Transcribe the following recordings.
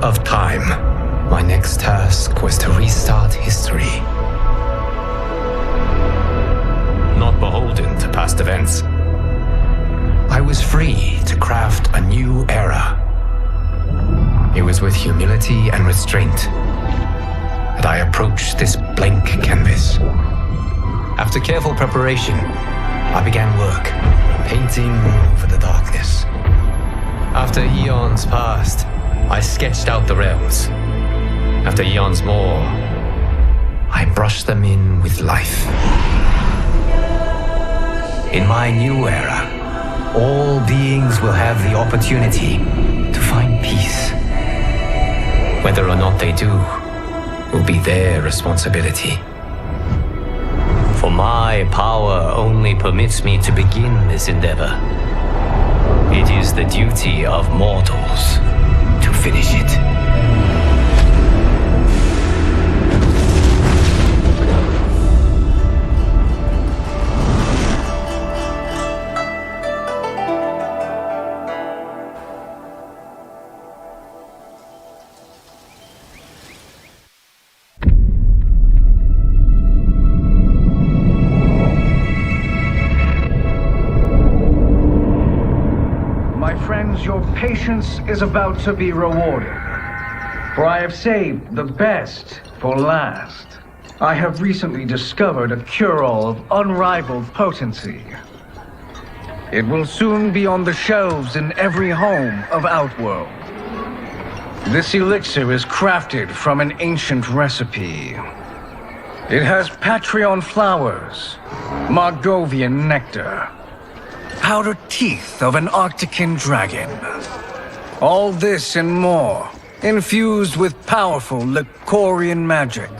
of time, my next task was to restart history. Not beholden to past events, I was free to craft a new era. It was with humility and restraint that I approached this blank canvas. After careful preparation, I began work, painting over the darkness. After eons passed, I sketched out the realms. After eons more, I brushed them in with life. In my new era, all beings will have the opportunity to find peace. Whether or not they do will be their responsibility. For my power only permits me to begin this endeavor. It is the duty of mortals to finish it. Your patience is about to be rewarded, for I have saved the best for last. I have recently discovered a cure-all of unrivaled potency. It will soon be on the shelves in every home of Outworld. This elixir is crafted from an ancient recipe. It has Patreon flowers, Margovian nectar, powdered teeth of an Arctican dragon. All this and more, infused with powerful Lycorian magic.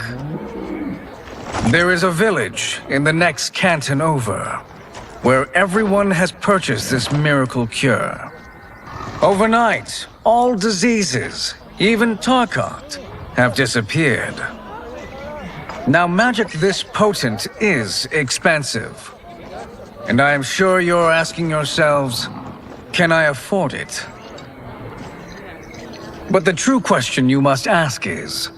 There is a village in the next canton over, where everyone has purchased this miracle cure. Overnight, all diseases, even Tarkat, have disappeared. Now, magic this potent is expensive. And I am sure you're asking yourselves, can I afford it? But the true question you must ask is,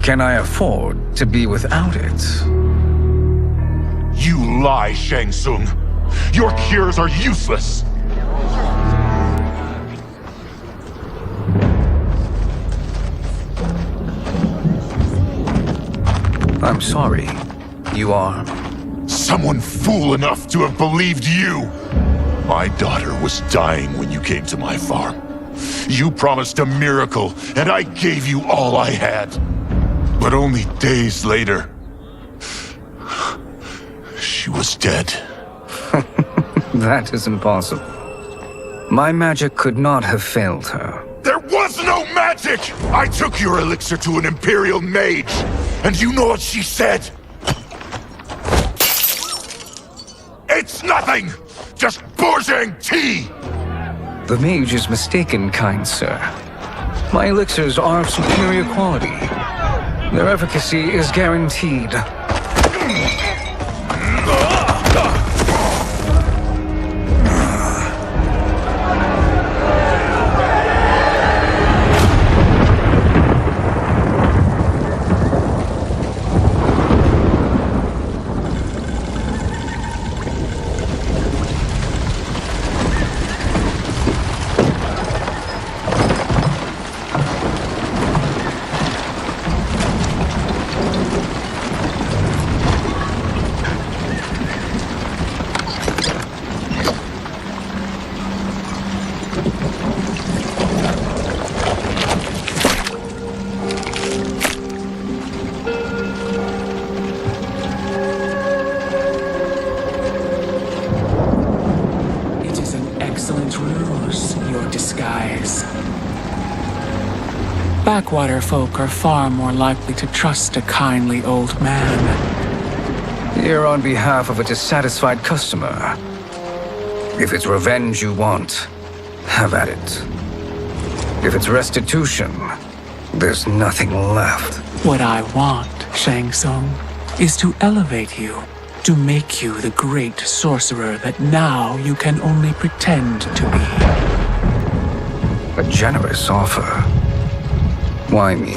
can I afford to be without it? You lie, Shang Tsung. Your cures are useless. I'm sorry. You are? Someone fool enough to have believed you! My daughter was dying when you came to my farm. You promised a miracle, and I gave you all I had. But only days later, she was dead. That is impossible. My magic could not have failed her. There was no magic! I took your elixir to an Imperial mage, and you know what she said? It's nothing! Just Bourgeois tea! The mage is mistaken, kind sir. My elixirs are of superior quality. Their efficacy is guaranteed. Backwater folk are far more likely to trust a kindly old man. Here on behalf of a dissatisfied customer. If it's revenge you want, have at it. If it's restitution, there's nothing left. What I want, Shang Tsung, is to elevate you, to make you the great sorcerer that now you can only pretend to be. A generous offer. Why me?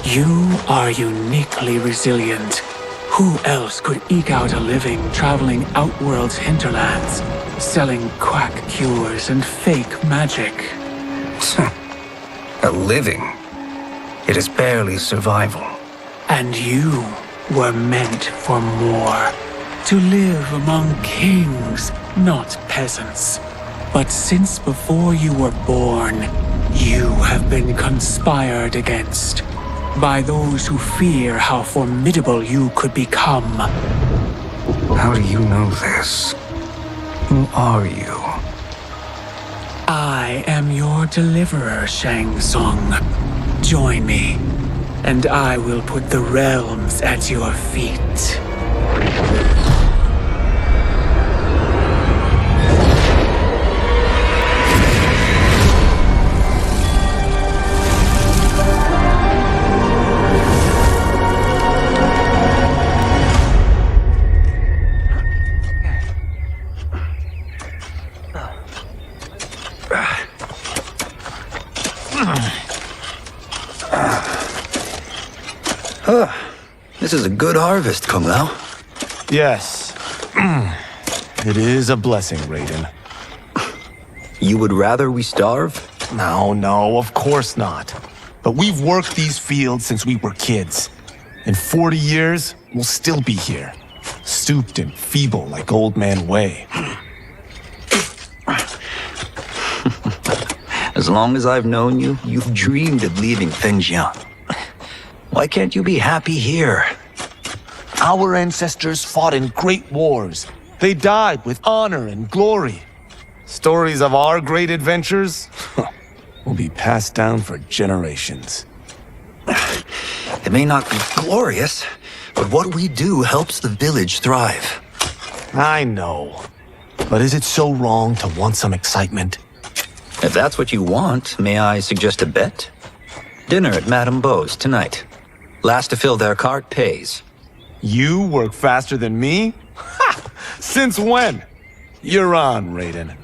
You are uniquely resilient. Who else could eke out a living traveling Outworld's hinterlands, selling quack cures and fake magic? A living? It is barely survival. And you were meant for more. To live among kings, not peasants. But since before you were born, you have been conspired against by those who fear how formidable you could become. How do you know this? Who are you? I am your deliverer, Shang Tsung. Join me, and I will put the realms at your feet. This is a good harvest, Kung Lao. Yes. It is a blessing, Raiden. You would rather we starve? No, of course not. But we've worked these fields since we were kids. In 40 years, we'll still be here. Stooped and feeble like Old Man Wei. As long as I've known you, you've dreamed of leaving Fengjian. Why can't you be happy here? Our ancestors fought in great wars. They died with honor and glory. Stories of our great adventures will be passed down for generations. It may not be glorious, but what we do helps the village thrive. I know. But is it so wrong to want some excitement? If that's what you want, may I suggest a bet? Dinner at Madame Beau's tonight. Last to fill their cart pays. You work faster than me? Ha! Since when? You're on, Raiden.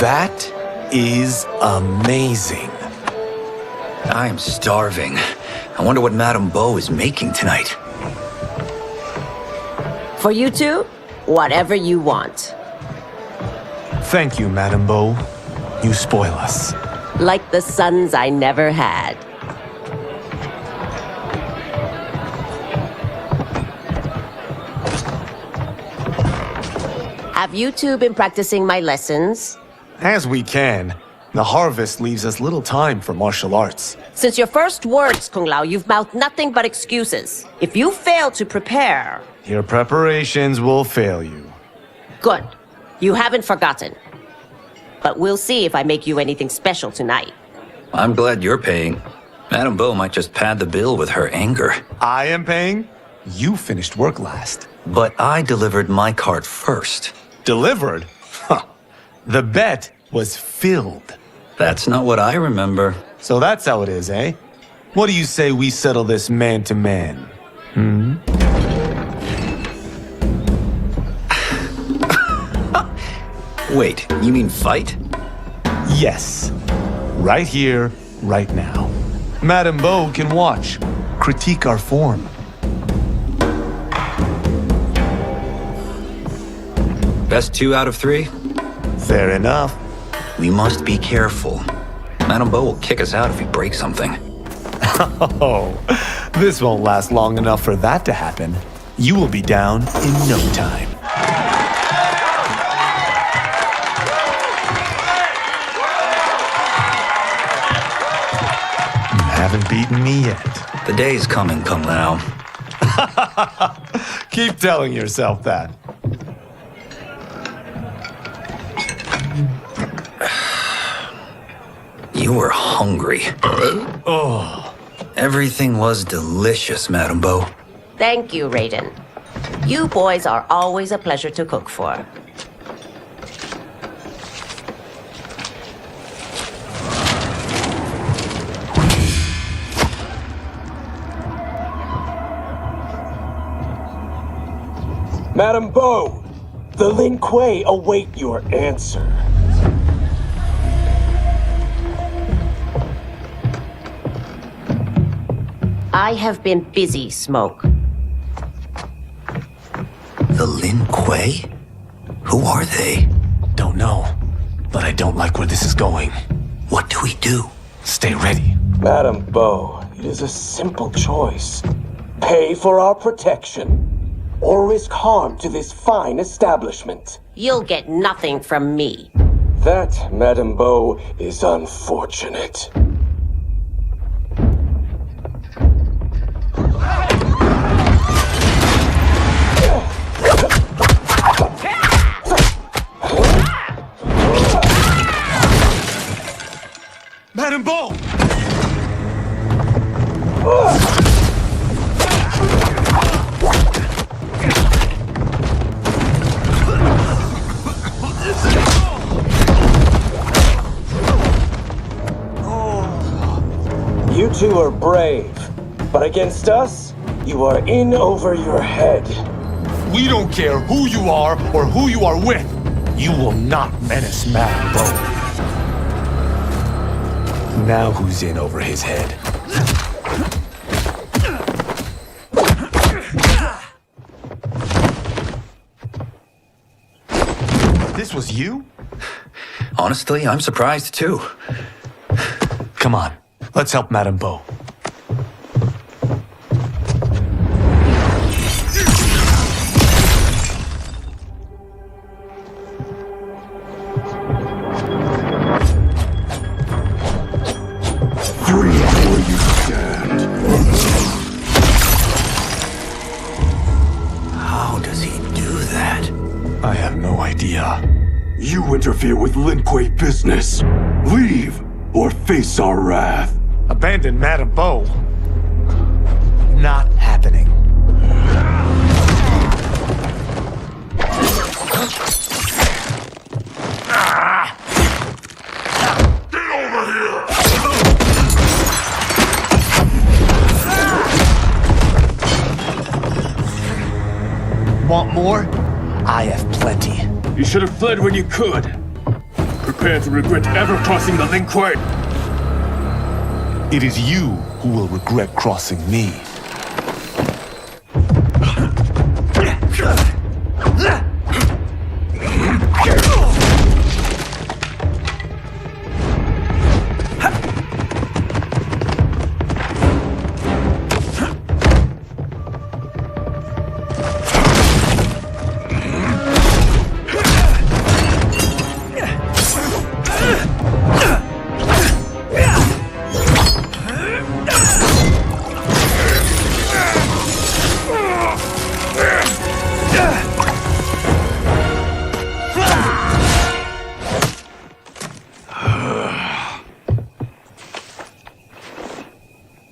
That is amazing. I am starving. I wonder what Madame Beau is making tonight. For you two, whatever you want. Thank you, Madame Beau. You spoil us. Like the sons I never had. Have you two been practicing my lessons? As we can. The harvest leaves us little time for martial arts. Since your first words, Kung Lao, you've mouthed nothing but excuses. If you fail to prepare... Your preparations will fail you. Good. You haven't forgotten. But we'll see if I make you anything special tonight. I'm glad you're paying. Madame Beau might just pad the bill with her anger. I am paying? You finished work last. But I delivered my cart first. Delivered? Huh. The bet was filled. That's not what I remember. So that's how it is, eh? What do you say we settle this man to man? Wait, you mean fight? Yes. Right here, right now. Madame Beau can watch, critique our form. Best 2 out of 3? Fair enough. We must be careful. Madame Beau will kick us out if we break something. Oh, this won't last long enough for that to happen. You will be down in no time. You haven't beaten me yet. The day's coming, Kung Lao. Keep telling yourself that. You were hungry. Everything was delicious, Madame Beau. Thank you, Raiden. You boys are always a pleasure to cook for. Madame Beau, the Lin Kuei await your answer. I have been busy, Smoke. The Lin Kuei? Who are they? Don't know, but I don't like where this is going. What do we do? Stay ready. Madame Beau, it is a simple choice. Pay for our protection, or risk harm to this fine establishment. You'll get nothing from me. That, Madame Beau, is unfortunate. Madame Beau! You two are brave, but against us, you are in over your head. We don't care who you are or who you are with. You will not menace Madame Beau. Now who's in over his head? This was you? Honestly, I'm surprised too. Come on, let's help Madame Beau. How does he do that? I have no idea. You interfere with Lin Kuei business. Leave, or face our wrath. Abandon Madame Beau? Not happening. Want more? I have plenty. You should have fled when you could. Prepare to regret ever crossing the Lin Kuei. It is you who will regret crossing me.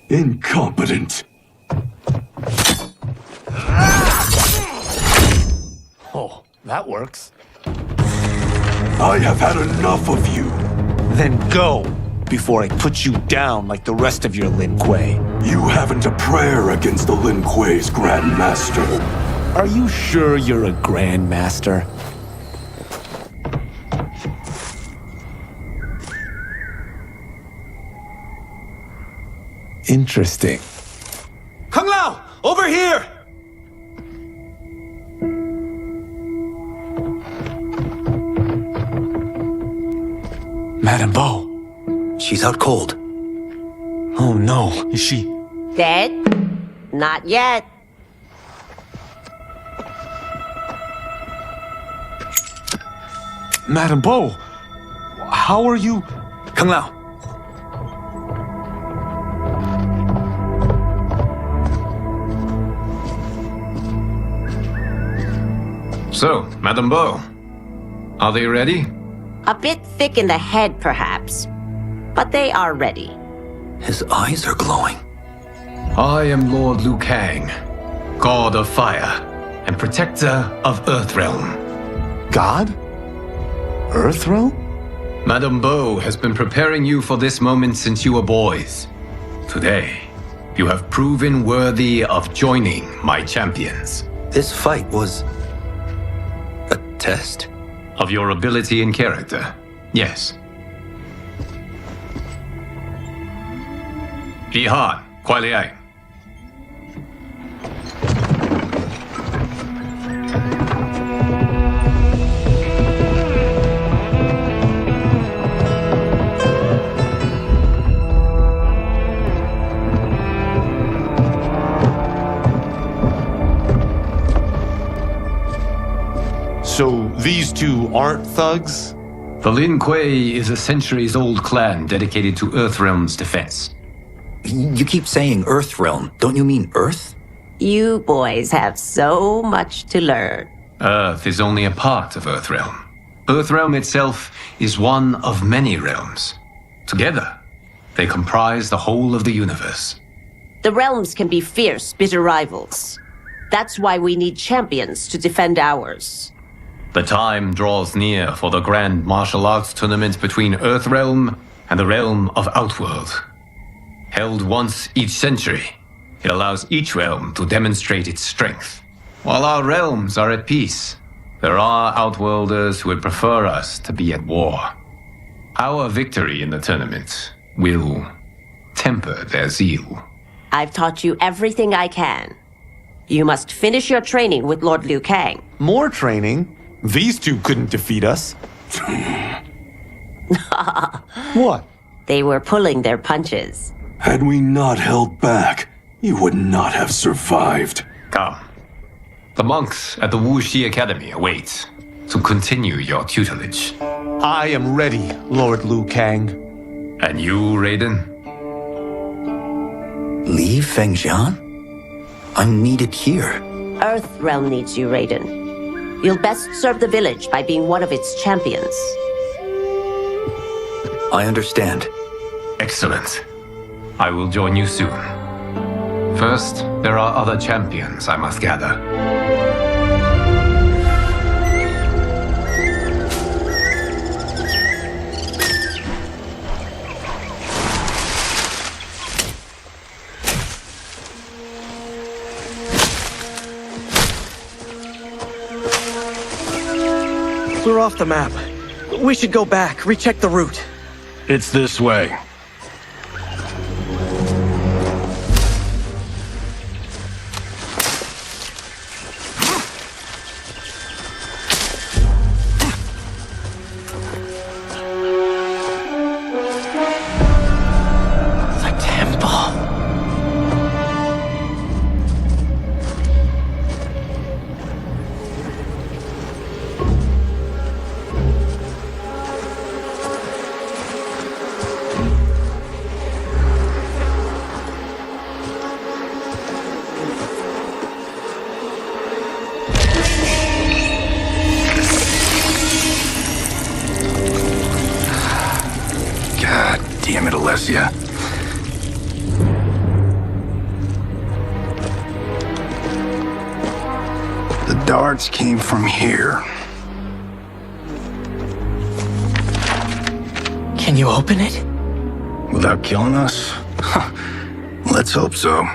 Incompetent. Oh, that works. I have had enough of you. Then go, before I put you down like the rest of your Lin Kuei. You haven't a prayer against the Lin Kuei's Grand Master. Are you sure you're a Grand Master? Interesting. Kung Lao! Over here! Madame Beau. She's out cold. Oh no, is she? Dead? Not yet. Madame Beau, how are you? Kung Lao. So, Madame Beau, are they ready? A bit thick in the head, perhaps. but they are ready. His eyes are glowing. I am Lord Liu Kang, God of Fire and Protector of Earthrealm. God? Earthrealm? Madame Bo has been preparing you for this moment since you were boys. Today, you have proven worthy of joining my champions. This fight was a test? Of your ability and character, yes. Jihan, Kuai Liang. So these two aren't thugs? The Lin Kuei is a centuries-old clan dedicated to Earthrealm's defense. You keep saying Earthrealm. Don't you mean Earth? You boys have so much to learn. Earth is only a part of Earthrealm. Earthrealm itself is one of many realms. Together, they comprise the whole of the universe. The realms can be fierce, bitter rivals. That's why we need champions to defend ours. The time draws near for the grand martial arts tournament between Earthrealm and the realm of Outworld. Held once each century, it allows each realm to demonstrate its strength. While our realms are at peace, there are Outworlders who would prefer us to be at war. Our victory in the tournament will temper their zeal. I've taught you everything I can. You must finish your training with Lord Liu Kang. More training? These two couldn't defeat us. What? They were pulling their punches. Had we not held back, you would not have survived. Come. The monks at the Wuxi Academy await to continue your tutelage. I am ready, Lord Liu Kang. And you, Raiden? Li Fengjian? I'm needed here. Earthrealm needs you, Raiden. You'll best serve the village by being one of its champions. I understand. Excellent. I will join you soon. First, there are other champions I must gather. We're off the map. We should go back, recheck the route. It's this way. Damn it, Alessia. The darts came from here. Can you open it? Without killing us? Let's hope so.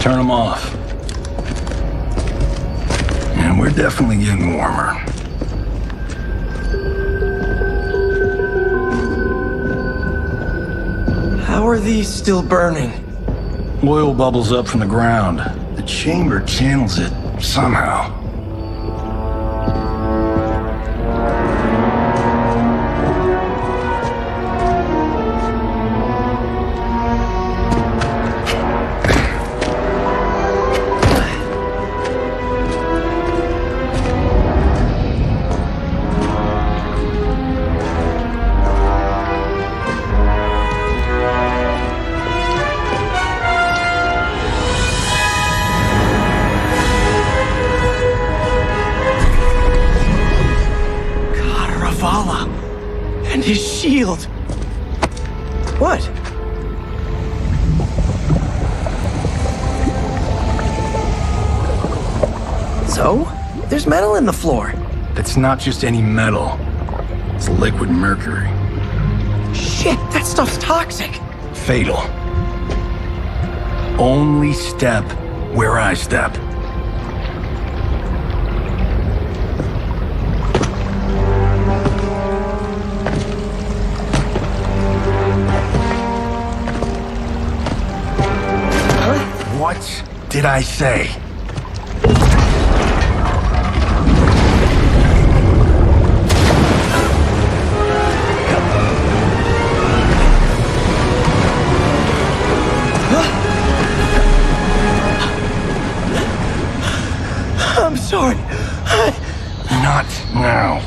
Turn them off. And we're definitely getting warmer. How are these still burning? Oil bubbles up from the ground. The chamber channels it somehow. shield! What? So? There's metal in the floor. It's not just any metal. It's liquid mercury. Shit, that stuff's toxic. Fatal. Only step where I step. What did I say? I'm sorry. Not now.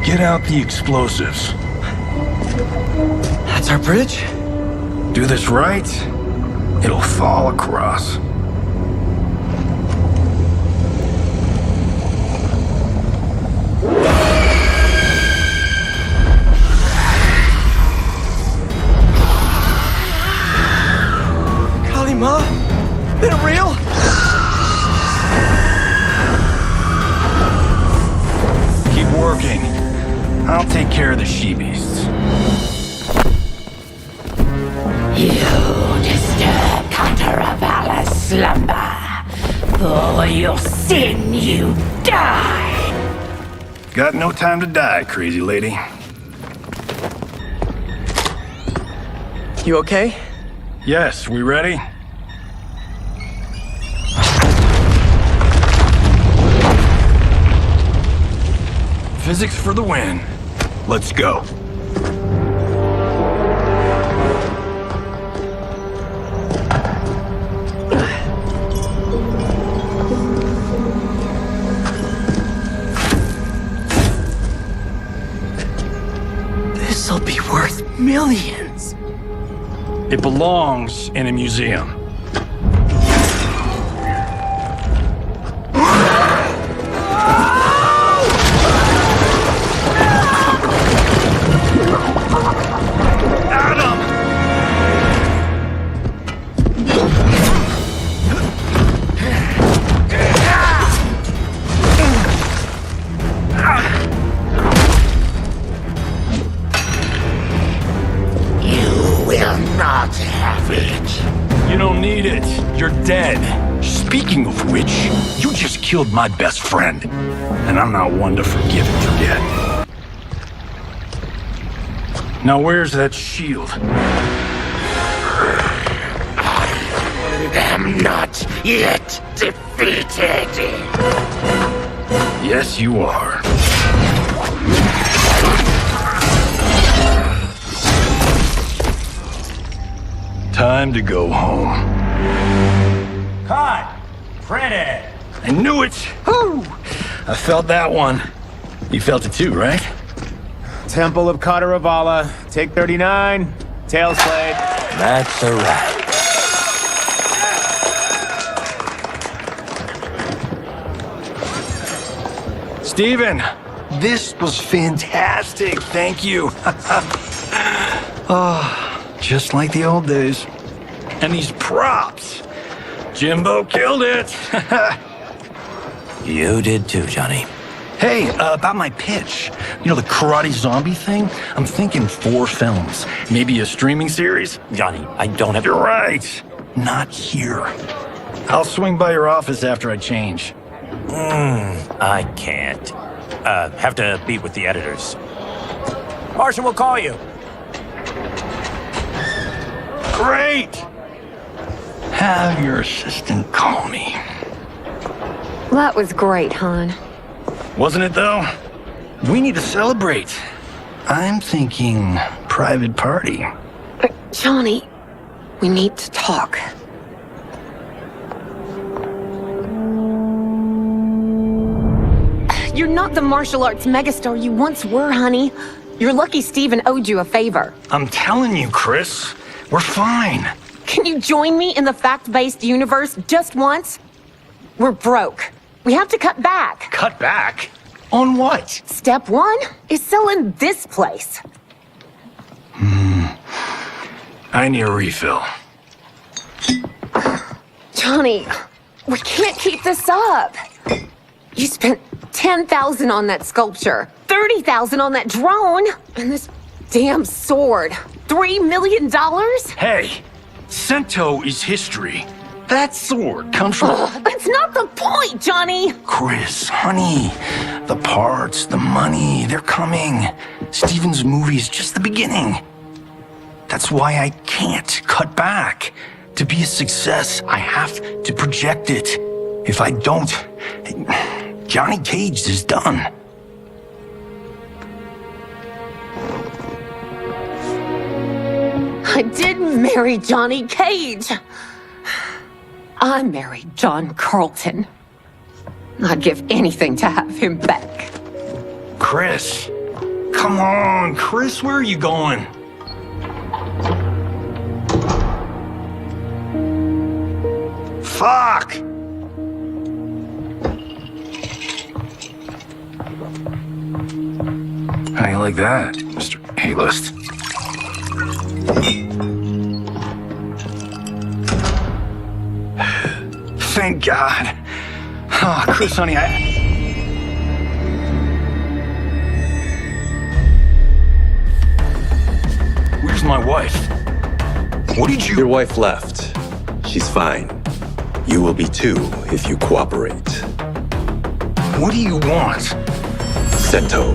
Get out the explosives. That's our bridge? Do this right, it'll fall across. Kalima? Is it real? Keep working. I'll take care of the she-beasts. You disturb Cataravalla's slumber. For your sin, you die! Got no time to die, crazy lady. You okay? Yes, we ready? Physics for the win. Let's go. This'll be worth millions. It belongs in a museum. You don't need it. You're dead. Speaking of which, you just killed my best friend. And I'm not one to forgive and forget. Now where's that shield? I am not yet defeated. Yes, you are. Time to go home. Cut! Print it! I knew it! Woo! I felt that one. You felt it too, right? Temple of Kataravala, take 39, tail slate. That's a wrap. Steven, this was fantastic. Thank you. Oh. Just like the old days. And these props. Jimbo killed it. You did too, Johnny. Hey, about my pitch. You know, the karate zombie thing? I'm thinking 4 films. Maybe a streaming series? Johnny, I don't have... You're right. Not here. I'll swing by your office after I change. I can't. Have to meet with the editors. Marshall will call you. Great! Have your assistant call me. That was great, hon. Wasn't it, though? We need to celebrate. I'm thinking private party. Johnny, we need to talk. You're not the martial arts megastar you once were, honey. You're lucky Steven owed you a favor. I'm telling you, Chris. We're fine. Can you join me in the fact-based universe just once? We're broke. We have to cut back. Cut back? On what? Step one is selling this place. I need a refill. Johnny, we can't keep this up. You spent $10,000 on that sculpture, $30,000 on that drone, and this damn sword. $3 million? Hey, Sento is history. That sword comes from... That's not the point, Johnny! Chris, honey, the parts, the money, they're coming. Steven's movie is just the beginning. That's why I can't cut back. To be a success, I have to project it. If I don't, Johnny Cage is done. I didn't marry Johnny Cage. I married John Carlton. I'd give anything to have him back. Chris, come on, Chris, where are you going? Fuck! How you like that, Mr. A-list? Thank God. Oh, Chris, honey, Where's my wife? What did you... Your wife left. She's fine. You will be too if you cooperate. What do you want? Sento.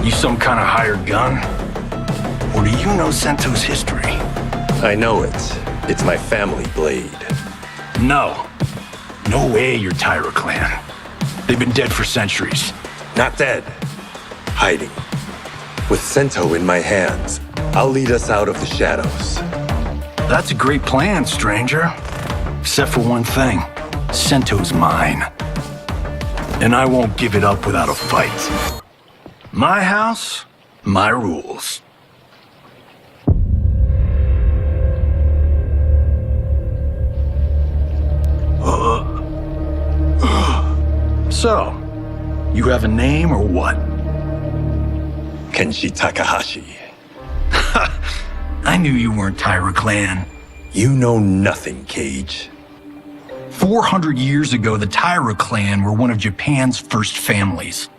You some kind of hired gun? Or do you know Sento's history? I know it. It's my family blade. No. No way you're Tyra clan. They've been dead for centuries. Not dead. Hiding. With Sento in my hands, I'll lead us out of the shadows. That's a great plan, stranger. Except for one thing. Sento's mine. And I won't give it up without a fight. My house, my rules. So, you have a name or what? Kenshi Takahashi. I knew you weren't Tyra clan. You know nothing, Cage. 400 years ago, the Tyra clan were one of Japan's first families.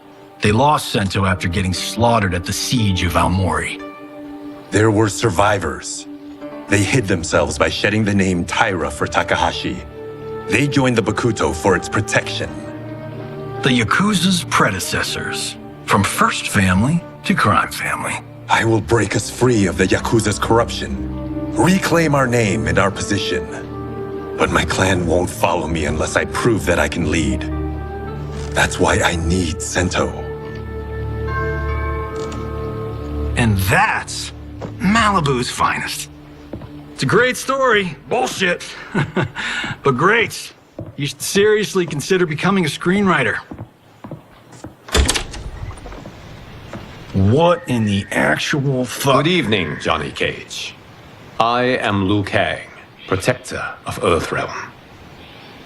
They lost Sento after getting slaughtered at the siege of Aomori. There were survivors. They hid themselves by shedding the name Tyra for Takahashi. They joined the Bakuto for its protection. The Yakuza's predecessors. From first family to crime family. I will break us free of the Yakuza's corruption. Reclaim our name and our position. But my clan won't follow me unless I prove that I can lead. That's why I need Sento. And that's Malibu's finest. It's a great story. Bullshit. But great. You should seriously consider becoming a screenwriter. What in the actual fuck? Good evening, Johnny Cage. I am Liu Kang, protector of Earthrealm.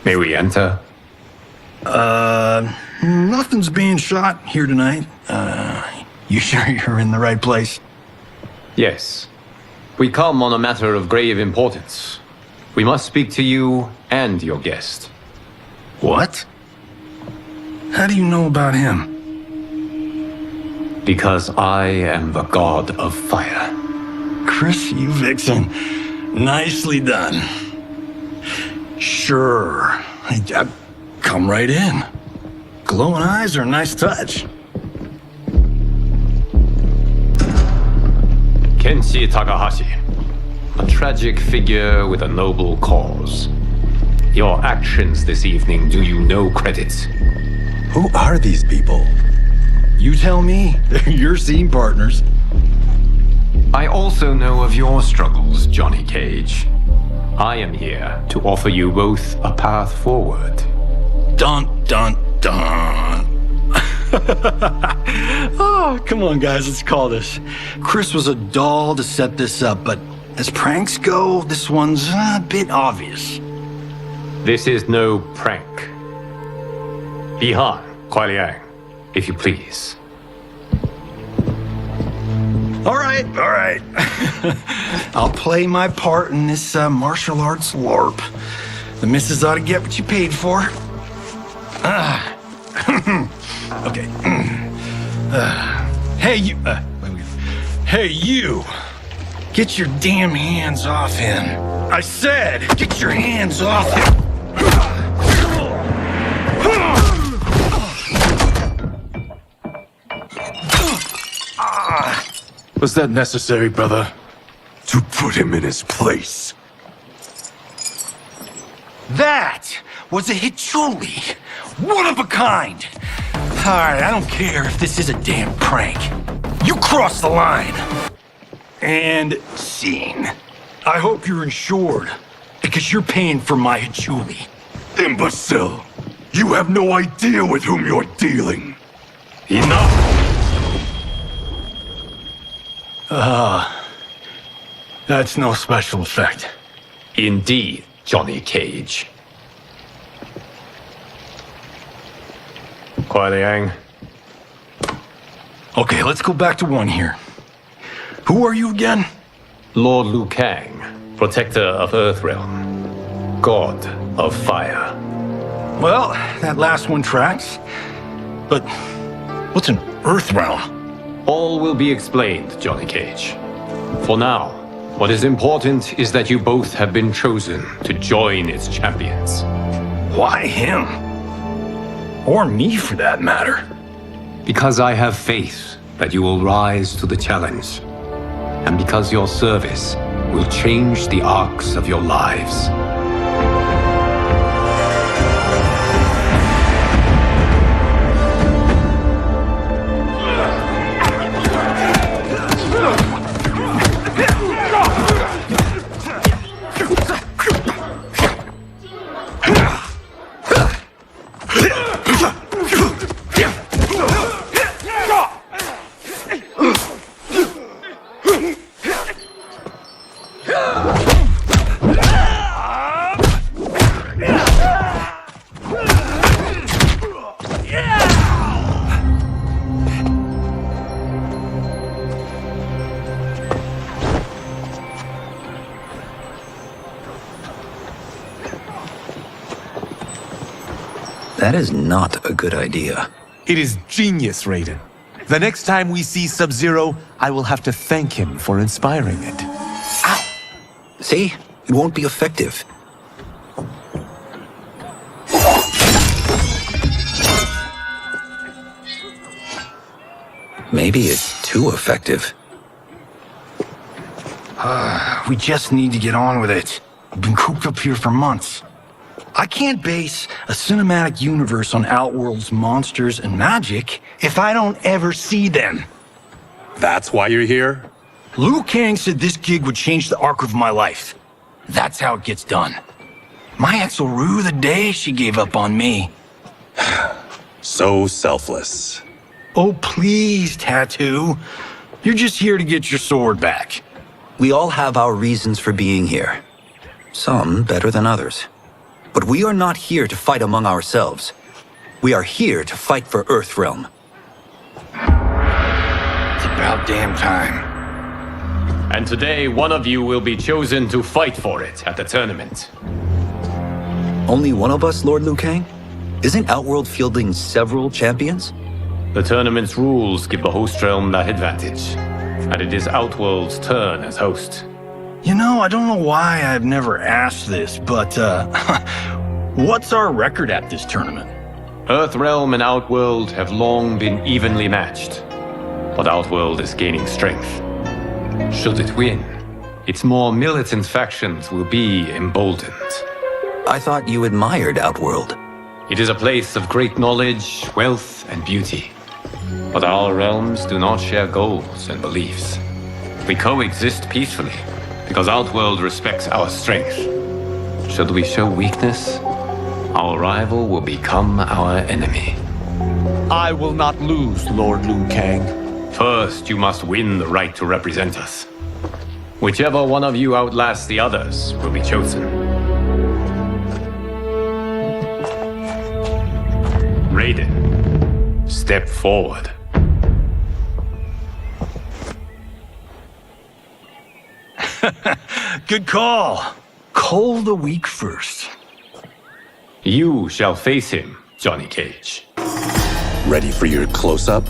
May we enter? Nothing's being shot here tonight. You sure you're in the right place? Yes. We come on a matter of grave importance. We must speak to you and your guest. What? How do you know about him? Because I am the god of fire. Chris, you vixen. Nicely done. Sure. Come right in. Glowing eyes are a nice touch. Kenshi Takahashi. A tragic figure with a noble cause. Your actions this evening do you no credit. Who are these people? You tell me. They're your scene partners. I also know of your struggles, Johnny Cage. I am here to offer you both a path forward. Dun, dun, dun. Oh, come on, guys, let's call this. Chris was a doll to set this up, but as pranks go, this one's a bit obvious. This is no prank. Bihan, Kuai Liang, if you please. All right. I'll play my part in this martial arts LARP. The missus ought to get what you paid for. Okay. Hey, you. Hey, you. Get your damn hands off him. I said, get your hands off him. Was that necessary, brother? To put him in his place. That was a Hichuli. One of a kind. All right, I don't care if this is a damn prank. You crossed the line. And scene. I hope you're insured, because you're paying for my Hichuli. Imbecile! You have no idea with whom you're dealing. Enough! That's no special effect. Indeed, Johnny Cage. Kuai Liang. Okay, let's go back to one here. Who are you again? Lord Liu Kang, protector of Earthrealm, god of fire. Well, that last one tracks. But what's an Earthrealm? All will be explained, Johnny Cage. For now, what is important is that you both have been chosen to join its champions. Why him? Or me, for that matter. Because I have faith that you will rise to the challenge. And because your service will change the arcs of your lives. That is not a good idea. It is genius, Raiden. The next time we see Sub-Zero, I will have to thank him for inspiring it. Ow! See? It won't be effective. Maybe it's too effective. We just need to get on with it. We've been cooped up here for months. I can't base a cinematic universe on Outworld's monsters and magic if I don't ever see them. That's why you're here? Liu Kang said this gig would change the arc of my life. That's how it gets done. My ex will rue the day she gave up on me. So selfless. Oh, please, Tattoo. You're just here to get your sword back. We all have our reasons for being here. Some better than others. But we are not here to fight among ourselves. We are here to fight for Earthrealm. It's about damn time. And today, one of you will be chosen to fight for it at the tournament. Only one of us, Lord Liu Kang? Isn't Outworld fielding several champions? The tournament's rules give the host realm that advantage. And it is Outworld's turn as host. You know, I don't know why I've never asked this, but, what's our record at this tournament? Earthrealm and Outworld have long been evenly matched. But Outworld is gaining strength. Should it win, its more militant factions will be emboldened. I thought you admired Outworld. It is a place of great knowledge, wealth, and beauty. But our realms do not share goals and beliefs. We coexist peacefully, because Outworld respects our strength. Should we show weakness, our rival will become our enemy. I will not lose, Lord Liu Kang. First, you must win the right to represent us. Whichever one of you outlasts the others will be chosen. Raiden, step forward. Good call. Cole the weak first. You shall face him, Johnny Cage. Ready for your close-up?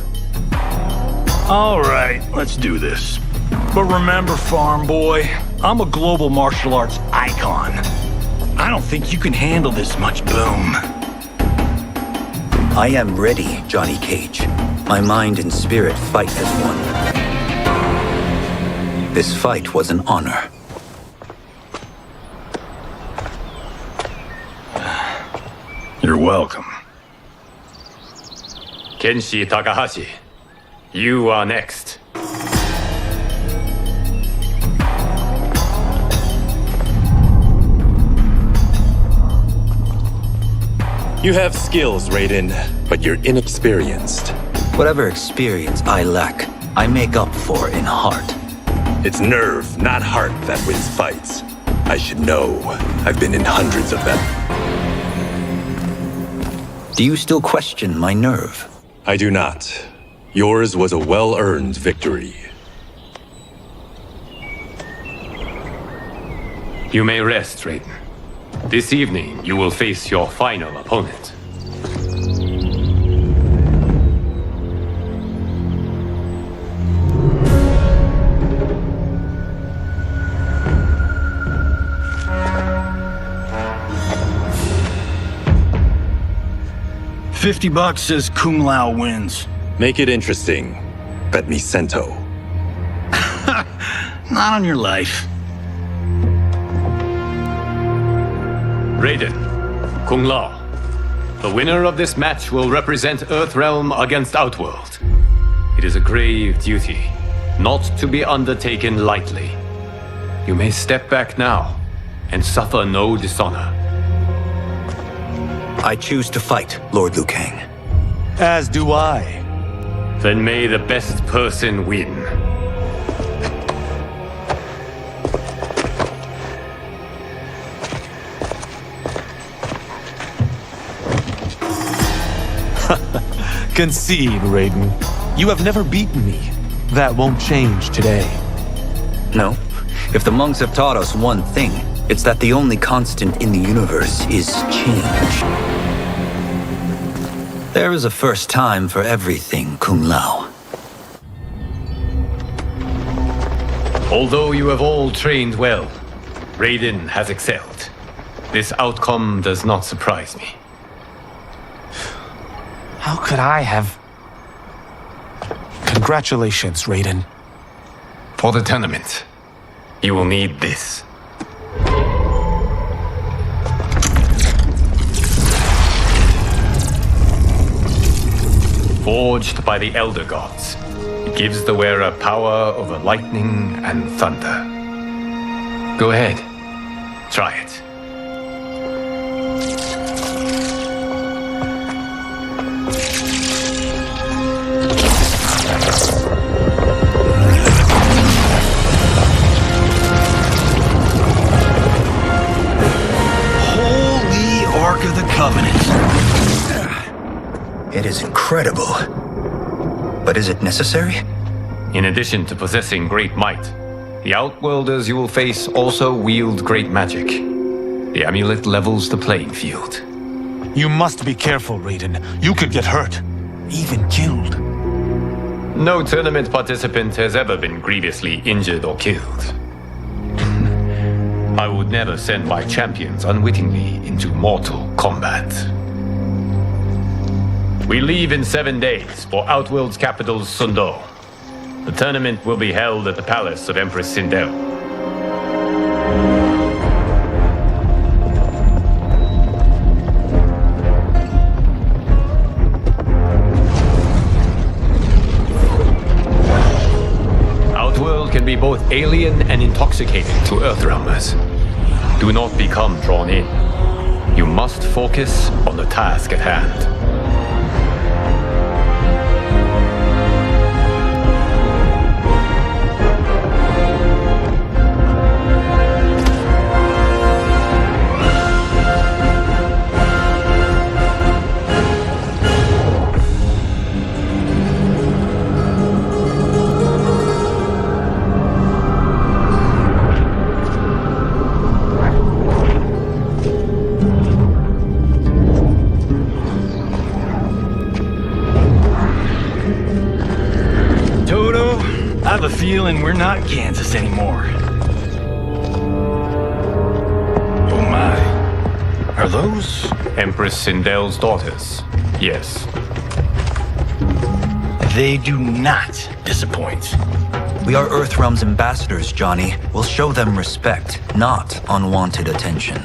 All right, let's do this. But remember, farm boy, I'm a global martial arts icon. I don't think you can handle this much boom. I am ready, Johnny Cage. My mind and spirit fight as one. This fight was an honor. You're welcome. Kenshi Takahashi, you are next. You have skills, Raiden, but you're inexperienced. Whatever experience I lack, I make up for in heart. It's nerve, not heart, that wins fights. I should know. I've been in hundreds of them. Do you still question my nerve? I do not. Yours was a well-earned victory. You may rest, Raiden. This evening, you will face your final opponent. $50 says Kung Lao wins. Make it interesting. Bet me Sento. Not on your life. Raiden, Kung Lao. The winner of this match will represent Earthrealm against Outworld. It is a grave duty, not to be undertaken lightly. You may step back now and suffer no dishonor. I choose to fight, Lord Liu Kang. As do I. Then may the best person win. Concede, Raiden. You have never beaten me. That won't change today. No. If the monks have taught us one thing, it's that the only constant in the universe is change. There is a first time for everything, Kung Lao. Although you have all trained well, Raiden has excelled. This outcome does not surprise me. How could I have... Congratulations, Raiden. For the tournament, you will need this. Forged by the Elder Gods, it gives the wearer power over lightning and thunder. Go ahead, try it. Holy Ark of the Covenant. It is incredible. But is it necessary? In addition to possessing great might, the Outworlders you will face also wield great magic. The amulet levels the playing field. You must be careful, Raiden. You could get hurt. Even killed. No tournament participant has ever been grievously injured or killed. I would never send my champions unwittingly into mortal combat. We leave in 7 days for Outworld's capital, Sundo. The tournament will be held at the palace of Empress Sindel. Outworld can be both alien and intoxicating to Earthrealmers. Do not become drawn in. You must focus on the task at hand. have a feeling we're not Kansas anymore. Oh my. Are those? Empress Sindel's daughters. Yes. They do not disappoint. We are Earthrealm's ambassadors, Johnny. We'll show them respect, not unwanted attention.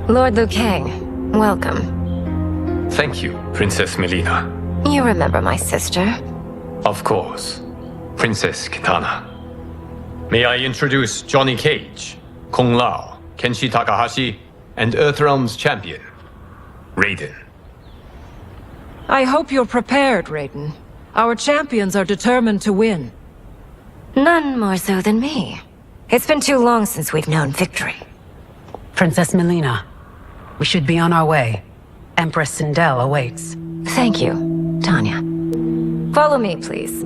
Lord Liu Kang, welcome. Thank you, Princess Melina. You remember my sister? Of course. Princess Kitana. May I introduce Johnny Cage, Kung Lao, Kenshi Takahashi, and Earthrealm's champion, Raiden. I hope you're prepared, Raiden. Our champions are determined to win. None more so than me. It's been too long since we've known victory. Princess Melina, we should be on our way. Empress Sindel awaits. Thank you, Tanya. Follow me, please.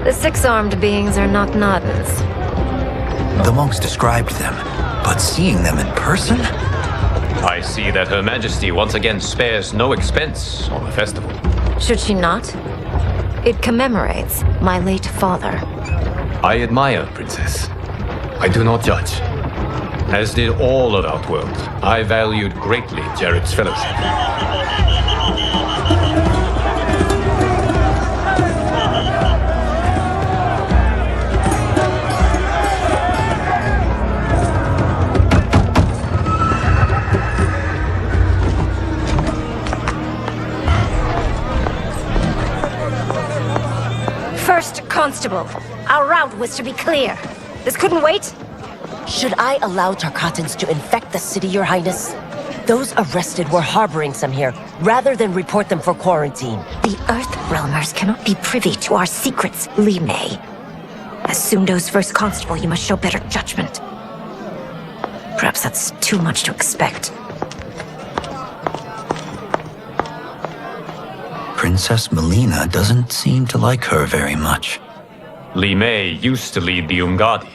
The six-armed beings are not Nadans. The monks described them, but seeing them in person? I see that Her Majesty once again spares no expense on the festival. Should she not? It commemorates my late father. I admire, Princess. I do not judge. As did all of Outworld, I valued greatly Jared's fellowship. First Constable, our route was to be clear. This couldn't wait? Should I allow Tarkatans to infect the city, Your Highness? Those arrested were harboring some here, rather than report them for quarantine. The Earthrealmers cannot be privy to our secrets, Li Mei. As Sundo's first constable, you must show better judgment. Perhaps that's too much to expect. Princess Melina doesn't seem to like her very much. Li Mei used to lead the Umgadi,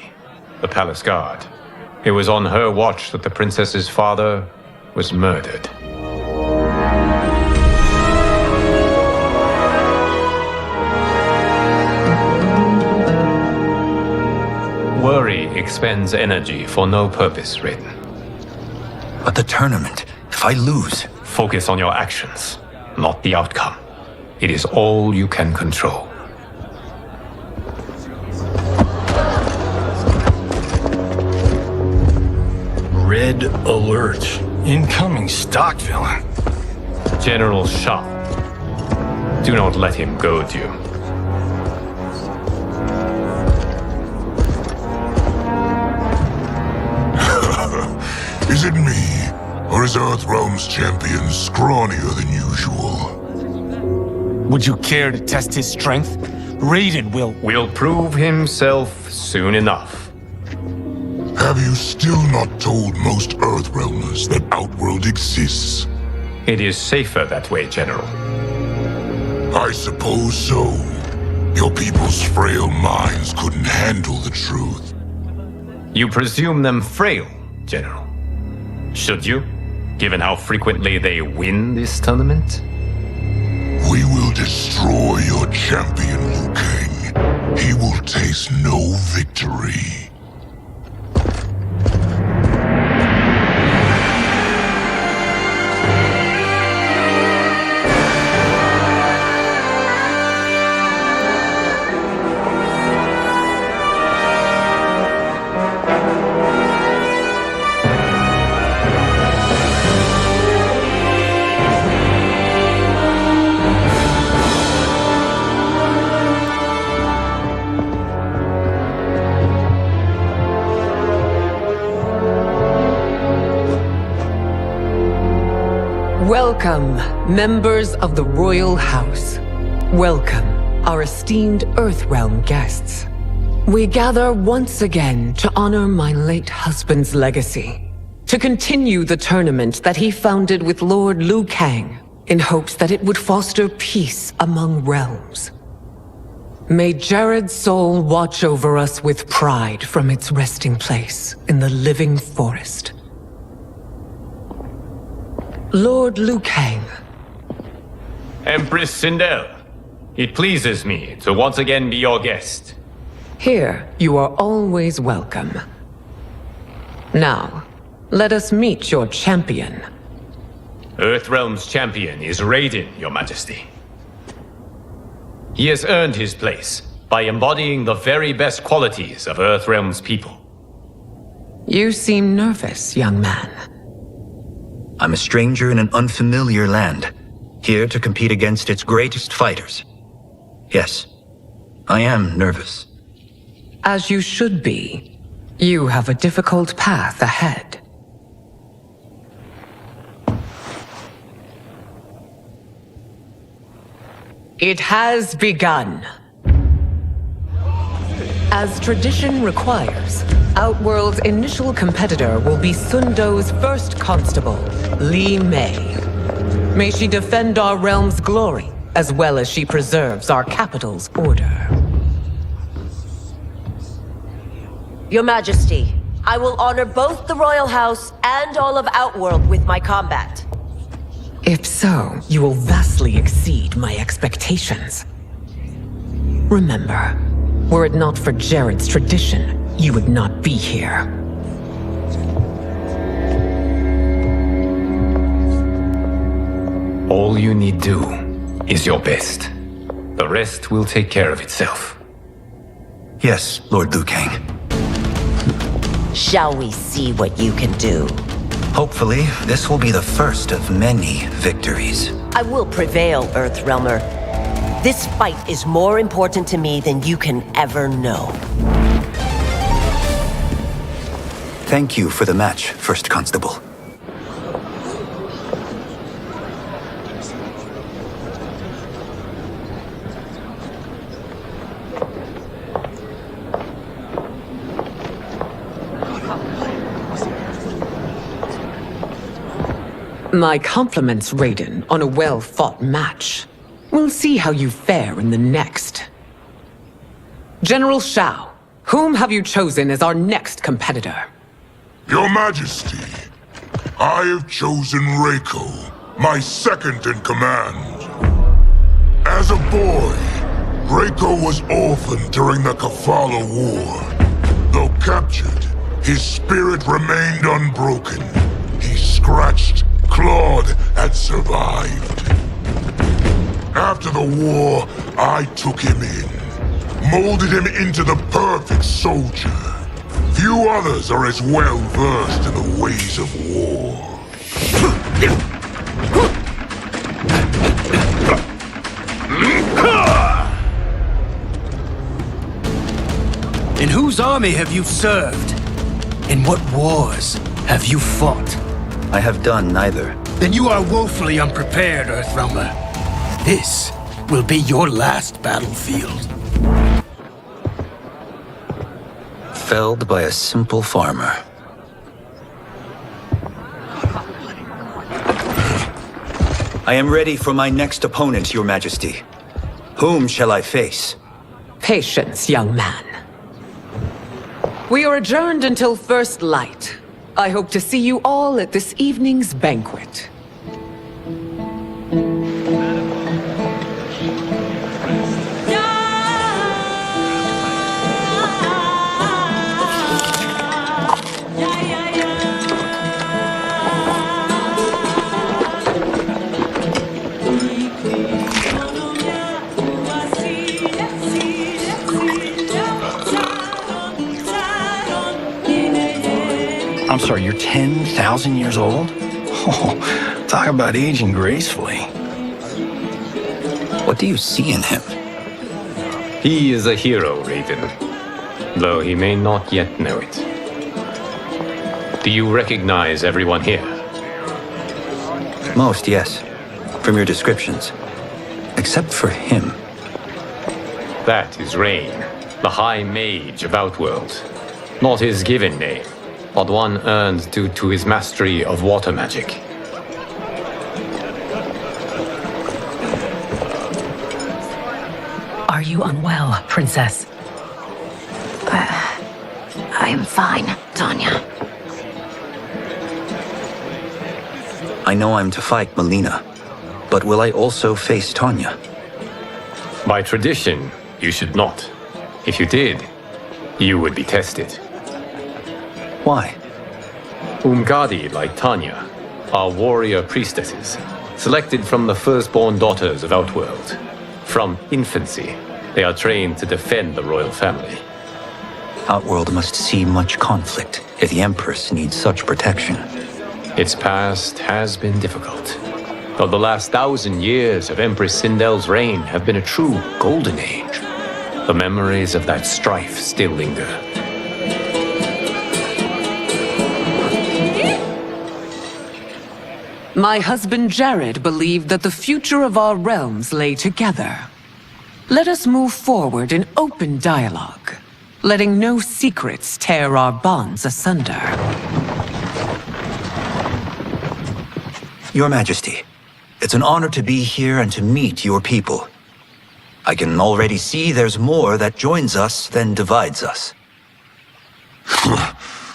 the palace guard. It was on her watch that the princess's father was murdered. Worry expends energy for no purpose, Raiden. But the tournament, if I lose... Focus on your actions, not the outcome. It is all you can control. Red alert. Incoming stock villain. General Shao. Do not let him goad you. Is it me, or is Earthrealm's champion scrawnier than usual? Would you care to test his strength? Raiden will prove himself soon enough. Have you still not told most Earthrealmers that Outworld exists? It is safer that way, General. I suppose so. Your people's frail minds couldn't handle the truth. You presume them frail, General. Should you, given how frequently they win this tournament? We will destroy your champion, Liu Kang. He will taste no victory. Welcome, members of the Royal House. Welcome, our esteemed Earthrealm guests. We gather once again to honor my late husband's legacy, to continue the tournament that he founded with Lord Liu Kang, in hopes that it would foster peace among realms. May Jared's soul watch over us with pride from its resting place in the living forest. Lord Liu Kang. Empress Sindel, it pleases me to once again be your guest. Here, you are always welcome. Now, let us meet your champion. Earthrealm's champion is Raiden, Your Majesty. He has earned his place by embodying the very best qualities of Earthrealm's people. You seem nervous, young man. I'm a stranger in an unfamiliar land, here to compete against its greatest fighters. Yes, I am nervous. As you should be. You have a difficult path ahead. It has begun. As tradition requires, Outworld's initial competitor will be Sundo's first constable, Li Mei. May she defend our realm's glory, as well as she preserves our capital's order. Your Majesty, I will honor both the Royal House and all of Outworld with my combat. If so, you will vastly exceed my expectations. Remember, were it not for Jared's tradition, you would not be here. All you need do is your best. The rest will take care of itself. Yes, Lord Liu Kang. Shall we see what you can do? Hopefully, this will be the first of many victories. I will prevail, Earthrealmer. This fight is more important to me than you can ever know. Thank you for the match, First Constable. My compliments, Raiden, on a well-fought match. We'll see how you fare in the next. General Shao, whom have you chosen as our next competitor? Your Majesty, I have chosen Reiko, my second in command. As a boy, Reiko was orphaned during the Kafala War. Though captured, his spirit remained unbroken. He scratched, clawed, and survived. After the war, I took him in, molded him into the perfect soldier. Few others are as well versed in the ways of war. In whose army have you served? In what wars have you fought? I have done neither. Then you are woefully unprepared, Earthrealmer. This will be your last battlefield. Felled by a simple farmer. I am ready for my next opponent, Your Majesty. Whom shall I face? Patience, young man. We are adjourned until first light. I hope to see you all at this evening's banquet. I'm sorry, you're 10,000 years old? Oh, talk about aging gracefully. What do you see in him? He is a hero, Raiden, though he may not yet know it. Do you recognize everyone here? Most, yes. from your descriptions. Except for him. That is Rain, the High Mage of Outworld. Not his given name, but one earned due to his mastery of water magic. Are you unwell, Princess? I am fine, Tanya. I know I'm to fight Melina, but will I also face Tanya? By tradition, you should not. If you did, you would be tested. Why? Umgadi, like Tanya, are warrior priestesses, selected from the firstborn daughters of Outworld. From infancy, they are trained to defend the royal family. Outworld must see much conflict if the Empress needs such protection. Its past has been difficult, though the last 1,000 years of Empress Sindel's reign have been a true golden age. The memories of that strife still linger. My husband Jared believed that the future of our realms lay together. Let us move forward in open dialogue, letting no secrets tear our bonds asunder. Your Majesty, it's an honor to be here and to meet your people. I can already see there's more that joins us than divides us.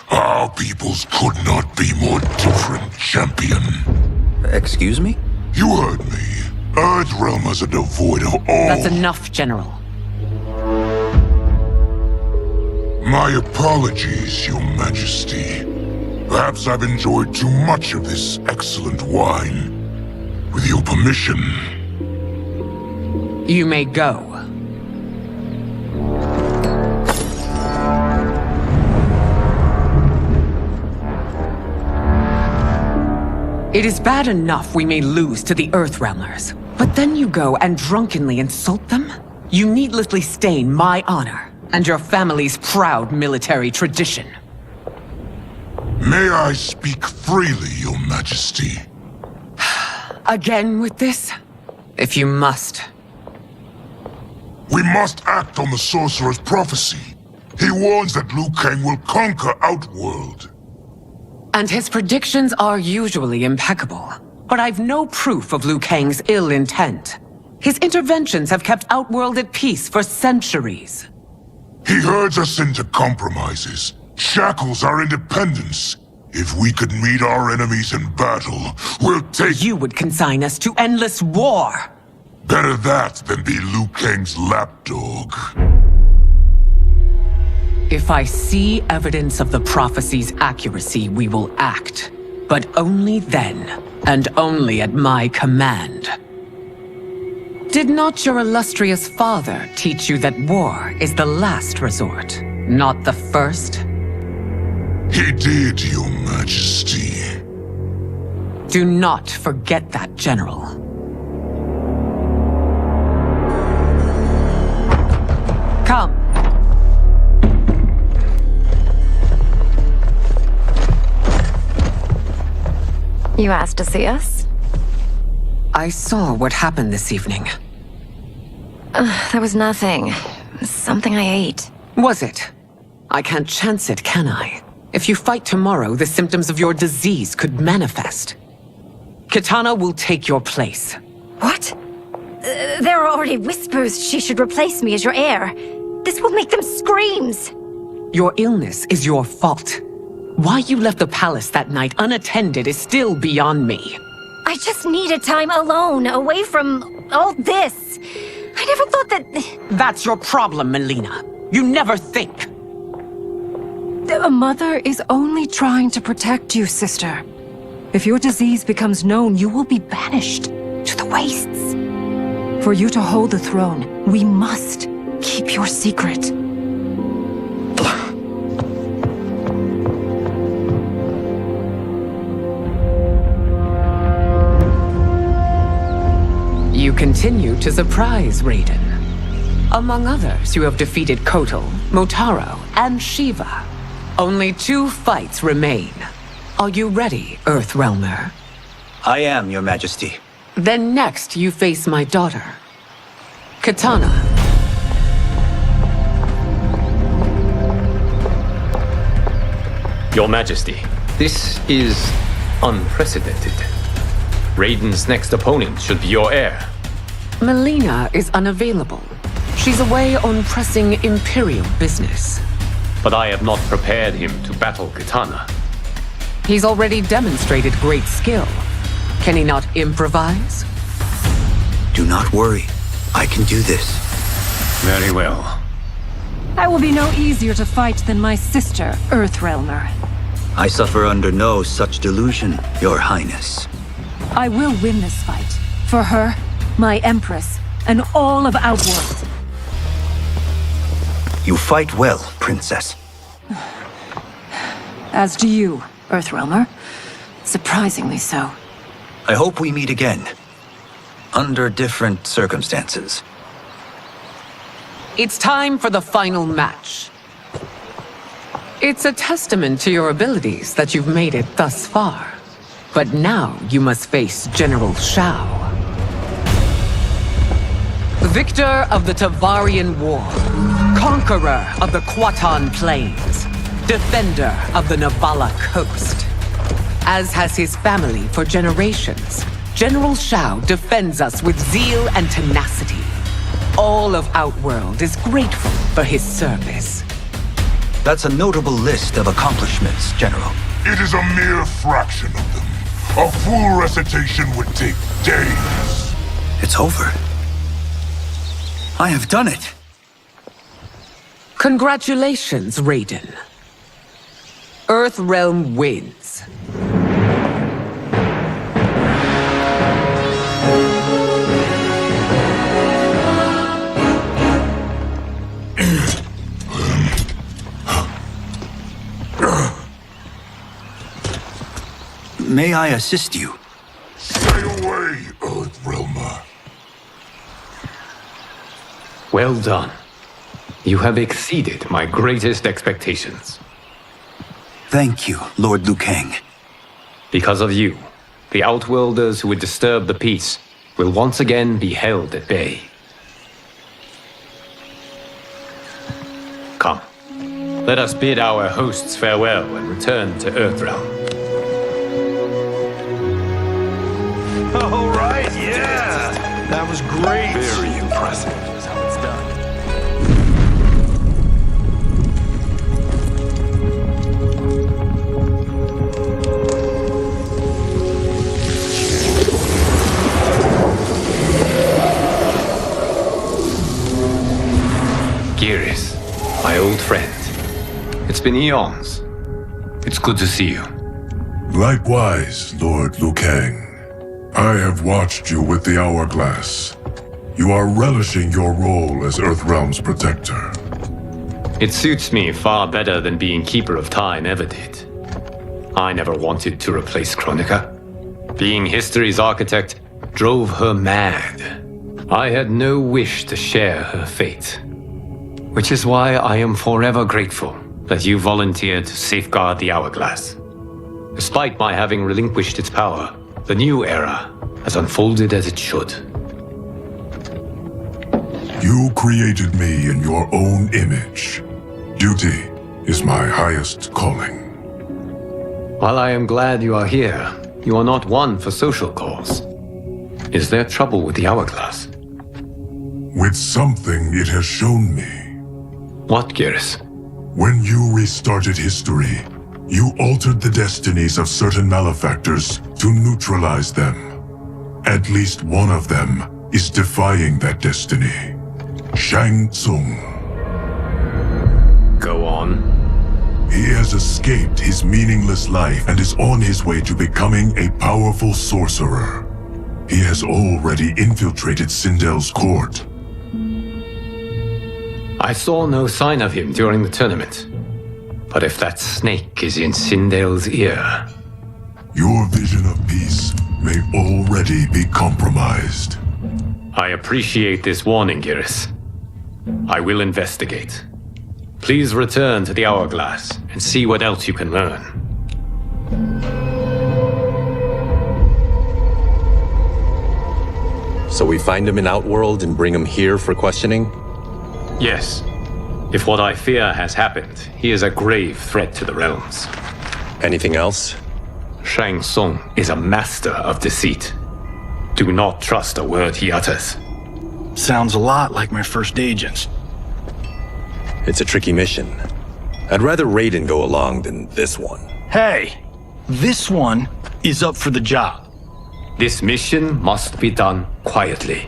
Our peoples could not be more different, champion. Excuse me? You heard me. Earthrealmers are devoid of all... That's enough, General. My apologies, Your Majesty. Perhaps I've enjoyed too much of this excellent wine. With your permission... You may go. It is bad enough we may lose to the Earthrealmers, but then you go and drunkenly insult them? You needlessly stain my honor and your family's proud military tradition. May I speak freely, Your Majesty? Again with this? If you must. We must act on the Sorcerer's prophecy. He warns that Liu Kang will conquer Outworld. And his predictions are usually impeccable. But I've no proof of Liu Kang's ill intent. His interventions have kept Outworld at peace for centuries. He herds us into compromises, shackles our independence. If we could meet our enemies in battle, we'll take— You would consign us to endless war! Better that than be Liu Kang's lapdog. If I see evidence of the prophecy's accuracy, we will act. But only then, and only at my command. Did not your illustrious father teach you that war is the last resort, not the first? He did, Your Majesty. Do not forget that, General. Come. You asked to see us? I saw what happened this evening. There was nothing. Something I ate. Was it? I can't chance it, can I? If you fight tomorrow, the symptoms of your disease could manifest. Kitana will take your place. What? There are already whispers she should replace me as your heir. This will make them screams! Your illness is your fault. Why you left the palace that night unattended is still beyond me. I just needed time alone, away from all this. I never thought that... That's your problem, Melina. You never think. A mother is only trying to protect you, sister. If your disease becomes known, you will be banished to the wastes. For you to hold the throne, we must keep your secret. You continue to surprise Raiden. Among others, you have defeated Kotal, Motaro, and Shiva. Only 2 fights remain. Are you ready, Earthrealmer? I am, Your Majesty. Then next, you face my daughter, Katana. Your Majesty, this is unprecedented. Raiden's next opponent should be your heir. Melina is unavailable. She's away on pressing Imperial business. But I have not prepared him to battle Katana. He's already demonstrated great skill. Can he not improvise? Do not worry. I can do this. Very well. I will be no easier to fight than my sister, Earthrealmer. I suffer under no such delusion, Your Highness. I will win this fight. For her, my Empress, and all of Outworld. You fight well, Princess. As do you, Earthrealmer. Surprisingly so. I hope we meet again. Under different circumstances. It's time for the final match. It's a testament to your abilities that you've made it thus far. But now you must face General Shao. Victor of the Tavarian War. Conqueror of the Kwatan Plains. Defender of the Navala Coast. As has his family for generations, General Shao defends us with zeal and tenacity. All of Outworld is grateful for his service. That's a notable list of accomplishments, General. It is a mere fraction of them. A full recitation would take days. It's over. I have done it. Congratulations, Raiden. Earthrealm wins. May I assist you? Stay away, Earthrealmer. Well done. You have exceeded my greatest expectations. Thank you, Lord Liu Kang. Because of you, the Outworlders who would disturb the peace will once again be held at bay. Come, let us bid our hosts farewell and return to Earthrealm. All right, yeah! That was great! Very impressive. Here's how it's done. Geras, my old friend. It's been eons. It's good to see you. Likewise, Lord Liu Kang. I have watched you with the Hourglass. You are relishing your role as Earthrealm's protector. It suits me far better than being Keeper of Time ever did. I never wanted to replace Kronika. Being history's architect drove her mad. I had no wish to share her fate. Which is why I am forever grateful that you volunteered to safeguard the Hourglass. Despite my having relinquished its power, the new era has unfolded as it should. You created me in your own image. Duty is my highest calling. While I am glad you are here, you are not one for social calls. Is there trouble with the Hourglass? With something it has shown me. What, Geras? When you restarted history, you altered the destinies of certain malefactors to neutralize them. At least one of them is defying that destiny. Shang Tsung. Go on. He has escaped his meaningless life and is on his way to becoming a powerful sorcerer. He has already infiltrated Sindel's court. I saw no sign of him during the tournament. But if that snake is in Sindel's ear... Your vision of peace may already be compromised. I appreciate this warning, Geras. I will investigate. Please return to the Hourglass and see what else you can learn. So we find him in Outworld and bring him here for questioning? Yes. If what I fear has happened, he is a grave threat to the realms. Anything else? Shang Tsung is a master of deceit. Do not trust a word he utters. Sounds a lot like my first agents. It's a tricky mission. I'd rather Raiden go along than this one. Hey! This one is up for the job. This mission must be done quietly.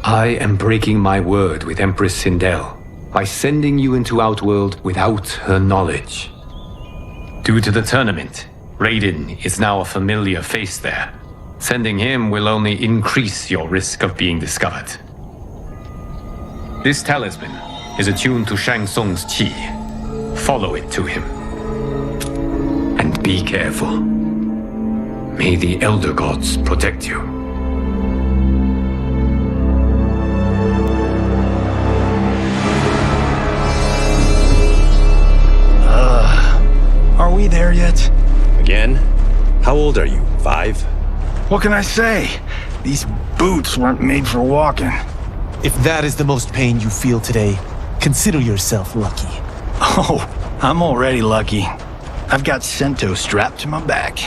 I am breaking my word with Empress Sindel by sending you into Outworld without her knowledge. Due to the tournament, Raiden is now a familiar face there. Sending him will only increase your risk of being discovered. This talisman is attuned to Shang Tsung's chi. Follow it to him. And be careful. May the Elder Gods protect you. Are we there yet? Again? How old are you? 5? What can I say? These boots weren't made for walking. If that is the most pain you feel today, consider yourself lucky. Oh, I'm already lucky. I've got Sento strapped to my back.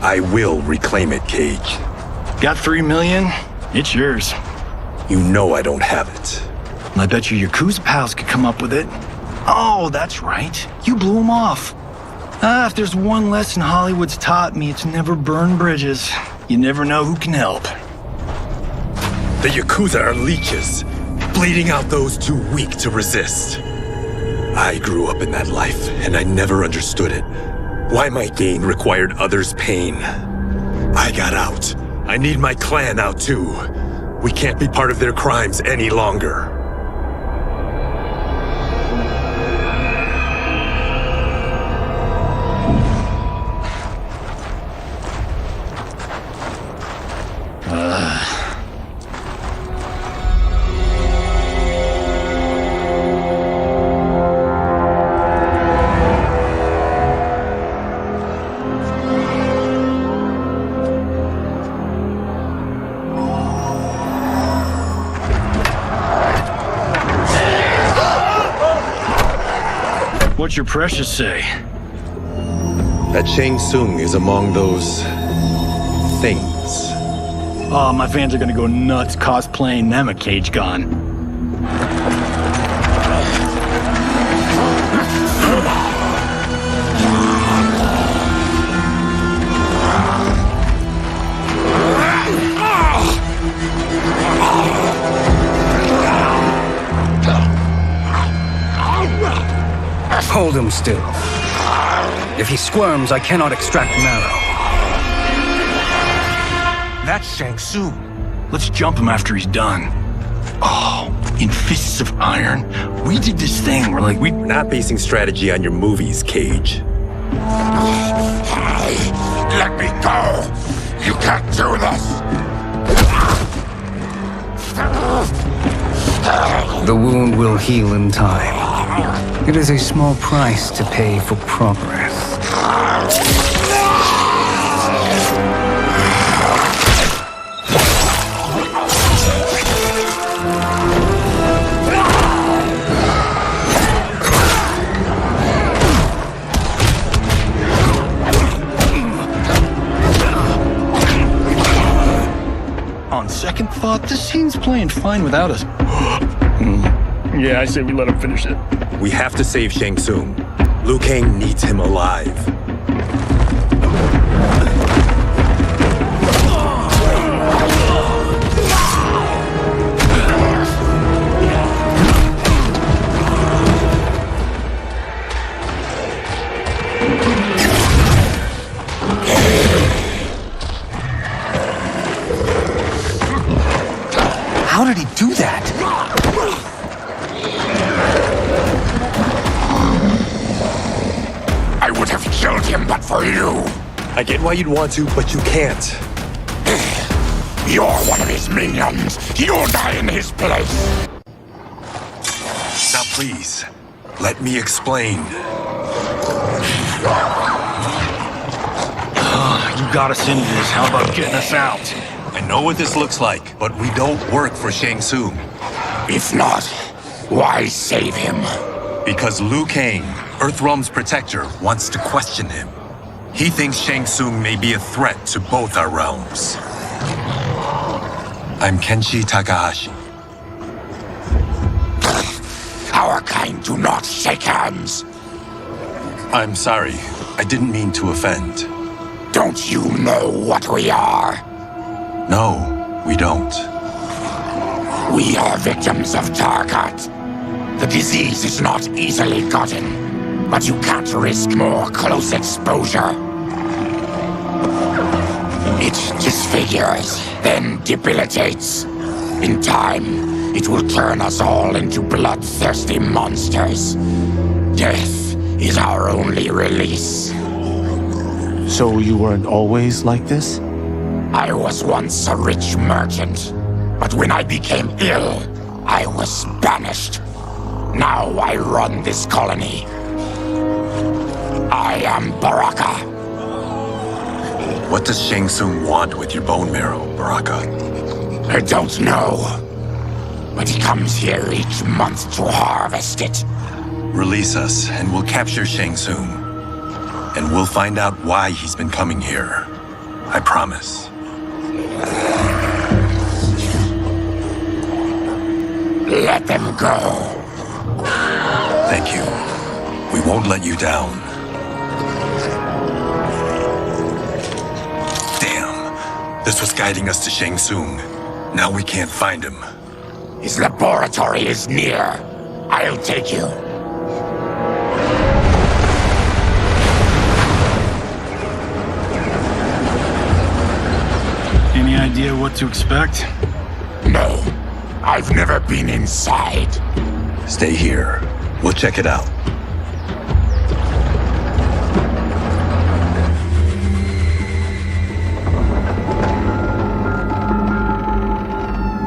I will reclaim it, Cage. Got 3 million? It's yours. You know I don't have it. I bet your Yakuza pals could come up with it. Oh, that's right. You blew them off. If there's one lesson Hollywood's taught me, it's never burn bridges. You never know who can help. The Yakuza are leeches, bleeding out those too weak to resist. I grew up in that life, and I never understood it. Why my gain required others' pain. I got out. I need my clan out too. We can't be part of their crimes any longer. What's your precious say? That Shang Tsung is among those... things. Oh, my fans are gonna go nuts cosplaying them a Cage Gun. Hold him still. If he squirms, I cannot extract marrow. That's Shang Tsung. Let's jump him after he's done. Oh, in Fists of Iron, we did this thing where we're not basing strategy on your movies, Cage. Let me go! You can't do this! The wound will heal in time. It is a small price to pay for progress. On second thought, this scene's playing fine without us. Yeah, I say we let him finish it. We have to save Shang Tsung. Liu Kang needs him alive. How did he do that? I would have killed him but for you. I get why you'd want to, but you can't. You're one of his minions. You'll die in his place. Now please, let me explain. You got us into this. How about getting us out? I know what this looks like, but we don't work for Shang Tsung. If not, why save him? Because Liu Kang, Earthrealm's protector, wants to question him. He thinks Shang Tsung may be a threat to both our realms. I'm Kenshi Takahashi. Our kind do not shake hands. I'm sorry. I didn't mean to offend. Don't you know what we are? No, we don't. We are victims of Tarkat. The disease is not easily gotten, but you can't risk more close exposure. It disfigures, then debilitates. In time, it will turn us all into bloodthirsty monsters. Death is our only release. So you weren't always like this? I was once a rich merchant, but when I became ill, I was banished. Now I run this colony. I am Baraka. What does Shang Tsung want with your bone marrow, Baraka? I don't know, but he comes here each month to harvest it. Release us, and we'll capture Shang Tsung. And we'll find out why he's been coming here. I promise. Let them go. Thank you. We won't let you down. Damn. This was guiding us to Shang Tsung. Now we can't find him. His laboratory is near. I'll take you. Any idea what to expect? No. I've never been inside. Stay here. We'll check it out.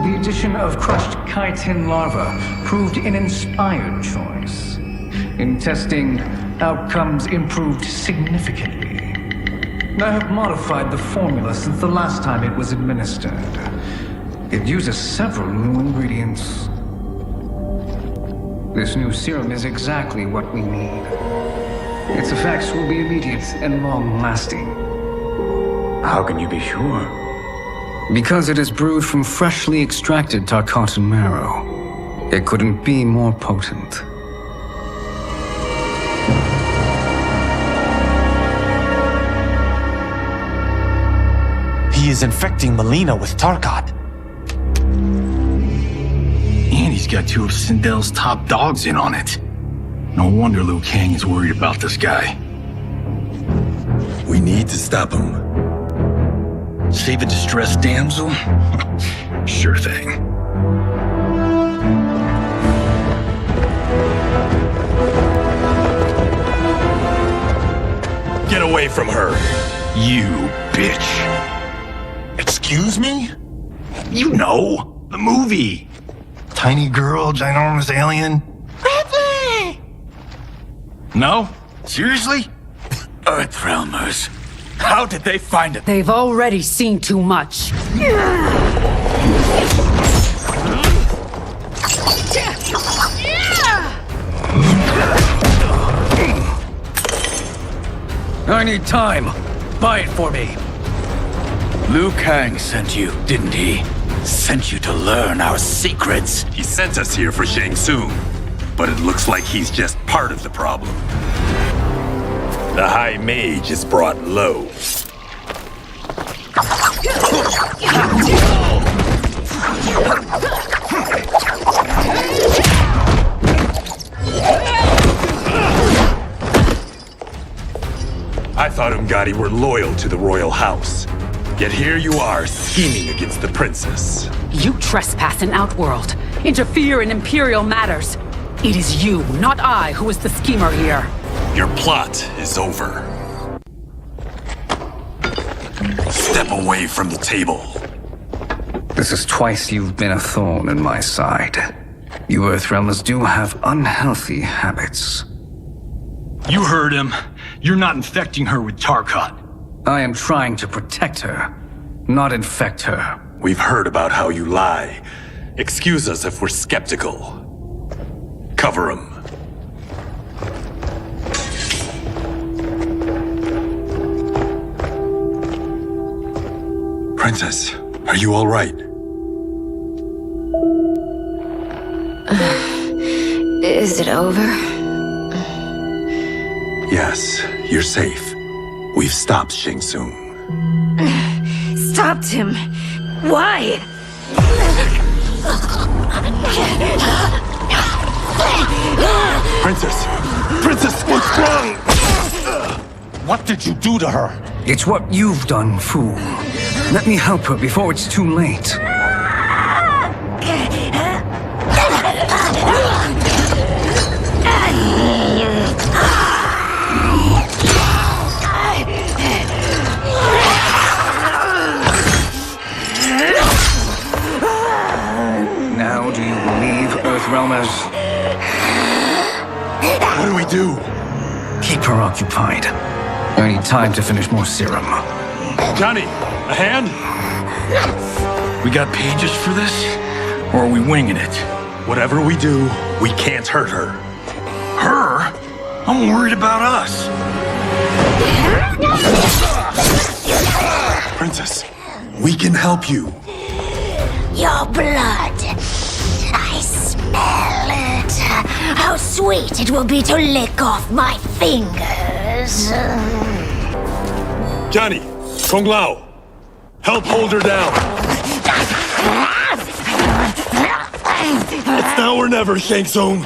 The addition of crushed chitin larva proved an inspired choice. In testing, outcomes improved significantly. I have modified the formula since the last time it was administered. It uses several new ingredients. This new serum is exactly what we need. Its effects will be immediate and long-lasting. How can you be sure? Because it is brewed from freshly extracted Tarkatan marrow. It couldn't be more potent. He is infecting Melina with Tarkat. And he's got two of Sindel's top dogs in on it. No wonder Liu Kang is worried about this guy. We need to stop him. Save a distressed damsel? Sure thing. Get away from her! You bitch! Excuse me? You know, the movie. Tiny girl, ginormous alien. Ripley! No? Seriously? Earthrealmers. How did they find it? They've already seen too much. I need time. Buy it for me. Liu Kang sent you, didn't he? Sent you to learn our secrets. He sent us here for Shang Tsung, but it looks like he's just part of the problem. The High Mage is brought low. I thought Umgadi were loyal to the royal house. Yet here you are, scheming against the princess. You trespass in Outworld, interfere in Imperial matters. It is you, not I, who is the schemer here. Your plot is over. Step away from the table. This is twice you've been a thorn in my side. You Earthrealmers do have unhealthy habits. You heard him. You're not infecting her with Tarkat. I am trying to protect her, not infect her. We've heard about how you lie. Excuse us if we're skeptical. Cover him. Princess, are you all right? Is it over? Yes, you're safe. We've stopped Shang Tsung. Stopped him? Why? Princess! Princess, what's wrong? What did you do to her? It's what you've done, fool. Let me help her before it's too late. Now do you believe, Earthrealmers? What do we do? Keep her occupied. I need time to finish more serum. Johnny, a hand? We got pages for this? Or are we winging it? Whatever we do, we can't hurt her. Her? I'm worried about us. Princess, we can help you. Your blood. I smell it. How sweet it will be to lick off my fingers. Johnny, Kung Lao, help hold her down. It's now or never, Shang Tsung.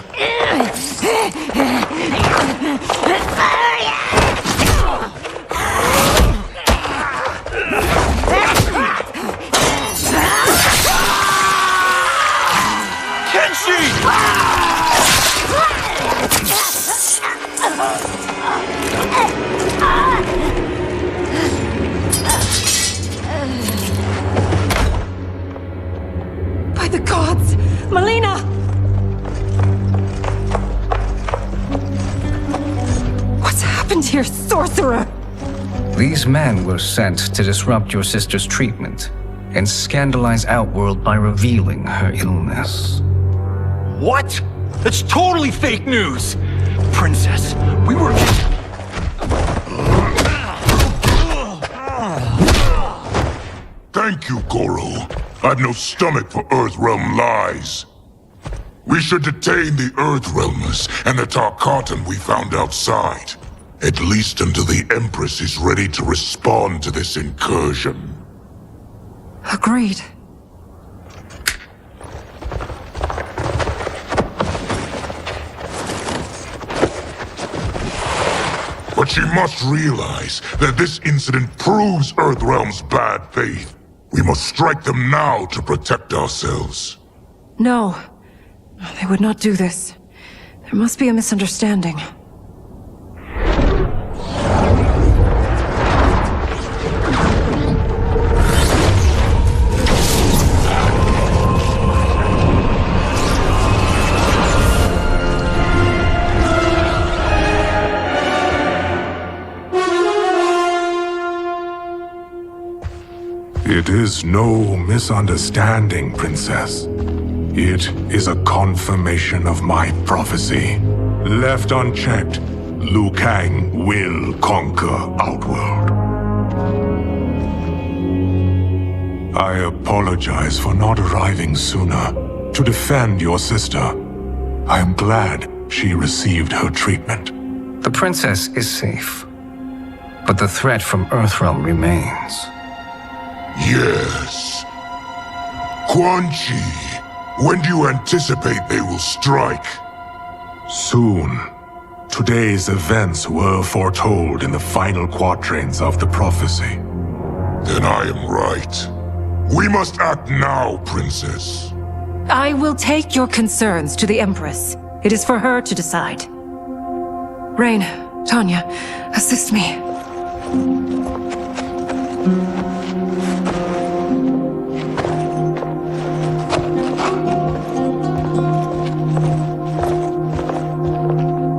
By the gods! Melina! What's happened here, sorcerer? These men were sent to disrupt your sister's treatment and scandalize Outworld by revealing her illness. What? That's totally fake news! Princess, we were... Thank you, Goro. I've no stomach for Earthrealm lies. We should detain the Earthrealmers and the Tarkatan we found outside. At least until the Empress is ready to respond to this incursion. Agreed. But she must realize that this incident proves Earthrealm's bad faith. We must strike them now to protect ourselves. No. They would not do this. There must be a misunderstanding. It is no misunderstanding, Princess. It is a confirmation of my prophecy. Left unchecked, Liu Kang will conquer Outworld. I apologize for not arriving sooner to defend your sister. I am glad she received her treatment. The princess is safe, but the threat from Earthrealm remains. Yes. Quan Chi, when do you anticipate they will strike? Soon. Today's events were foretold in the final quatrains of the prophecy. Then I am right. We must act now, Princess. I will take your concerns to the Empress. It is for her to decide. Rain, Tanya, assist me.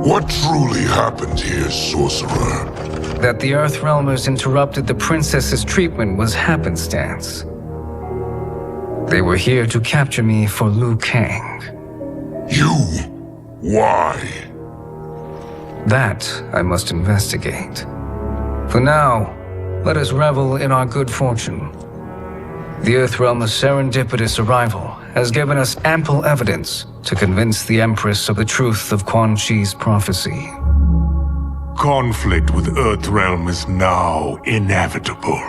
What truly happened here, sorcerer? That the Earthrealmers interrupted the princess's treatment was happenstance. They were here to capture me for Liu Kang. You? Why? That I must investigate. For now, let us revel in our good fortune. The Earthrealm's serendipitous arrival has given us ample evidence to convince the Empress of the truth of Quan Chi's prophecy. Conflict with Earthrealm is now inevitable.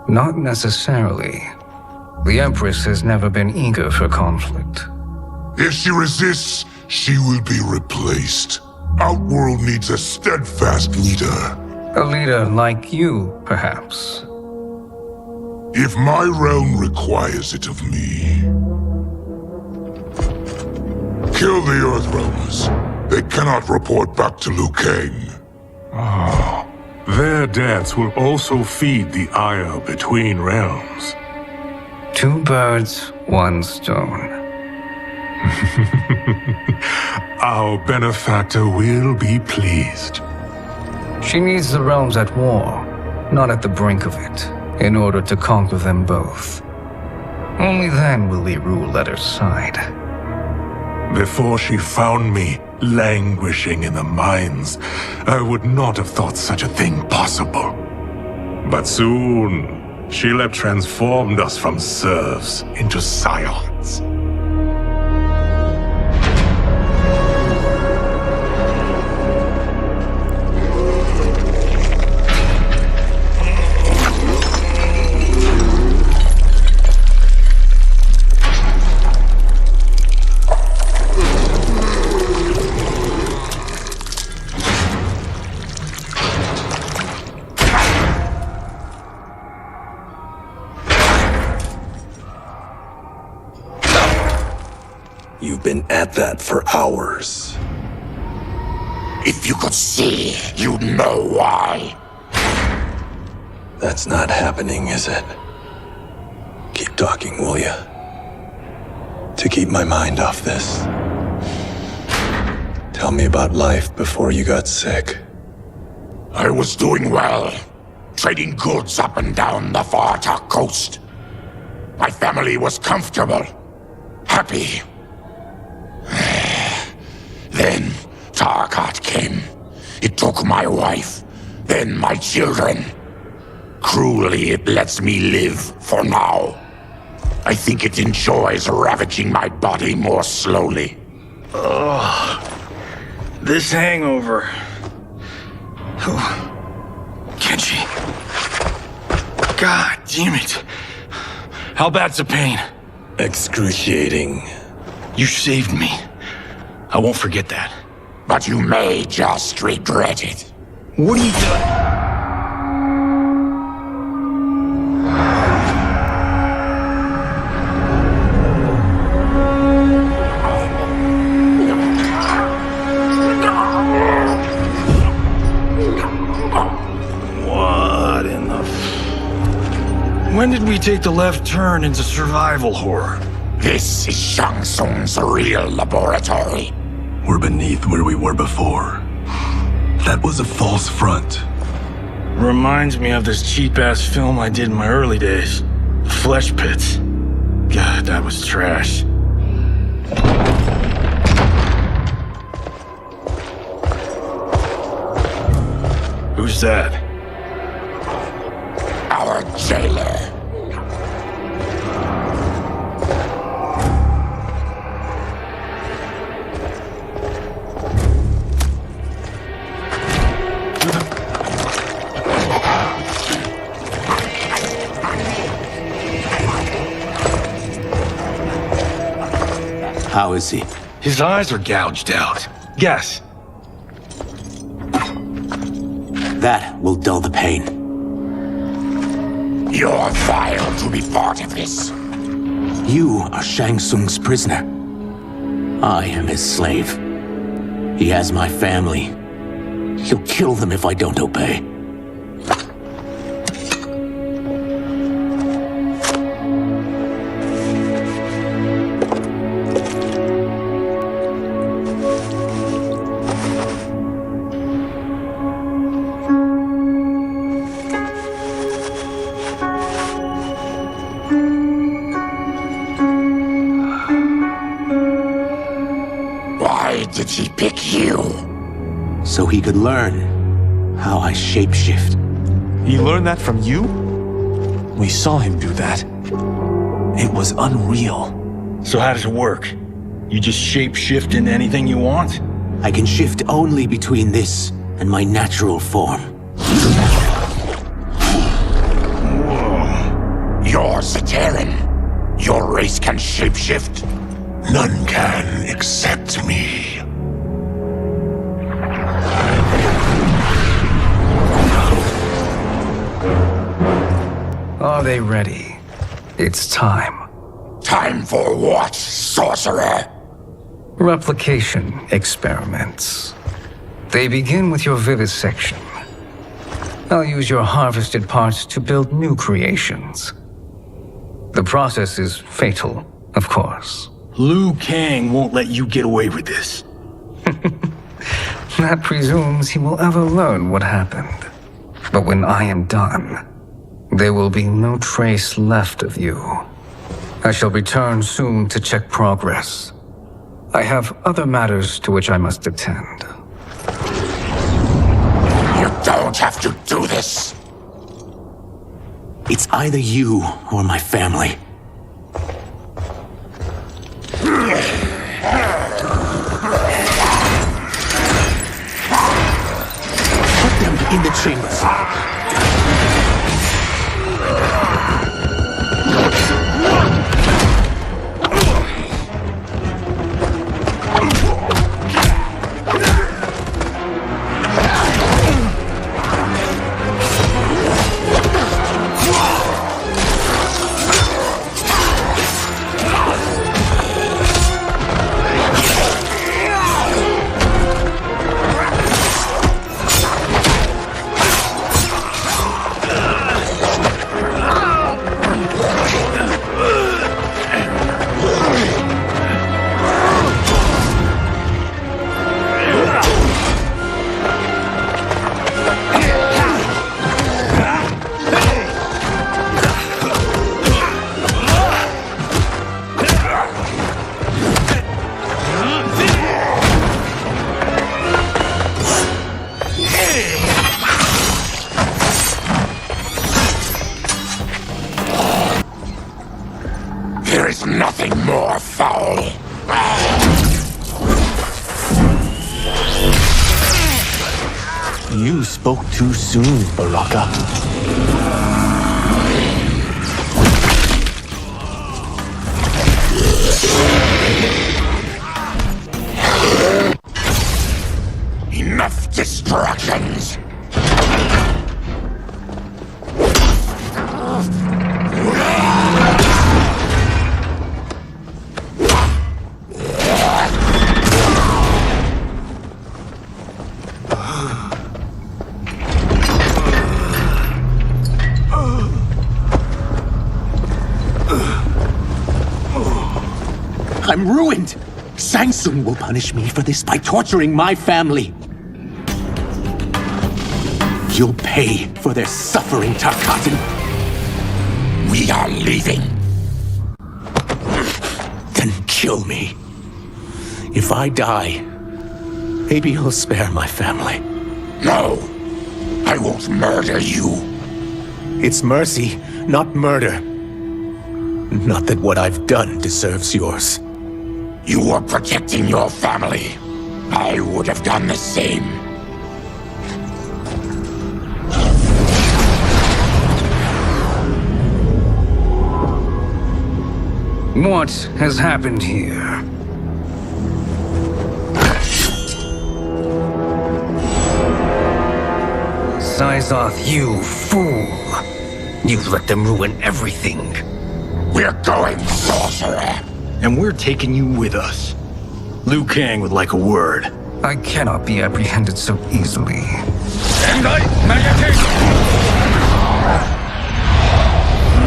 Not necessarily. The Empress has never been eager for conflict. If she resists, she will be replaced. Outworld needs a steadfast leader. A leader like you, perhaps. If my realm requires it of me. Kill the Earthrealmers. They cannot report back to Liu Kang. Their deaths will also feed the ire between realms. 2 birds, 1 stone. Our benefactor will be pleased. She needs the realms at war, not at the brink of it, in order to conquer them both. Only then will Li rule at her side. Before she found me languishing in the mines, I would not have thought such a thing possible. But soon, she'll have transformed us from serfs into scions. You've been at that for hours. If you could see, you'd know why. That's not happening, is it? Keep talking, will ya? To keep my mind off this. Tell me about life before you got sick. I was doing well, trading goods up and down the Varta coast. My family was comfortable, happy. Then Tarkat came. It took my wife, then my children. Cruelly, it lets me live for now. I think it enjoys ravaging my body more slowly. Ugh. This hangover. Kenshi. God damn it. How bad's the pain? Excruciating. You saved me. I won't forget that. But you may just regret it. What are you doing? What in the... When did we take the left turn into survival horror? This is Shang Tsung's real laboratory. We're beneath where we were before. That was a false front. Reminds me of this cheap-ass film I did in my early days. Flesh Pits. God, that was trash. Who's that? Our jailer. How is he? His eyes are gouged out. Guess. That will dull the pain. You're vile to be part of this. You are Shang Tsung's prisoner. I am his slave. He has my family. He'll kill them if I don't obey. Why did he pick you? So he could learn how I shapeshift. He learned that from you? We saw him do that. It was unreal. So how does it work? You just shapeshift into anything you want? I can shift only between this and my natural form. You're Zateran. Your race can shapeshift. None can except me. Are they ready? It's time. Time for what, sorcerer? Replication experiments. They begin with your vivisection. I'll use your harvested parts to build new creations. The process is fatal, of course. Liu Kang won't let you get away with this. That presumes he will ever learn what happened. But when I am done, there will be no trace left of you. I shall return soon to check progress. I have other matters to which I must attend. You don't have to do this. It's either you or my family. Put them in the chambers. There is nothing more foul. You spoke too soon, Baraka. Enough distractions. I'm ruined! Shang Tsung will punish me for this by torturing my family. You'll pay for their suffering, Tarkatan. We are leaving. Then kill me. If I die, maybe you'll spare my family. No, I won't murder you. It's mercy, not murder. Not that what I've done deserves yours. You were protecting your family. I would have done the same. What has happened here? Syzoth, you fool! You've let them ruin everything. We're going, sorcerer. And we're taking you with us. Liu Kang would like a word. I cannot be apprehended so easily.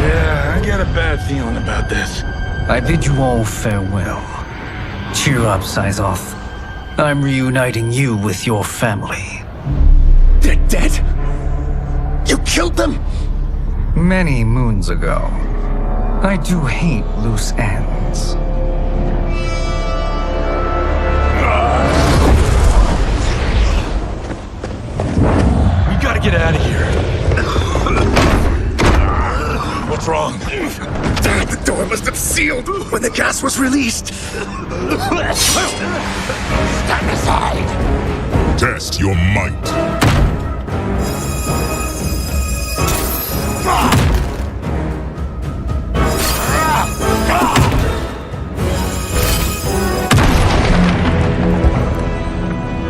Yeah, I got a bad feeling about this. I bid you all farewell. Cheer up, Syzoth. I'm reuniting you with your family. They're dead? You killed them? Many moons ago. I do hate loose ends. when the gas was released. Stand aside. Test your might.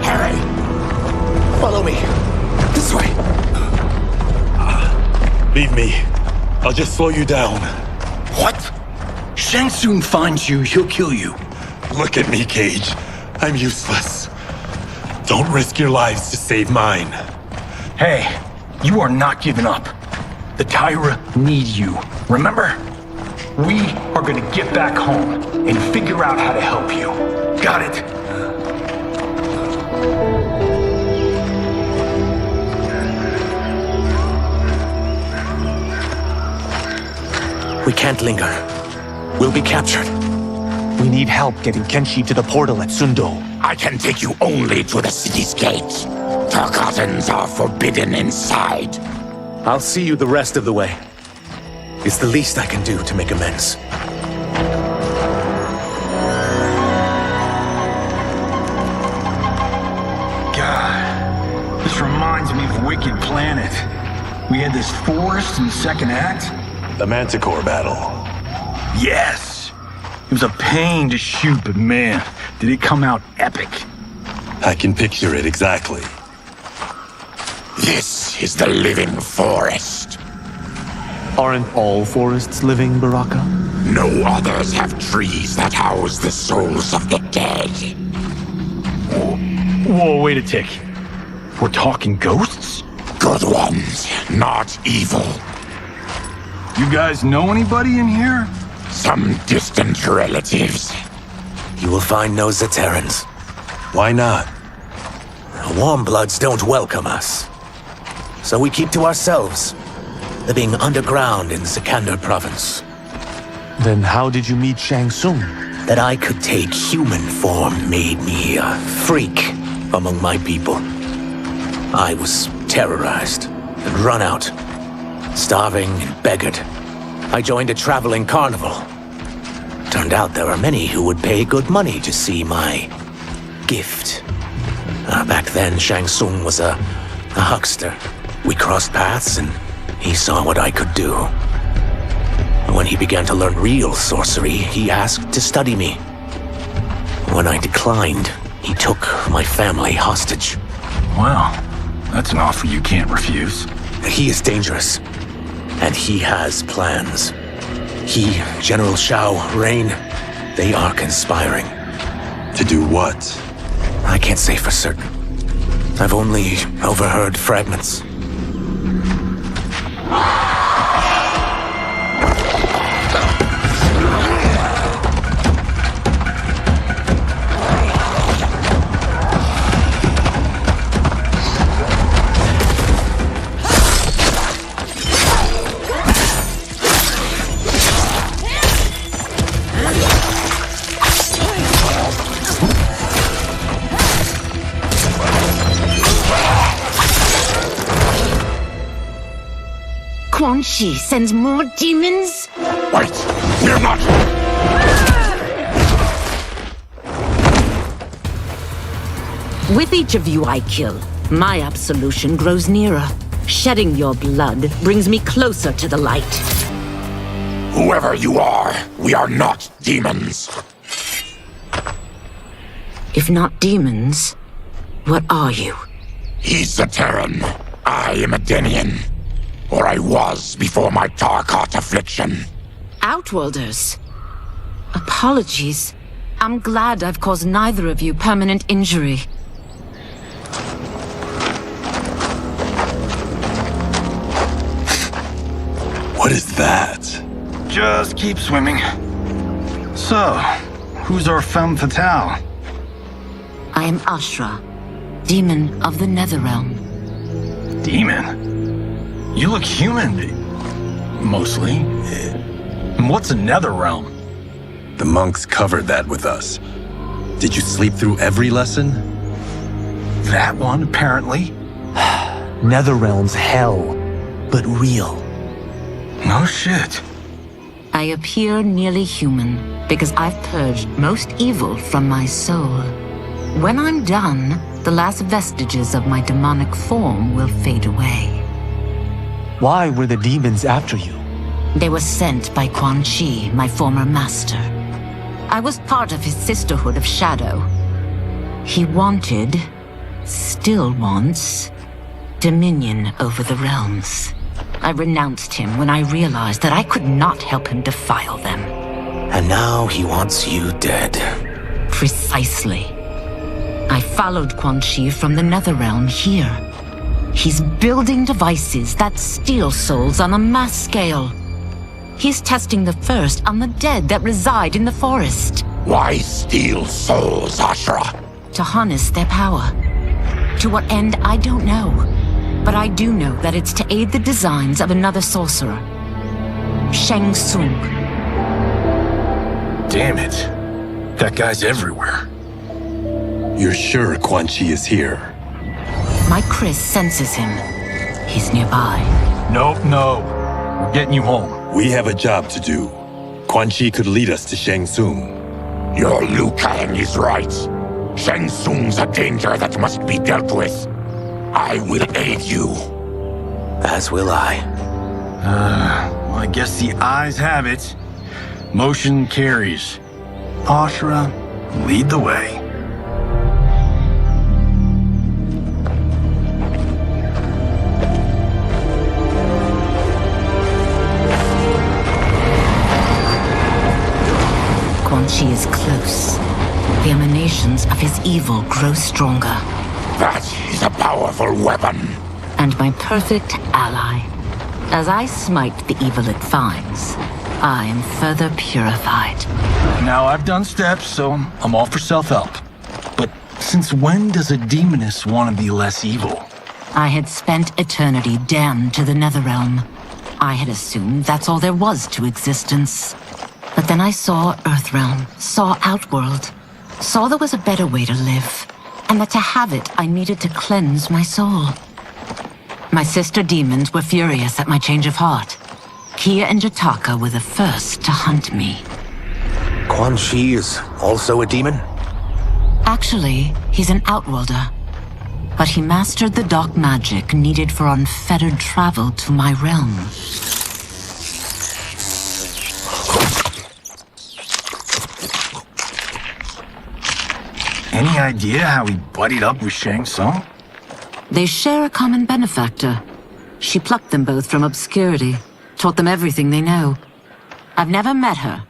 Harry! Follow me. This way. Leave me. I'll just slow you down. What? Shang Tsung finds you, he'll kill you. Look at me, Cage. I'm useless. Don't risk your lives to save mine. Hey, you are not giving up. The Tyra need you. Remember? We are gonna get back home and figure out how to help you. Got it? We can't linger. We'll be captured. We need help getting Kenshi to the portal at Sundo. I can take you only to the city's gate. Tarkatans are forbidden inside. I'll see you the rest of the way. It's the least I can do to make amends. God, this reminds me of Wicked Planet. We had this forest in the second act. The Manticore battle. Yes! It was a pain to shoot, but man, did it come out epic. I can picture it exactly. This is the living forest. Aren't all forests living, Baraka? No others have trees that house the souls of the dead. Whoa, wait a tick. We're talking ghosts? Good ones, not evil. You guys know anybody in here? Some distant relatives. You will find no Zaterrans. Why not? Warmbloods don't welcome us. So we keep to ourselves, living underground in Sikander province. Then how did you meet Shang Tsung? That I could take human form made me a freak among my people. I was terrorized and run out, starving and beggared. I joined a traveling carnival. Turned out there are many who would pay good money to see my gift. Back then, Shang Tsung was a huckster. We crossed paths and he saw what I could do. When he began to learn real sorcery, he asked to study me. When I declined, he took my family hostage. Wow, that's an offer you can't refuse. He is dangerous, and he has plans. He, General Shao, Rain, they are conspiring. To do what? I can't say for certain. I've only overheard fragments. Quan Chi sends more demons? Wait, we're not... With each of you I kill, my absolution grows nearer. Shedding your blood brings me closer to the light. Whoever you are, we are not demons. If not demons, what are you? He's a Terran. I am a Denian. Or I was before my Tarkat affliction. Outworlders. Apologies. I'm glad I've caused neither of you permanent injury. What is that? Just keep swimming. So, who's our femme fatale? I am Ashra, demon of the Netherrealm. Demon? You look human, mostly. And what's a Netherrealm? The monks covered that with us. Did you sleep through every lesson? That one, apparently. Netherrealm's hell, but real. No shit. I appear nearly human because I've purged most evil from my soul. When I'm done, the last vestiges of my demonic form will fade away. Why were the demons after you? They were sent by Quan Chi, my former master. I was part of his Sisterhood of Shadow. He wanted, still wants, dominion over the realms. I renounced him when I realized that I could not help him defile them. And now he wants you dead. Precisely. I followed Quan Chi from the Netherrealm here. He's building devices that steal souls on a mass scale. He's testing the first on the dead that reside in the forest. Why steal souls, Ashura? To harness their power. To what end, I don't know. But I do know that it's to aid the designs of another sorcerer. Shang Tsung. Damn it. That guy's everywhere. You're sure Quan Chi is here? My Chris senses him. He's nearby. Nope, no. We're getting you home. We have a job to do. Quan Chi could lead us to Shang Tsung. Your Liu Kang is right. Shang Tsung's a danger that must be dealt with. I will aid you. As will I. Well, I guess the eyes have it. Motion carries. Ashura, lead the way. Quan Chi is close. The emanations of his evil grow stronger. That is a powerful weapon. And my perfect ally. As I smite the evil it finds, I am further purified. Now I've done steps, so I'm all for self-help. But since when does a demoness want to be less evil? I had spent eternity damned to the Netherrealm. I had assumed that's all there was to existence. But then I saw Earthrealm, saw Outworld, saw there was a better way to live, and that to have it, I needed to cleanse my soul. My sister demons were furious at my change of heart. Kia and Jataka were the first to hunt me. Quan Chi is also a demon? Actually, he's an Outworlder. But he mastered the dark magic needed for unfettered travel to my realm. Any idea how he buddied up with Shang Tsung? They share a common benefactor. She plucked them both from obscurity, taught them everything they know. I've never met her,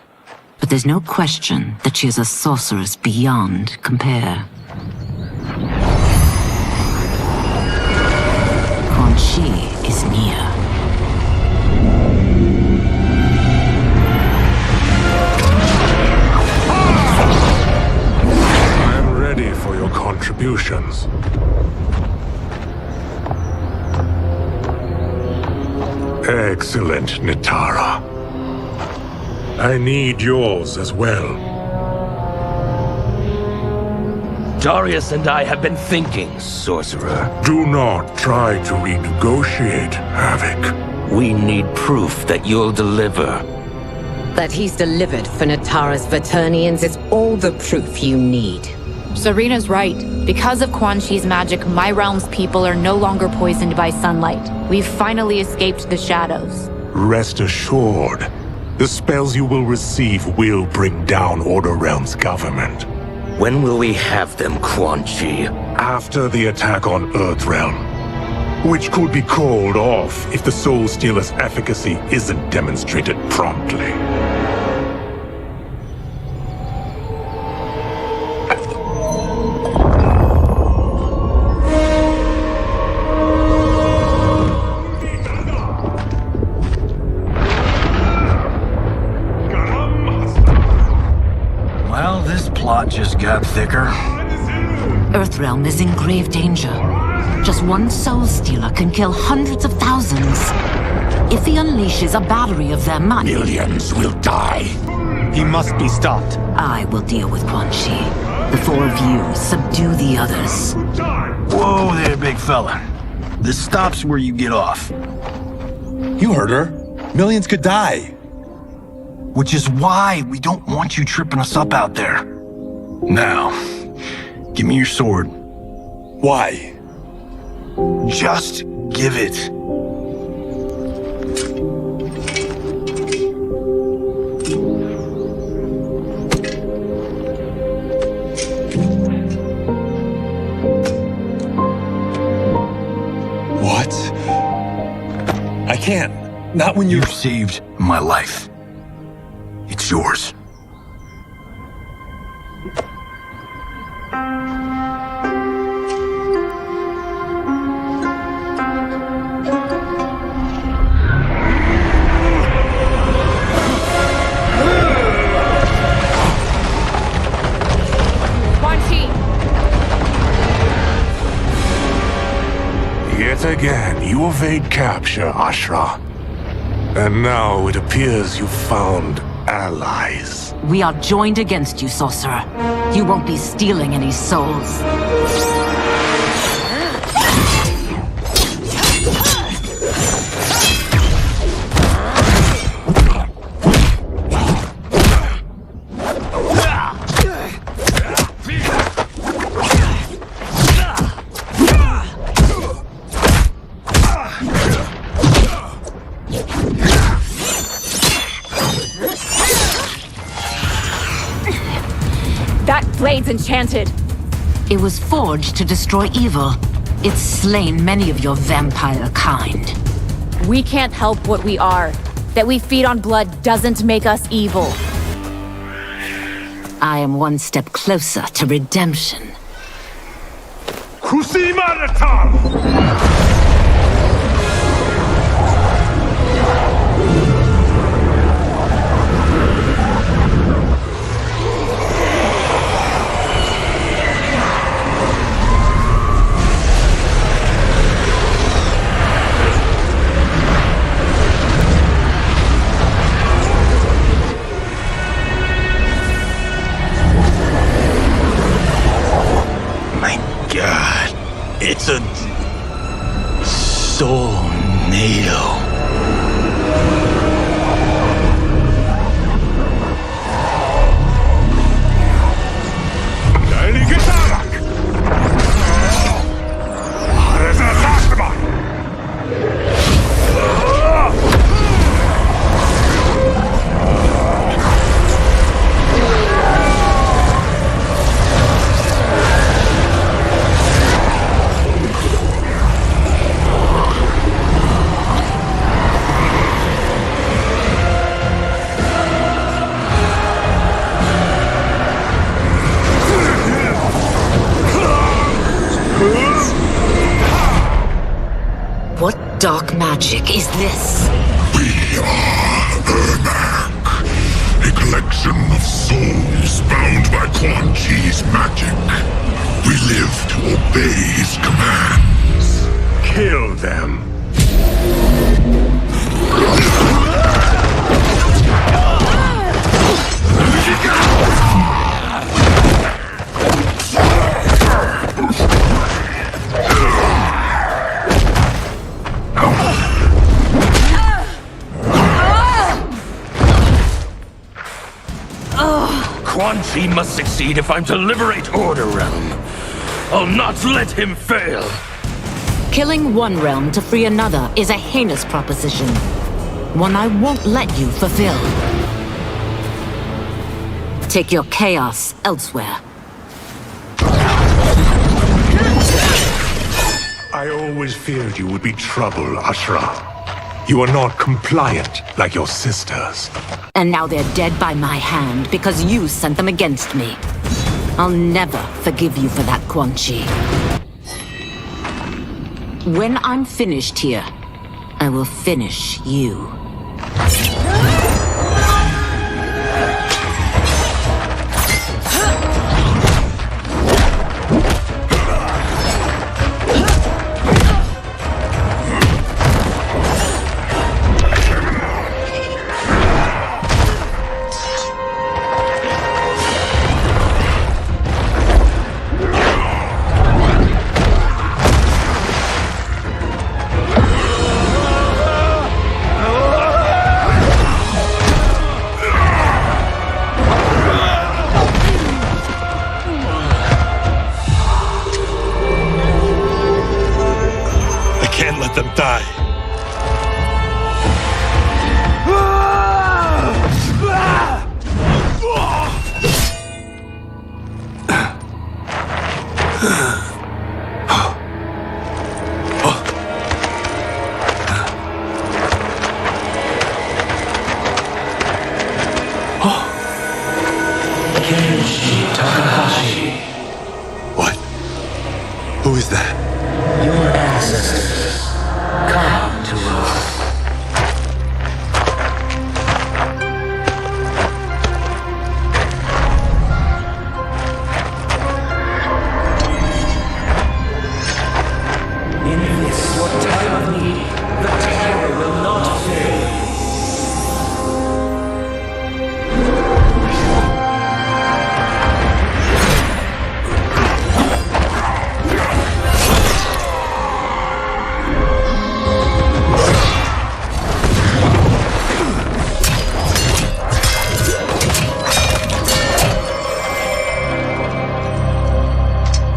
but there's no question that she is a sorceress beyond compare. Quan Chi is near. For your contributions. Excellent, Nitara. I need yours as well. Darius and I have been thinking, sorcerer. Do not try to renegotiate, Havoc. We need proof that you'll deliver. That he's delivered for Natara's Vaternians is all the proof you need. Serena's right. Because of Quan Chi's magic, my realm's people are no longer poisoned by sunlight. We've finally escaped the shadows. Rest assured, the spells you will receive will bring down Order Realm's government. When will we have them, Quan Chi? After the attack on Earthrealm, which could be called off if the Soul Stealer's efficacy isn't demonstrated promptly. Just got thicker. Earthrealm is in grave danger. Just one Soul Stealer can kill hundreds of thousands. If he unleashes a battery of them, millions will die. He must be stopped. I will deal with Quan Chi. The four of you subdue the others. Whoa there, big fella. This stops where you get off. You heard her. Millions could die. Which is why we don't want you tripping us up out there. Now, give me your sword. Why? Just give it. What? I can't. Not when You've saved my life. It's yours. Yet again, you evade capture, Ashra. And now it appears you've found allies. We are joined against you, sorcerer. You won't be stealing any souls. Blade's enchanted. It was forged to destroy evil. It's slain many of your vampire kind. We can't help what we are. That we feed on blood doesn't make us evil. I am one step closer to redemption. It's a tornado. Dark magic is this? We are Ermac, a collection of souls bound by Quan Chi's magic. We live to obey his commands. Kill them. Quan Chi must succeed if I'm to liberate Order Realm. I'll not let him fail. Killing one realm to free another is a heinous proposition. One I won't let you fulfill. Take your chaos elsewhere. I always feared you would be trouble, Ashra. You are not compliant like your sisters. And now they're dead by my hand because you sent them against me. I'll never forgive you for that, Quan Chi. When I'm finished here, I will finish you. Oh! them die. What? Who is that? Your ancestors, come to us. In this, your time of need, the terror will not fail.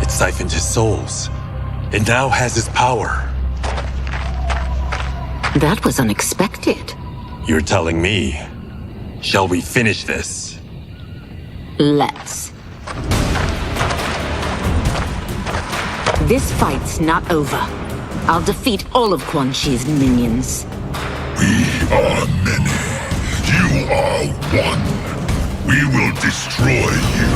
It siphoned his souls. It now has his power. That was unexpected. You're telling me. Shall we finish this? Let's. This fight's not over. I'll defeat all of Quan Chi's minions. We are many. You are one. We will destroy you.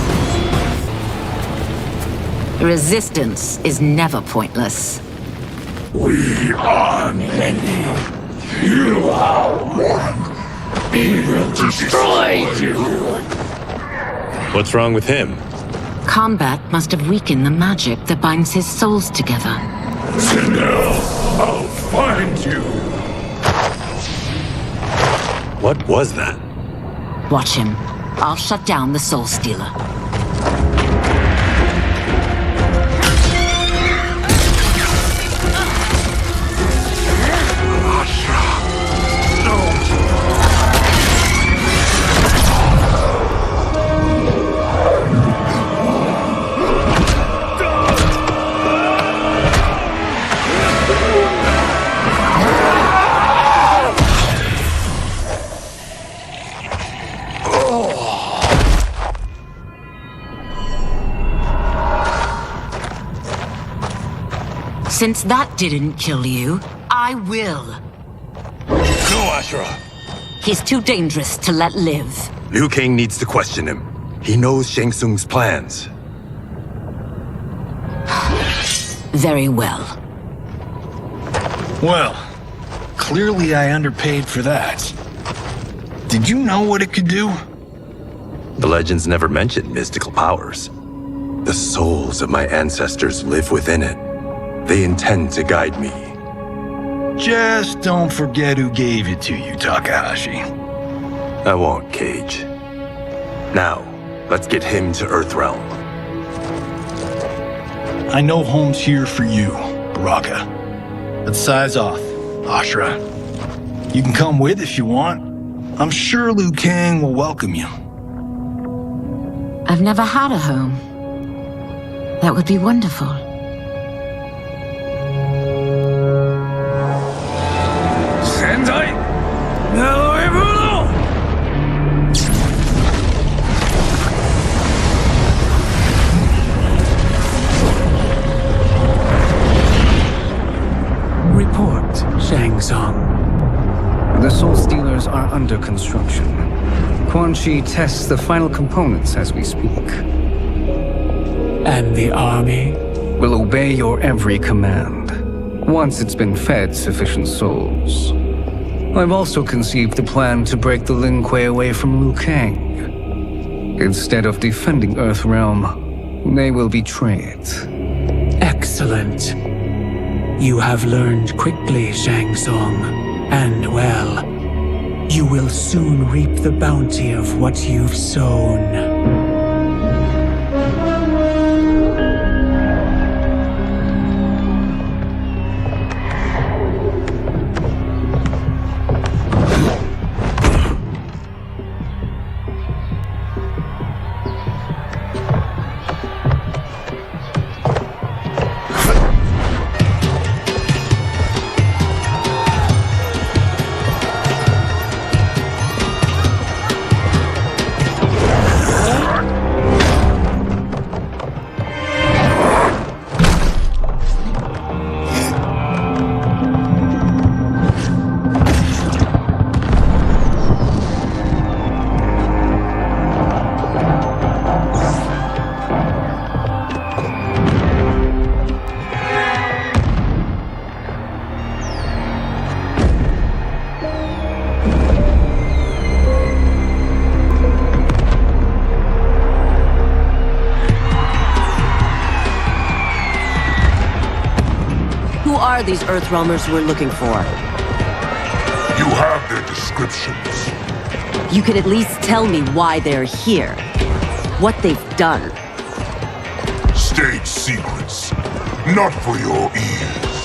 Resistance is never pointless. We are many. You are one. We will destroy you. What's wrong with him? Combat must have weakened the magic that binds his souls together. Sinel, I'll find you. What was that? Watch him. I'll shut down the Soul Stealer. Since that didn't kill you, I will. Go, Ashura! He's too dangerous to let live. Liu Kang needs to question him. He knows Shang Tsung's plans. Very well. Well, clearly I underpaid for that. Did you know what it could do? The legends never mentioned mystical powers. The souls of my ancestors live within it. They intend to guide me. Just don't forget who gave it to you, Takahashi. I won't, Cage. Now, let's get him to Earthrealm. I know home's here for you, Baraka. Let's size off, Ashura. You can come with if you want. I'm sure Liu Kang will welcome you. I've never had a home. That would be wonderful. Report, Shang Tsung. The Soul Stealers are under construction. Quan Chi tests the final components as we speak. And the army? Will obey your every command, once it's been fed sufficient souls. I've also conceived a plan to break the Lin Kuei away from Liu Kang. Instead of defending Earthrealm, they will betray it. Excellent. You have learned quickly, Shang Tsung, and well. You will soon reap the bounty of what you've sown. are these Earthrealmers we're looking for? You have their descriptions. You can at least tell me why they're here. What they've done. State secrets. Not for your ears.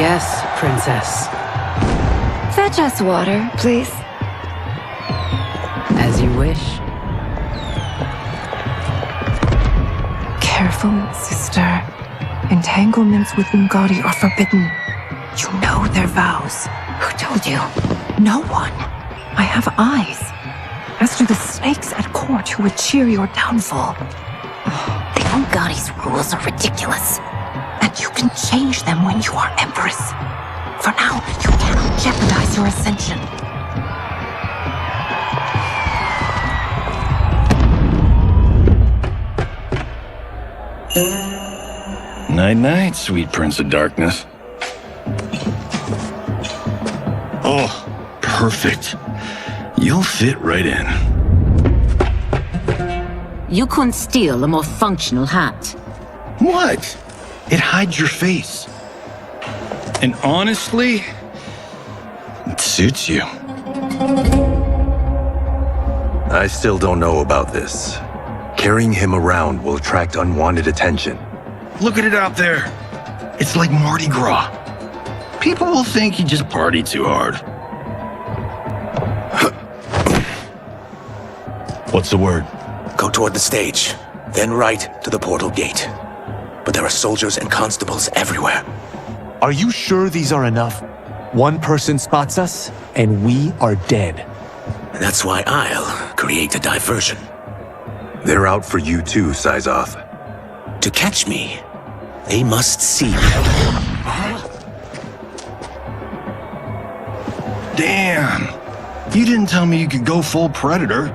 Yes, Princess. Fetch us water, please. As you wish. Careful, sister. Entanglements with Ungadi are forbidden. You know their vows. Who told you? No one. I have eyes. As do the snakes at court who would cheer your downfall. The Ungadi's rules are ridiculous. And you can change them when you are Empress. For now, you cannot jeopardize your ascension. Night-night, sweet Prince of Darkness. Oh, perfect. You'll fit right in. You couldn't steal a more functional hat. What? It hides your face. And honestly, it suits you. I still don't know about this. Carrying him around will attract unwanted attention. Look at it out there. It's like Mardi Gras. People will think you just party too hard. What's the word? Go toward the stage, then right to the portal gate. But there are soldiers and constables everywhere. Are you sure these are enough? One person spots us, and we are dead. And that's why I'll create a diversion. They're out for you too, Syzoth. To catch me, they must see me. Damn. You didn't tell me you could go full Predator.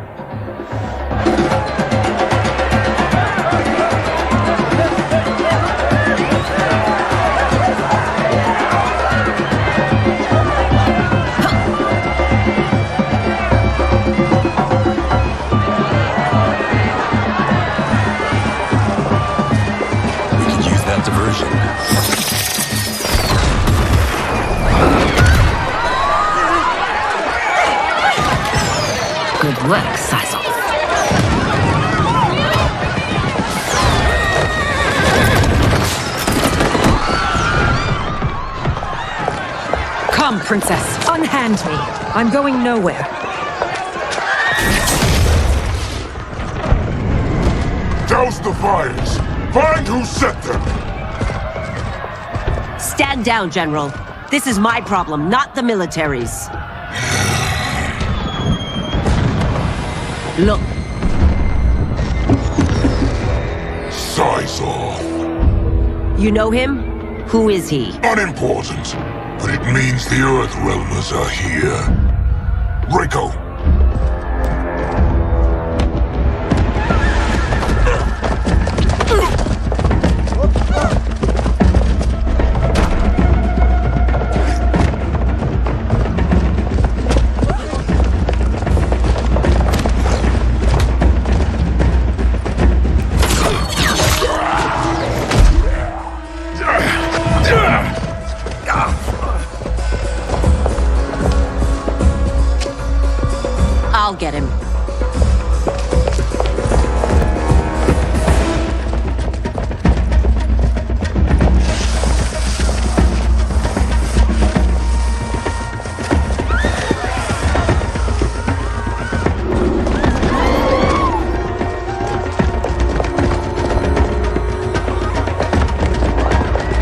Good work, Syzoth. Come, Princess. Unhand me. I'm going nowhere. Douse the fires. Find who set them. Stand down, General. This is my problem, not the military's. Look. Syzoth. You know him? Who is he? Unimportant, but it means the Earthrealmers are here. Rico. I'll get him.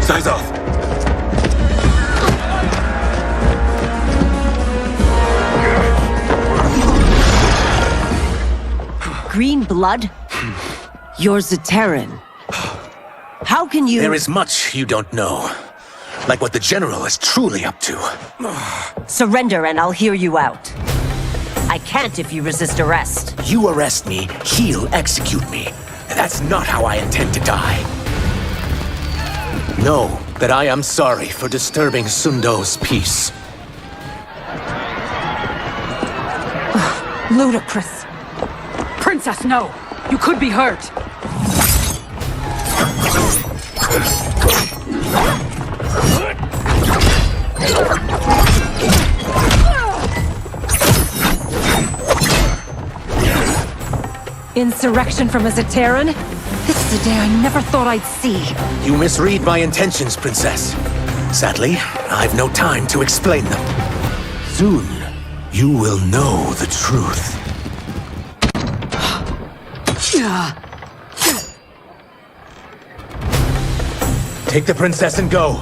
Syzoth! Green blood? You're Zaterran. How can you— There is much you don't know. Like what the General is truly up to. Surrender and I'll hear you out. I can't if you resist arrest. You arrest me, he'll execute me. And that's not how I intend to die. Know that I am sorry for disturbing Sundo's peace. Ludicrous. Princess, no! You could be hurt! Insurrection from a Zaterran? This is a day I never thought I'd see. You misread my intentions, Princess. Sadly, I've no time to explain them. Soon, you will know the truth. Take the princess and go.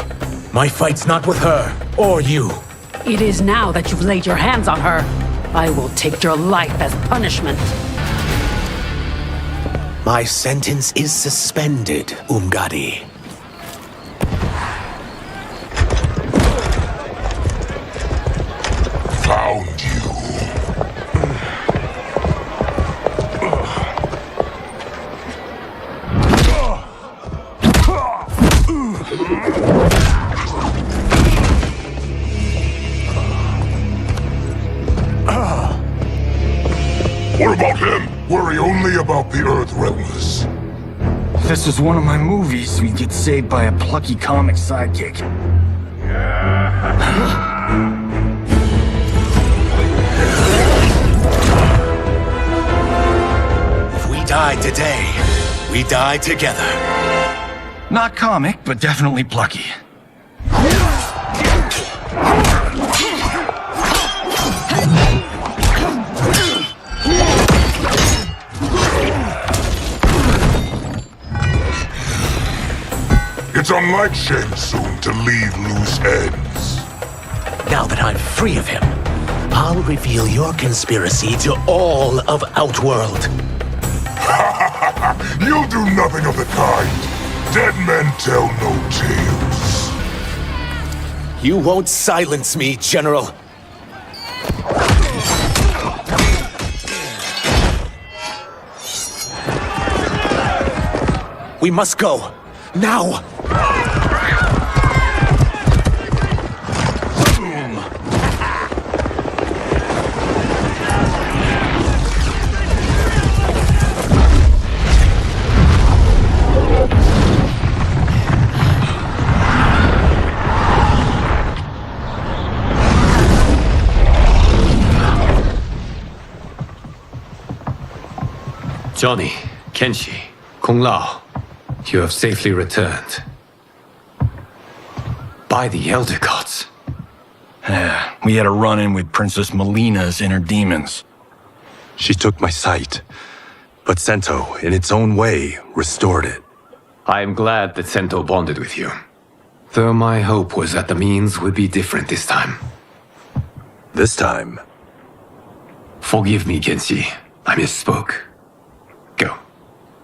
My fight's not with her, or you. It is now that you've laid your hands on her. I will take your life as punishment. My sentence is suspended, Umgadi. Found you. What about him? Worry only about the Earthrealmers. If this was one of my movies, we'd get saved by a plucky comic sidekick. If we die today, we die together. Not comic, but definitely plucky. It's unlike Shang Tsung to leave loose ends. Now that I'm free of him, I'll reveal your conspiracy to all of Outworld. You'll do nothing of the kind. Dead men tell no tales. You won't silence me, General. We must go. Now! Johnny, Kenshi, Kung Lao, you have safely returned. By the Elder Gods. Yeah, we had a run-in with Princess Melina's inner demons. She took my sight, but Sento, in its own way, restored it. I am glad that Sento bonded with you. Though my hope was that the means would be different this time. This time? Forgive me, Kenshi. I misspoke. Go.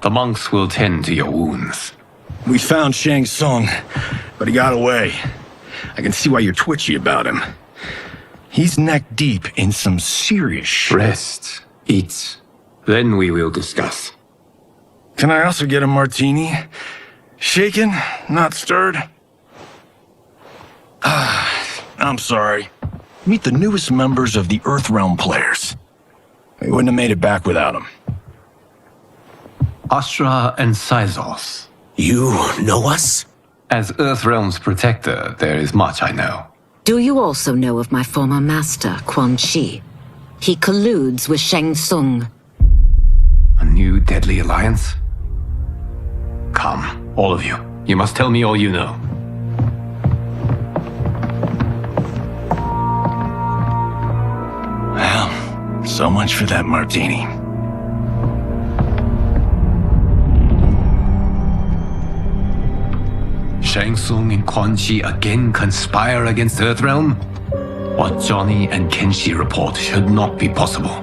The monks will tend to your wounds. We found Shang Tsung, but he got away. I can see why you're twitchy about him. He's neck deep in some serious shit. Rest. Eat. Then we will discuss. Can I also get a martini? Shaken, not stirred? I'm sorry. Meet the newest members of the Earthrealm players. We wouldn't have made it back without them. Astra and Sizos. You know us? As Earthrealm's protector, there is much I know. Do you also know of my former master, Quan Chi? He colludes with Shang Tsung. A new deadly alliance? Come, all of you. You must tell me all you know. Well, so much for that martini. Shang Tsung and Quan Chi again conspire against Earthrealm? What Johnny and Kenshi report should not be possible.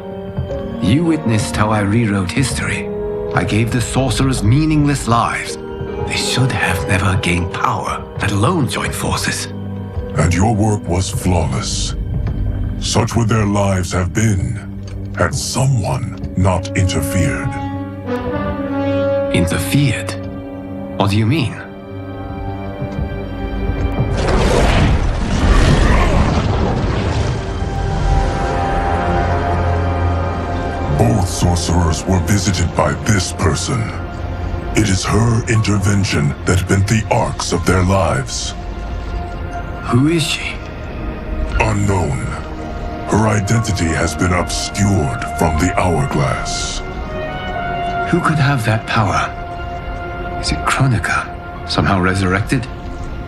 You witnessed how I rewrote history. I gave the sorcerers meaningless lives. They should have never gained power, let alone join forces. And your work was flawless. Such would their lives have been, had someone not interfered. Interfered? What do you mean? Both sorcerers were visited by this person. It is her intervention that bent the arcs of their lives. Who is she? Unknown. Her identity has been obscured from the hourglass. Who could have that power? Is it Kronika? Somehow resurrected?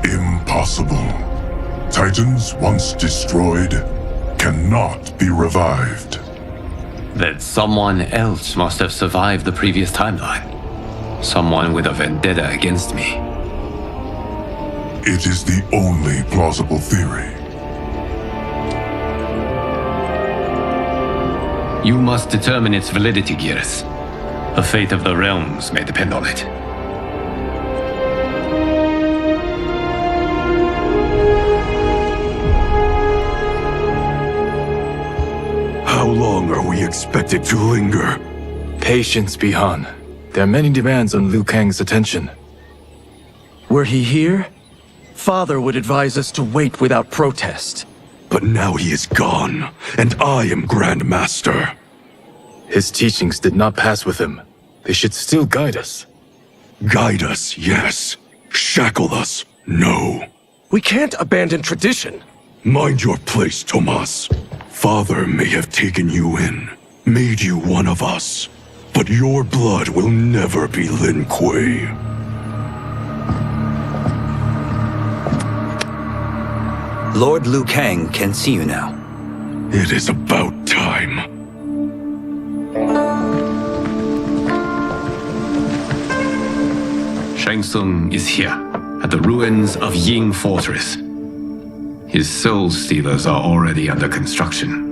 Impossible. Titans once destroyed cannot be revived. Then someone else must have survived the previous timeline. Someone with a vendetta against me. It is the only plausible theory. You must determine its validity, Geras. The fate of the realms may depend on it. How long are we expected to linger? Patience, Bihan. There are many demands on Liu Kang's attention. Were he here, Father would advise us to wait without protest. But now he is gone, and I am Grand Master. His teachings did not pass with him. They should still guide us. Guide us, yes. Shackle us, no. We can't abandon tradition. Mind your place, Tomas. Father may have taken you in, made you one of us. But your blood will never be Lin Kuei. Lord Liu Kang can see you now. It is about time. Shang Tsung is here, at the ruins of Ying Fortress. His soul stealers are already under construction.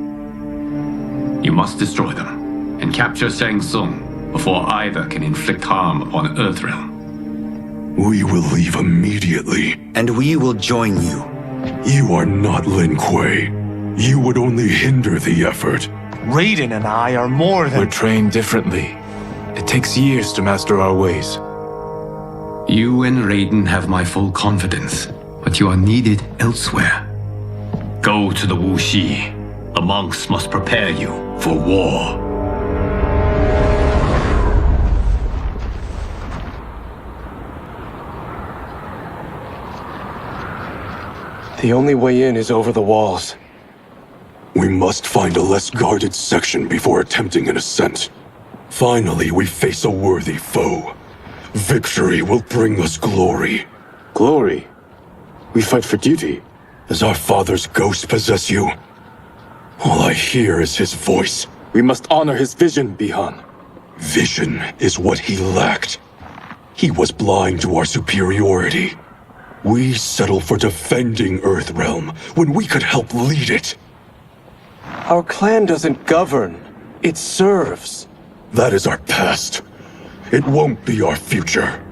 You must destroy them, and capture Shang Tsung before either can inflict harm upon Earthrealm. We will leave immediately. And we will join you. You are not Lin Kuei. You would only hinder the effort. Raiden and I are more than— We're trained differently. It takes years to master our ways. You and Raiden have my full confidence, but you are needed elsewhere. Go to the Wuxi. The monks must prepare you for war. The only way in is over the walls. We must find a less guarded section before attempting an ascent. Finally, we face a worthy foe. Victory will bring us glory. Glory? We fight for duty. Does our father's ghost possess you? All I hear is his voice. We must honor his vision, Bihan. Vision is what he lacked. He was blind to our superiority. We settle for defending Earthrealm when we could help lead it. Our clan doesn't govern. It serves. That is our past. It won't be our future.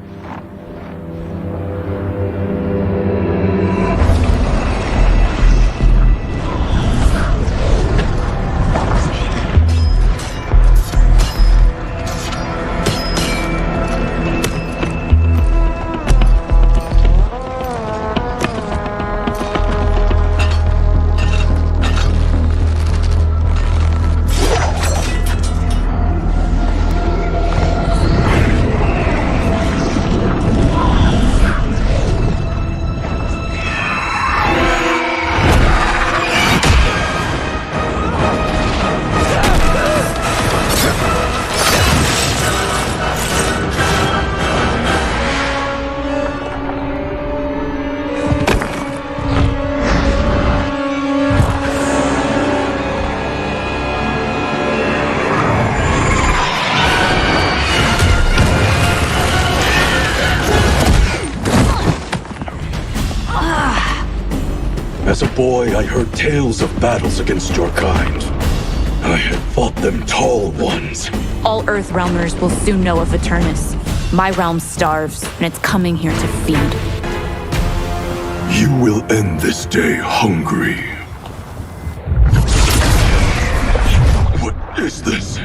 As a boy, I heard tales of battles against your kind. I had fought them tall ones. All Earthrealmers will soon know of Eternus. My realm starves, and it's coming here to feed. You will end this day hungry. What is this?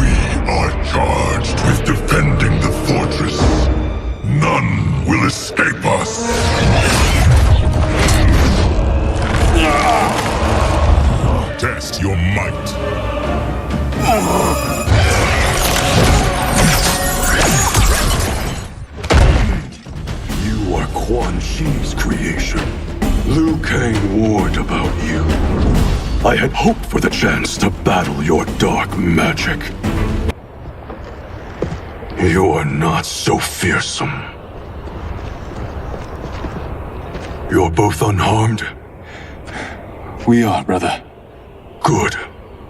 We are charged with defending the fortress. None will escape us. Test test your might. You are Quan Chi's creation. Liu Kang warned about you. I had hoped for the chance to battle your dark magic. You are not so fearsome. You're both unharmed? We are, brother. Good.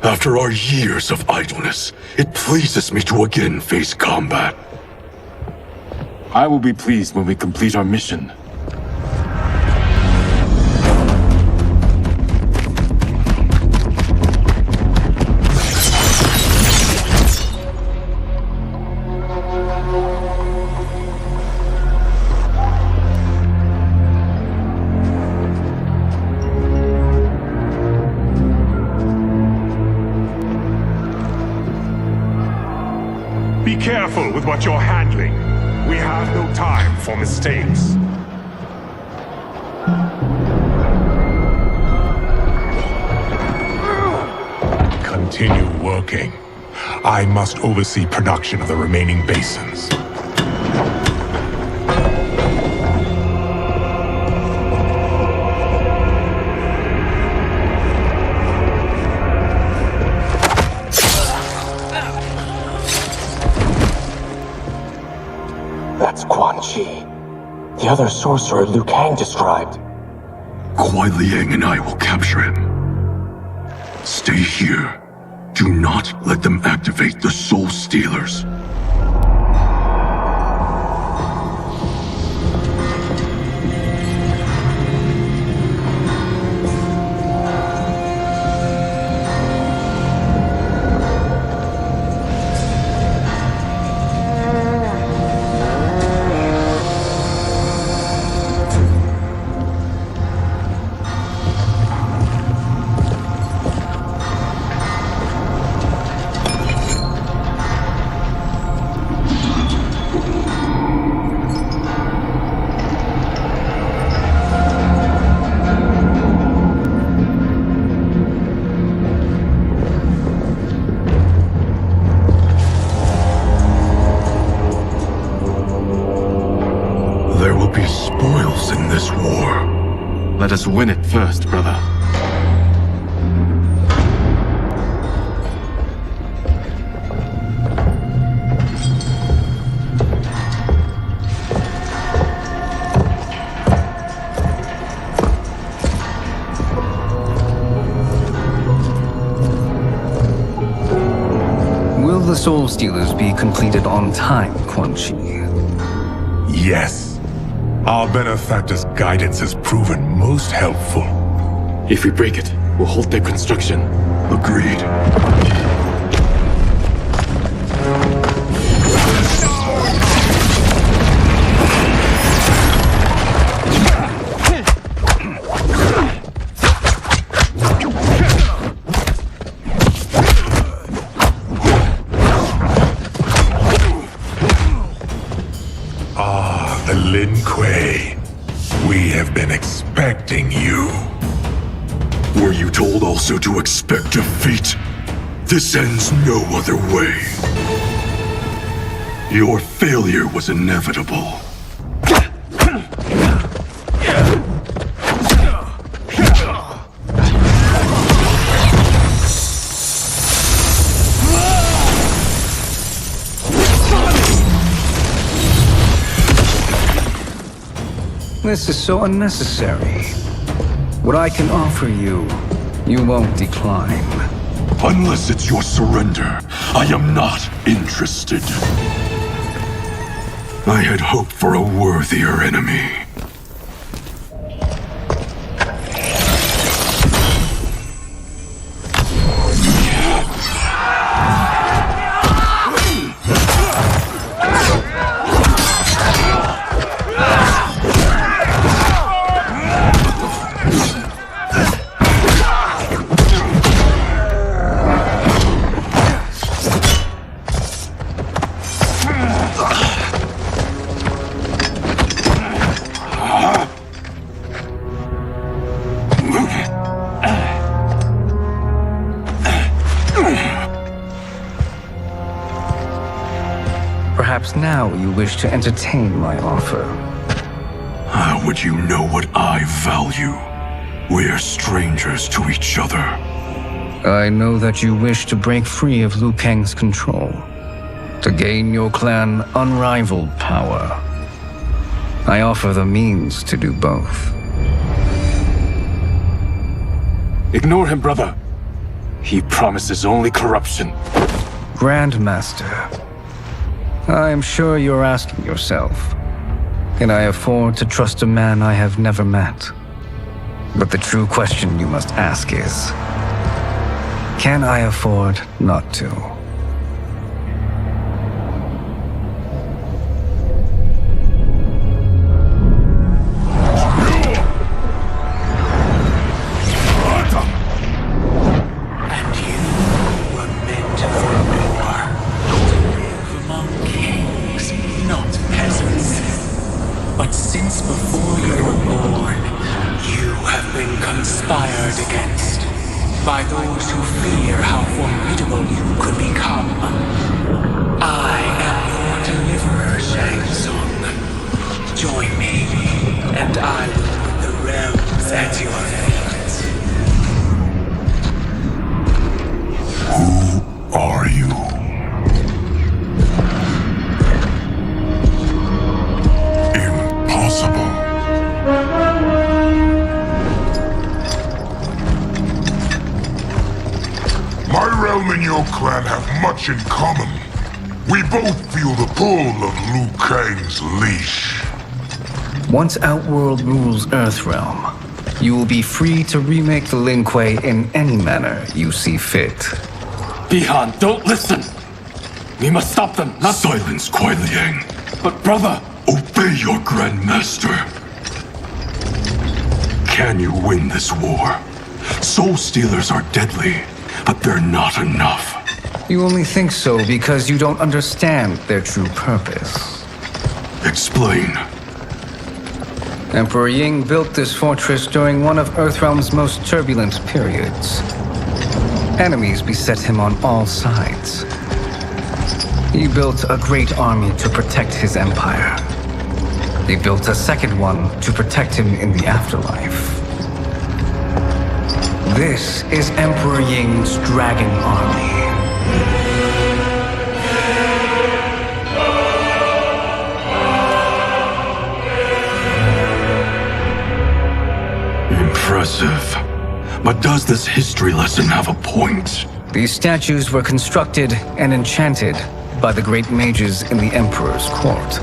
After our years of idleness, it pleases me to again face combat. I will be pleased when we complete our mission. Be careful with what you're handling. We have no time for mistakes. Continue working. I must oversee production of the remaining basins. That's Quan Chi. The other sorcerer Liu Kang described. Kuai Liang and I will capture him. Stay here. Do not let them activate the Soul Stealers. There will be spoils in this war. Let us win it first, brother. Will the Soul Stealers be completed on time, Quan Chi? Yes. Our benefactor's guidance has proven most helpful. If we break it, we'll halt their construction. Agreed. Lin Kuei, we have been expecting you. Were you told also to expect defeat? This ends no other way. Your failure was inevitable. This is so unnecessary. What I can offer you, you won't decline. Unless it's your surrender, I am not interested. I had hoped for a worthier enemy. Perhaps now you wish to entertain my offer. How would you know what I value? We're strangers to each other. I know that you wish to break free of Liu Kang's control, to gain your clan unrivaled power. I offer the means to do both. Ignore him, brother. He promises only corruption. Grandmaster, I am sure you're asking yourself, can I afford to trust a man I have never met? But the true question you must ask is, can I afford not to? By those who fear how formidable you could become. I am your deliverer, Shang Tsung. Join me, and I will put the realms at your feet. Who are you? Impossible. My realm and your clan have much in common. We both feel the pull of Liu Kang's leash. Once Outworld rules Earthrealm, you will be free to remake the Lin Kuei in any manner you see fit. Bihan, don't listen! We must stop them, not— Silence, Kuai Liang. But brother— Obey your Grandmaster. Can you win this war? Soul Stealers are deadly, but they're not enough. You only think so because you don't understand their true purpose. Explain. Emperor Ying built this fortress during one of Earthrealm's most turbulent periods. Enemies beset him on all sides. He built a great army to protect his empire. He built a second one to protect him in the afterlife. This is Emperor Ying's Dragon Army. Impressive. But does this history lesson have a point? These statues were constructed and enchanted by the great mages in the Emperor's court.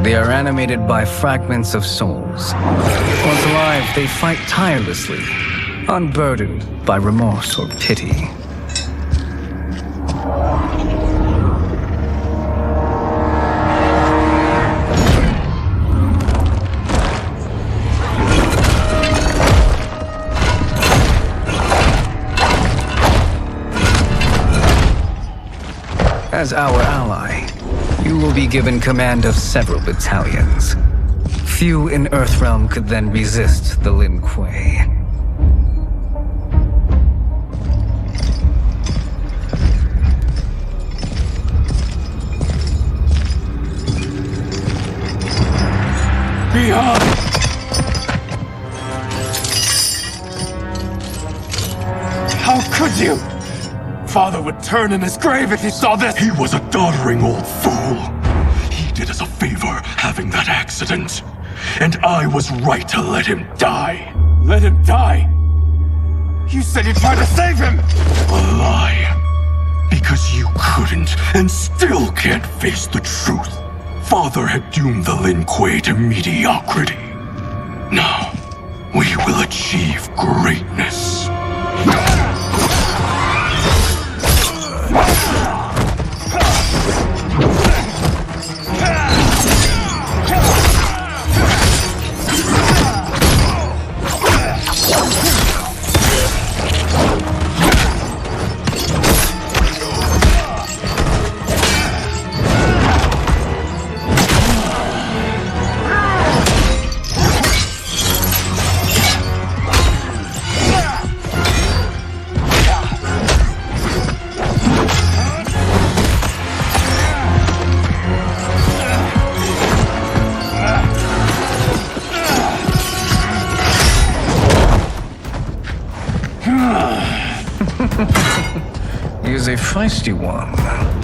They are animated by fragments of souls. Once alive, they fight tirelessly, unburdened by remorse or pity. As our ally, you will be given command of several battalions. Few in Earthrealm could then resist the Lin Kuei. Bihan! How could you? Father would turn in his grave if he saw this! He was a doddering old fool. He did us a favor having that accident. And I was right to let him die. Let him die? You said you tried to save him! A lie. Because you couldn't and still can't face the truth. Father had doomed the Lin Kuei to mediocrity. Now, we will achieve greatness. feisty one.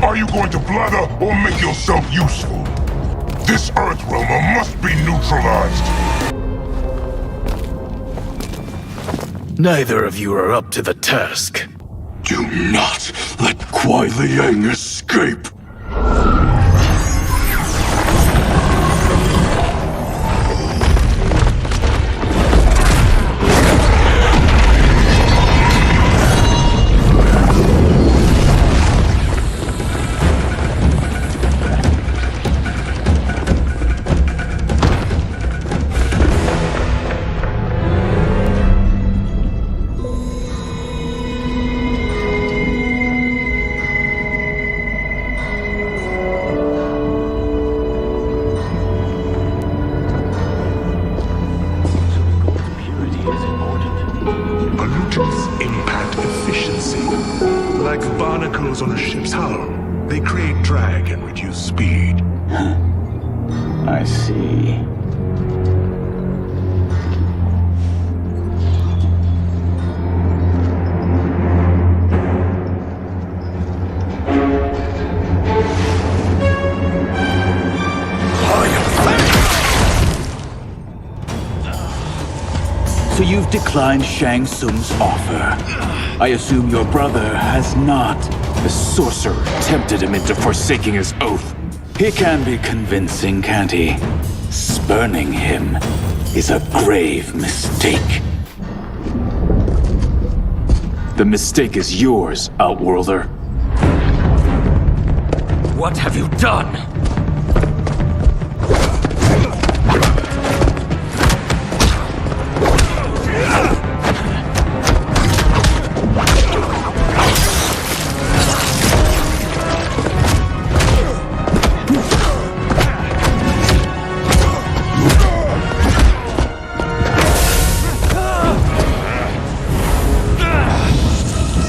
Are you going to blather or make yourself useful? This Earthrealmer must be neutralized. Neither of you are up to the task. Do not let Kuai Liang escape. Pollutants impact efficiency. Like barnacles on a ship's hull. They create drag and reduce speed. I see. So you've declined Shang Tsung's offer. I assume your brother has not. The sorcerer tempted him into forsaking his oath. He can be convincing, can't he? Spurning him is a grave mistake. The mistake is yours, Outworlder. What have you done?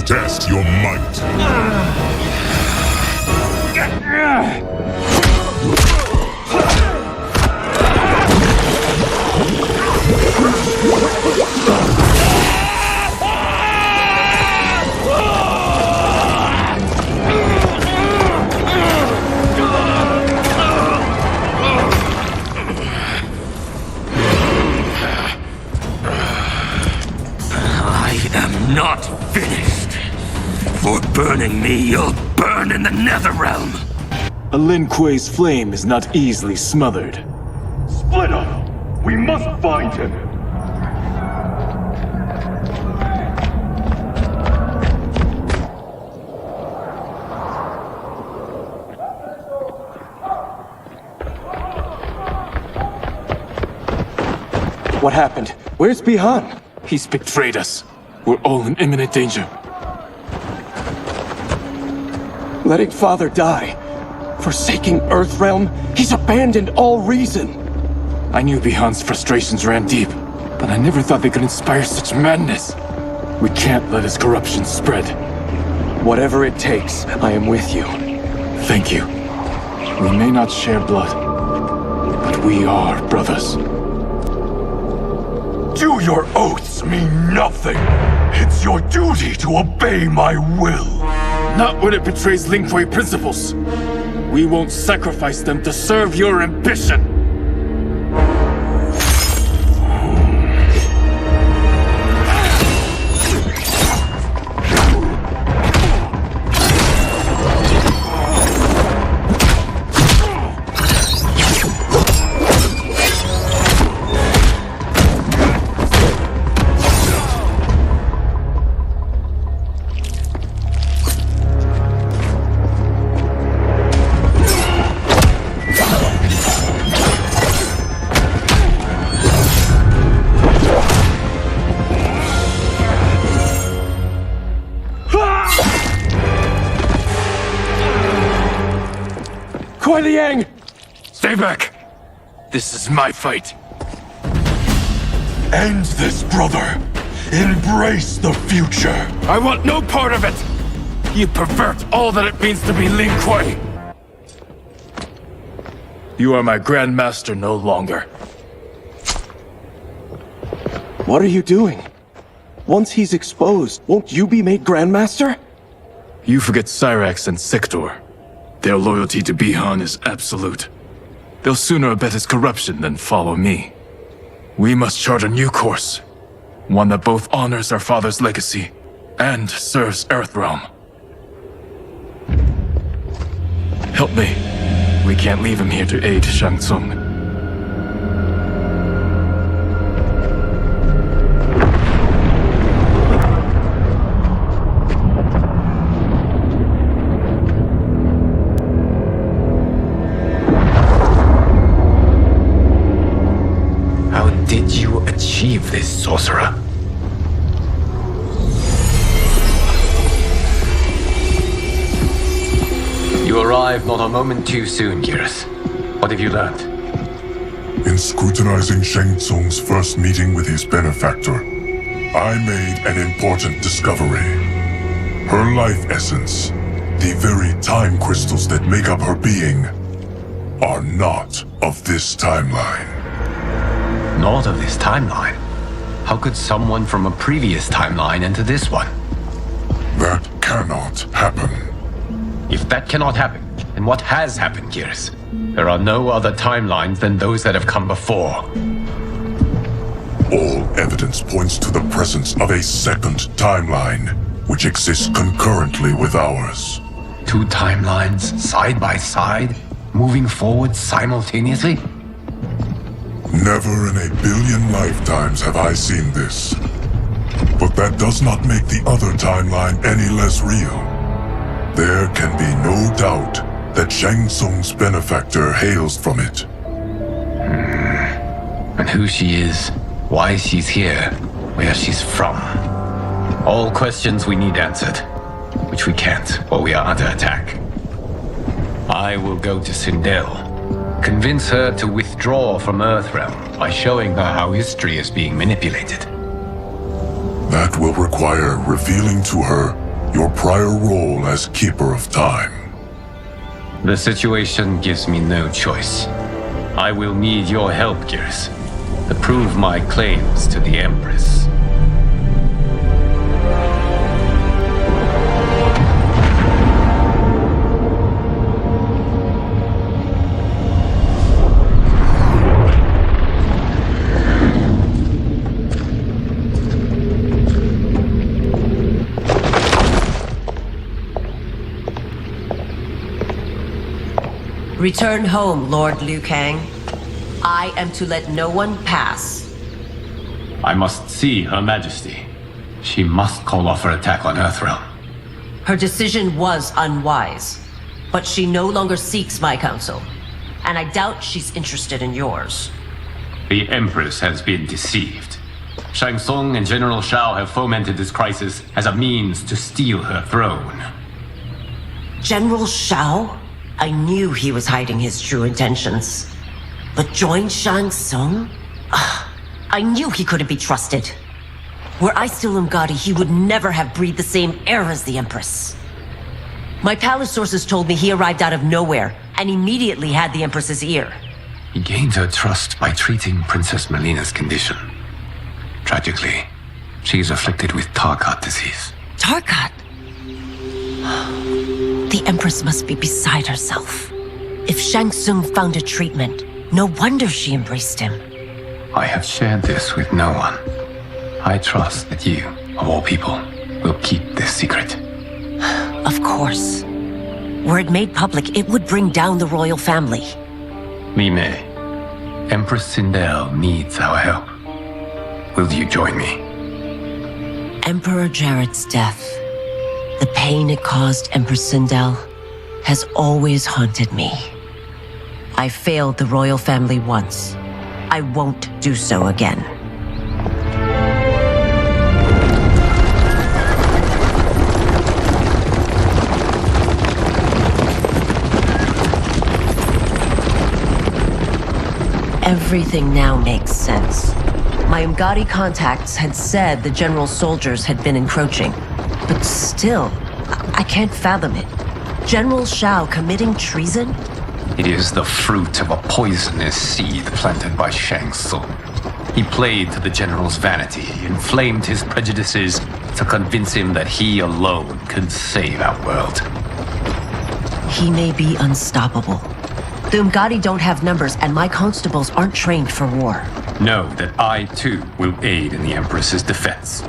Test your might. I am not finished. For burning me, you'll burn in the Netherrealm. A Lin Kuei's flame is not easily smothered. Split up! We must find him! What happened? Where's Bihan? He's betrayed us. We're all in imminent danger. Letting Father die. Forsaking Earthrealm. He's abandoned all reason. I knew Bihan's frustrations ran deep, but I never thought they could inspire such madness. We can't let his corruption spread. Whatever it takes, I am with you. Thank you. We may not share blood, but we are brothers. Do your oaths mean nothing? It's your duty to obey my will. Not when it betrays Lin Kuei principles. We won't sacrifice them to serve your ambition. Kuai Liang! Stay back! This is my fight. End this, brother. Embrace the future. I want no part of it! You pervert all that it means to be Lin Kuei! You are my Grand Master no longer. What are you doing? Once he's exposed, won't you be made Grandmaster? You forget Cyrax and Sector. Their loyalty to Bihan is absolute. They'll sooner abet his corruption than follow me. We must chart a new course. One that both honors our father's legacy and serves Earthrealm. Help me. We can't leave him here to aid Shang Tsung. How did you achieve this, sorcerer? You arrived not a moment too soon, Geras. What have you learned? In scrutinizing Shang Tsung's first meeting with his benefactor, I made an important discovery. Her life essence, the very time crystals that make up her being, are not of this timeline. Not of this timeline? How could someone from a previous timeline enter this one? That cannot happen. If that cannot happen, then what has happened, Geras? There are no other timelines than those that have come before. All evidence points to the presence of a second timeline, which exists concurrently with ours. Two timelines, side by side, moving forward simultaneously? Never in a billion lifetimes have I seen this. But that does not make the other timeline any less real. There can be no doubt that Shang Tsung's benefactor hails from it. And who she is, why she's here, where she's from. All questions we need answered, which we can't while we are under attack. I will go to Sindel, convince her to withdraw from Earthrealm by showing her how history is being manipulated. That will require revealing to her your prior role as Keeper of Time. The situation gives me no choice. I will need your help, Geras, to prove my claims to the Empress. Return home, Lord Liu Kang. I am to let no one pass. I must see Her Majesty. She must call off her attack on Earthrealm. Her decision was unwise, but she no longer seeks my counsel, and I doubt she's interested in yours. The Empress has been deceived. Shang Tsung and General Shao have fomented this crisis as a means to steal her throne. General Shao? I knew he was hiding his true intentions. But join Shang Tsung? I knew he couldn't be trusted. Were I still Umgadi, he would never have breathed the same air as the Empress. My palace sources told me he arrived out of nowhere and immediately had the Empress's ear. He gained her trust by treating Princess Melina's condition. Tragically, she is afflicted with Tarkat disease. Tarkat? The Empress must be beside herself. If Shang Tsung found a treatment, no wonder she embraced him. I have shared this with no one. I trust that you, of all people, will keep this secret. Of course. Were it made public, it would bring down the royal family. Li Mei, Empress Sindel needs our help. Will you join me? Emperor Jared's death, the pain it caused Empress Sindel, has always haunted me. I failed the royal family once. I won't do so again. Everything now makes sense. My Umgadi contacts had said the general soldiers had been encroaching, but still, I can't fathom it. General Shao committing treason? It is the fruit of a poisonous seed planted by Shang Tsung. He played to the general's vanity, inflamed his prejudices, to convince him that he alone could save our world. He may be unstoppable. The Umgadi don't have numbers, and my constables aren't trained for war. Know that I, too, will aid in the Empress's defense.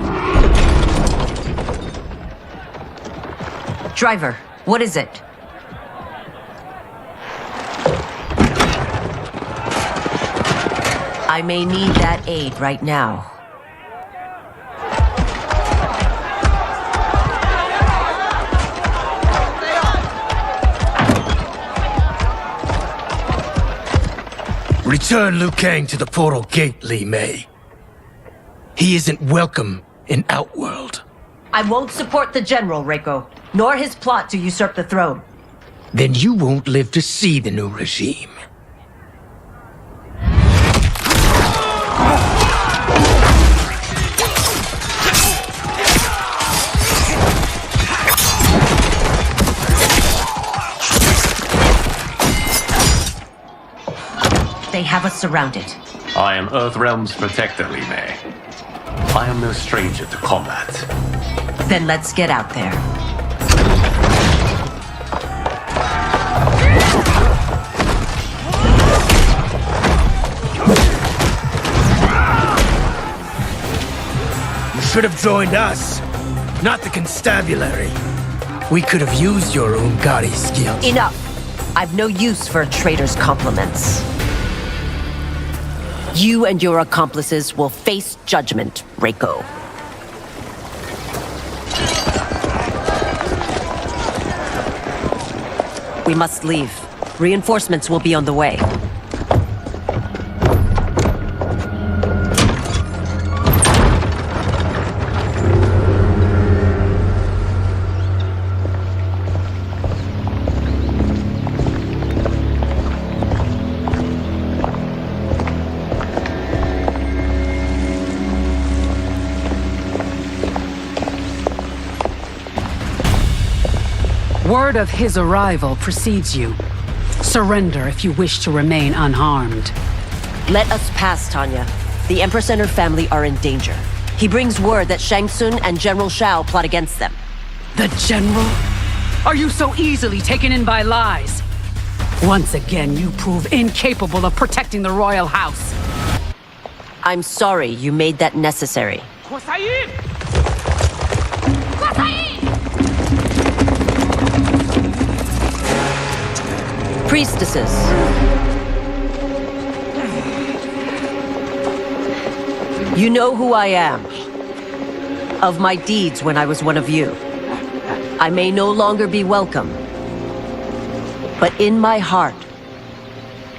Driver, what is it? I may need that aid right now. Return Liu Kang to the portal gate, Li Mei. He isn't welcome in Outworld. I won't support the General, Reiko, nor his plot to usurp the throne. Then you won't live to see the new regime. They have us surrounded. I am Earthrealm's protector, Li Mei. I am no stranger to combat. Then let's get out there. You should have joined us, not the constabulary. We could have used your Umgadi skills. Enough! I've no use for a traitor's compliments. You and your accomplices will face judgment, Reiko. We must leave. Reinforcements will be on the way. Word of his arrival precedes you. Surrender if you wish to remain unharmed. Let us pass, Tanya. The Empress and her family are in danger. He brings word that Shang Tsung and General Shao plot against them. The General? Are you so easily taken in by lies? Once again, you prove incapable of protecting the royal house. I'm sorry you made that necessary. Priestesses. You know who I am. Of my deeds when I was one of you. I may no longer be welcome. But in my heart,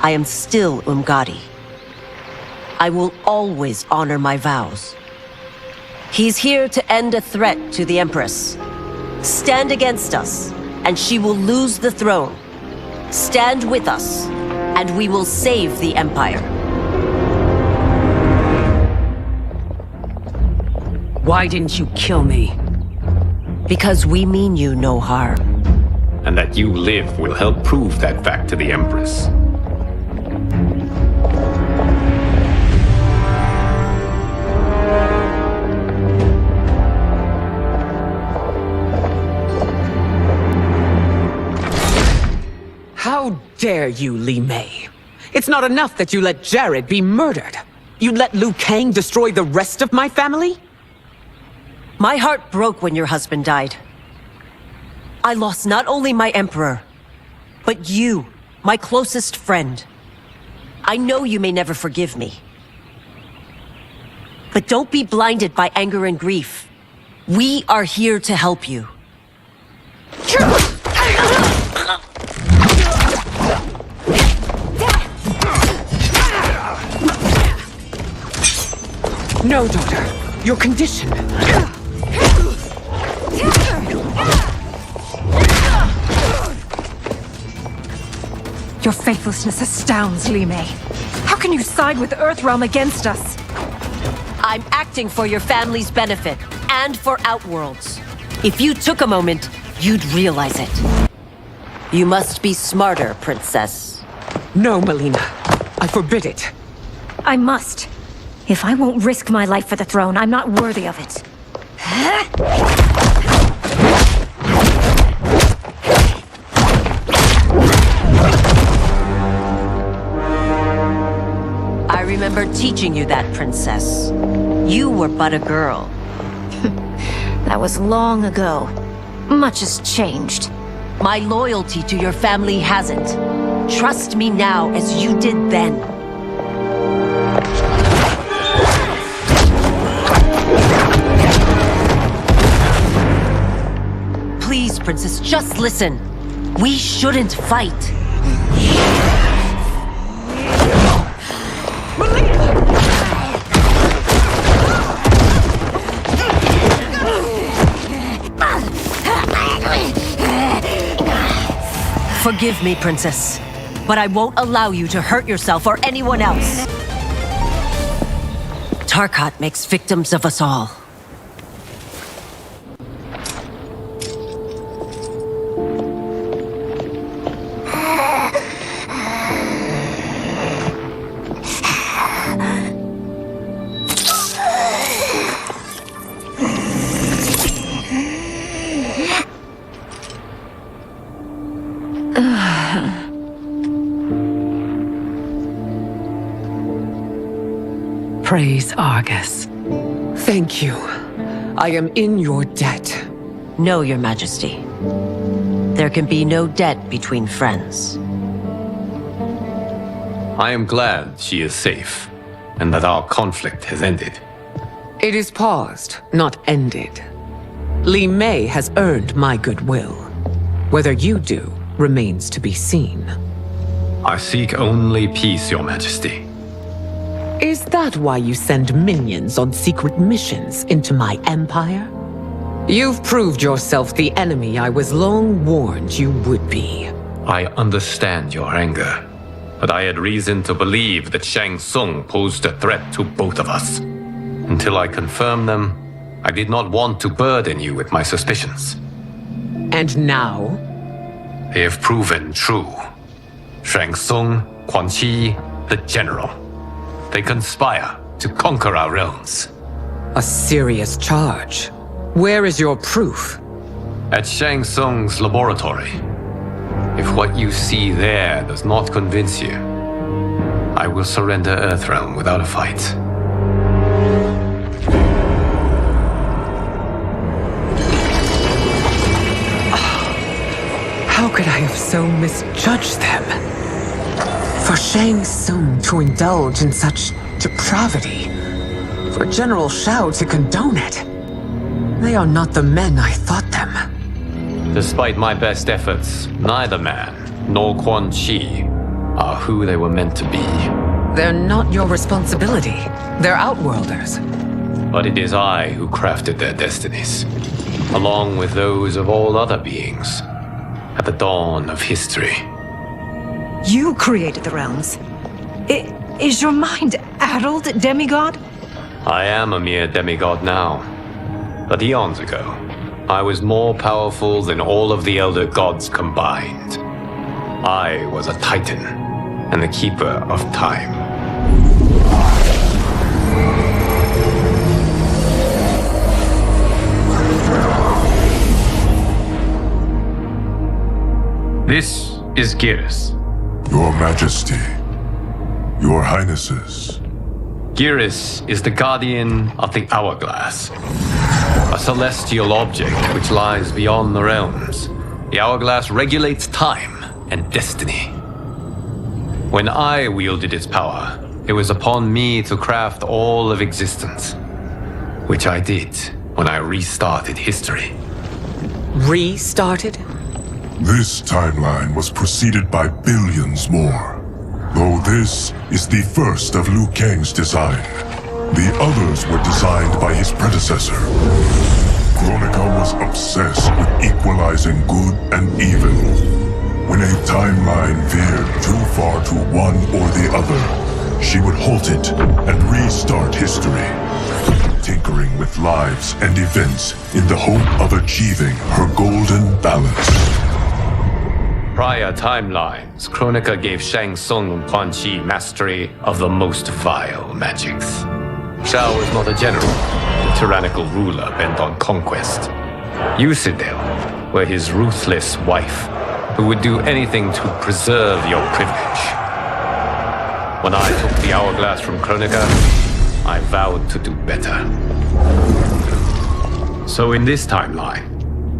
I am still Umgadi. I will always honor my vows. He's here to end a threat to the Empress. Stand against us, and she will lose the throne. Stand with us, and we will save the Empire. Why didn't you kill me? Because we mean you no harm. And that you live will help prove that fact to the Empress. How dare you, Li Mei? It's not enough that you let Jared be murdered. You'd let Liu Kang destroy the rest of my family? My heart broke when your husband died. I lost not only my emperor, but you, my closest friend. I know you may never forgive me. But don't be blinded by anger and grief. We are here to help you. No, daughter. Your condition. Your faithlessness astounds, Li Mei. How can you side with Earthrealm against us? I'm acting for your family's benefit, and for Outworld's. If you took a moment, you'd realize it. You must be smarter, Princess. No, Melina. I forbid it. I must. If I won't risk my life for the throne, I'm not worthy of it. I remember teaching you that, princess. You were but a girl. That was long ago. Much has changed. My loyalty to your family hasn't. Trust me now as you did then. Please, princess, just listen. We shouldn't fight. Forgive me, princess, but I won't allow you to hurt yourself or anyone else. Tarkat makes victims of us all. Praise Argus. Thank you. I am in your debt. No, Your Majesty. There can be no debt between friends. I am glad she is safe, and that our conflict has ended. It is paused, not ended. Li Mei has earned my goodwill. Whether you do remains to be seen. I seek only peace, Your Majesty. Is that why you send minions on secret missions into my empire? You've proved yourself the enemy I was long warned you would be. I understand your anger, but I had reason to believe that Shang Tsung posed a threat to both of us. Until I confirmed them, I did not want to burden you with my suspicions. And now? They have proven true. Shang Tsung, Quan Chi, the General. They conspire to conquer our realms. A serious charge. Where is your proof? At Shang Tsung's laboratory. If what you see there does not convince you, I will surrender Earthrealm without a fight. How could I have so misjudged them? For Shang Tsung to indulge in such depravity, for General Shao to condone it, they are not the men I thought them. Despite my best efforts, neither man nor Quan Chi are who they were meant to be. They're not your responsibility. They're Outworlders. But it is I who crafted their destinies, along with those of all other beings, at the dawn of history. You created the realms. Is your mind addled, demigod? I am a mere demigod now. But eons ago, I was more powerful than all of the Elder Gods combined. I was a Titan, and the Keeper of Time. This is Geras. Your Majesty, Your Highnesses. Geras is the guardian of the Hourglass, a celestial object which lies beyond the realms. The Hourglass regulates time and destiny. When I wielded its power, it was upon me to craft all of existence, which I did when I restarted history. Restarted? This timeline was preceded by billions more. Though this is the first of Liu Kang's design, the others were designed by his predecessor. Kronika was obsessed with equalizing good and evil. When a timeline veered too far to one or the other, she would halt it and restart history, tinkering with lives and events in the hope of achieving her golden balance. Prior timelines, Kronika gave Shang Tsung and Quan Chi mastery of the most vile magics. Shao is not a general, tyrannical ruler bent on conquest. You, Citadel, were his ruthless wife, who would do anything to preserve your privilege. When I took the hourglass from Kronika, I vowed to do better. So in this timeline,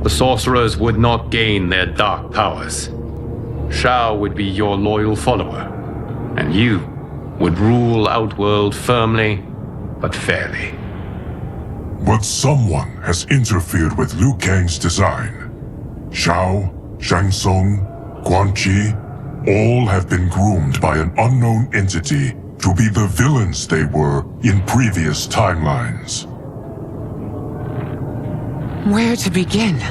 the sorcerers would not gain their dark powers. Shao would be your loyal follower, and you would rule Outworld firmly, but fairly. But someone has interfered with Liu Kang's design. Shao, Shang Tsung, Quan Chi, all have been groomed by an unknown entity to be the villains they were in previous timelines. Where to begin?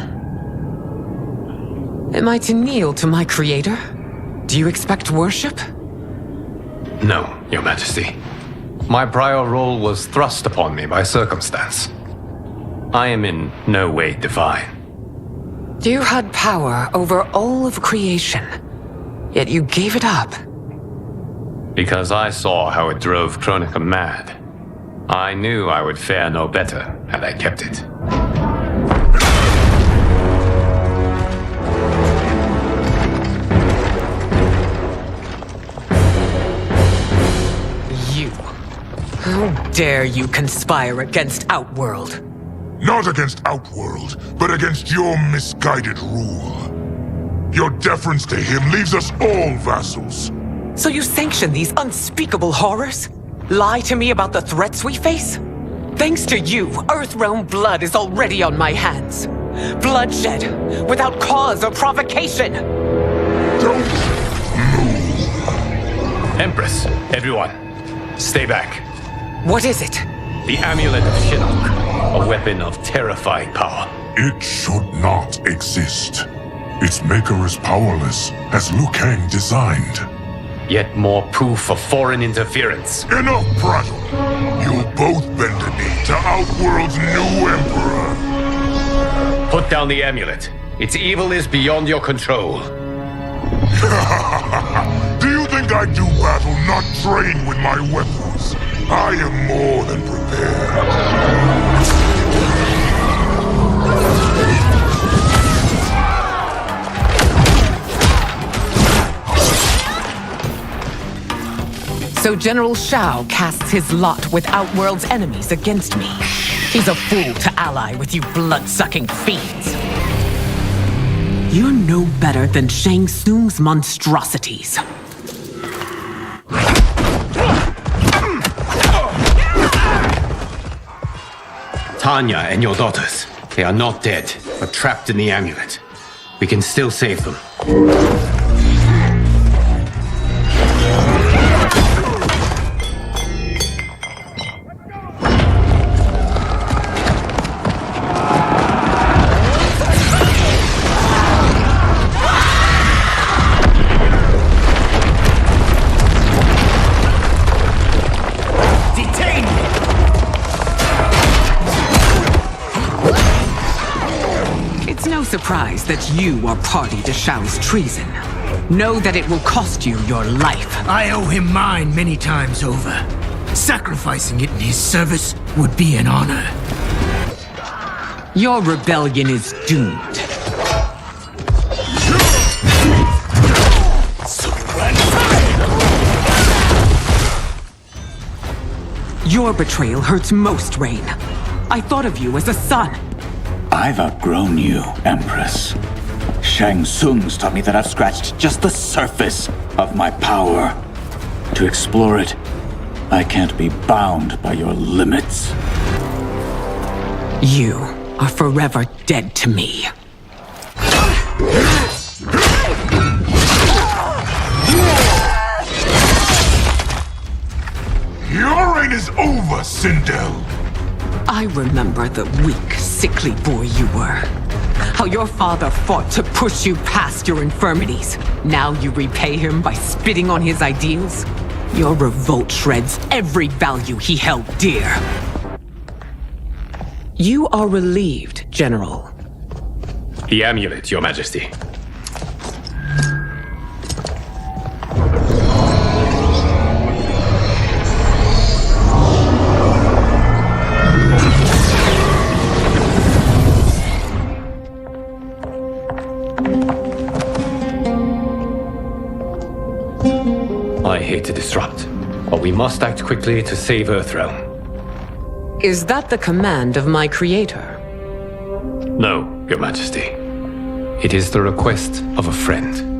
Am I to kneel to my creator? Do you expect worship? No, Your Majesty. My prior role was thrust upon me by circumstance. I am in no way divine. You had power over all of creation, yet you gave it up. Because I saw how it drove Kronika mad. I knew I would fare no better had I kept it. You. How dare you conspire against Outworld? Not against Outworld, but against your misguided rule. Your deference to him leaves us all vassals. So you sanction these unspeakable horrors? Lie to me about the threats we face? Thanks to you, Earthrealm blood is already on my hands. Bloodshed, without cause or provocation. Don't move. Empress, everyone, stay back. What is it? The Amulet of Shinnok, a weapon of terrifying power. It should not exist. Its maker is powerless, as Liu Kang designed. Yet more proof of foreign interference. Enough prattle! You'll both bend a knee to Outworld's new emperor. Put down the amulet. Its evil is beyond your control. Do you think I do battle not trained with my weapons? I am more than prepared. So General Shao casts his lot with Outworld's enemies against me. He's a fool to ally with you blood-sucking fiends. You're no better than Shang Tsung's monstrosities. Tanya and your daughters, they are not dead, but trapped in the amulet. We can still save them. Surprised that you are party to Shao's treason. Know that it will cost you your life. I owe him mine many times over. Sacrificing it in his service would be an honor. Your rebellion is doomed. Your betrayal hurts most, Rain. I thought of you as a son. I've outgrown you, Empress. Shang Tsung's taught me that I've scratched just the surface of my power. To explore it, I can't be bound by your limits. You are forever dead to me. Your reign is over, Sindel. I remember the weak, sickly boy you were. How your father fought to push you past your infirmities. Now you repay him by spitting on his ideals? Your revolt shreds every value he held dear. You are relieved, General. The amulet, Your Majesty. here to disrupt. But we must act quickly to save Earthrealm. Is that the command of my creator? No, Your Majesty. It is the request of a friend.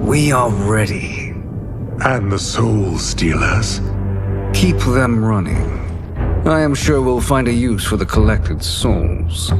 We are ready. And the Soul Stealers? Keep them running. I am sure we'll find a use for the collected souls.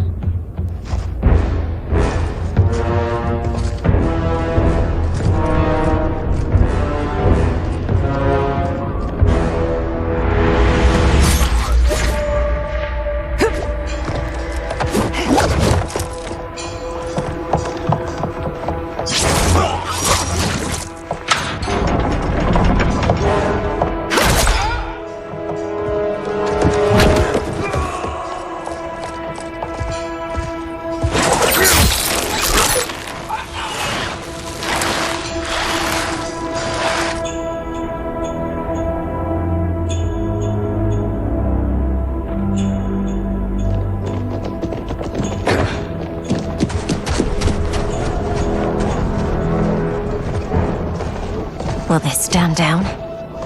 Will they stand down,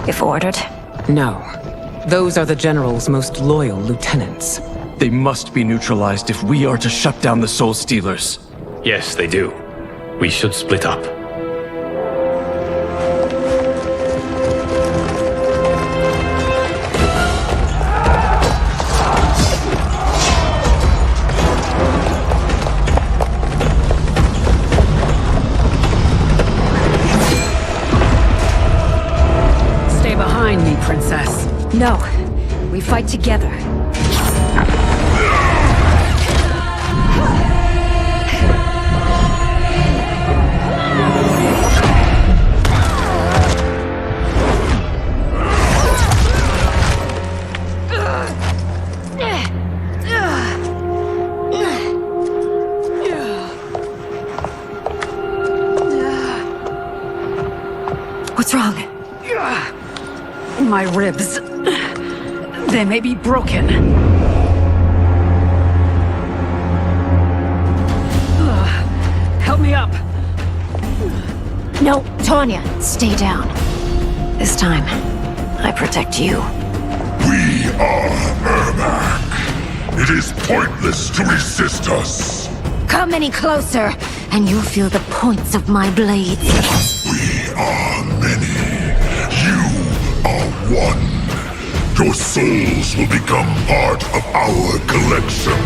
if ordered? No. Those are the General's most loyal lieutenants. They must be neutralized if we are to shut down the Soul Stealers. Yes, they do. We should split up. Princess. No, we fight together. What's wrong? My ribs. They may be broken. Help me up. No, Tanya, stay down. This time, I protect you. We are Ermac. It is pointless to resist us. Come any closer, and you'll feel the points of my blades. We are many. You are one. Your souls will become part of our collection.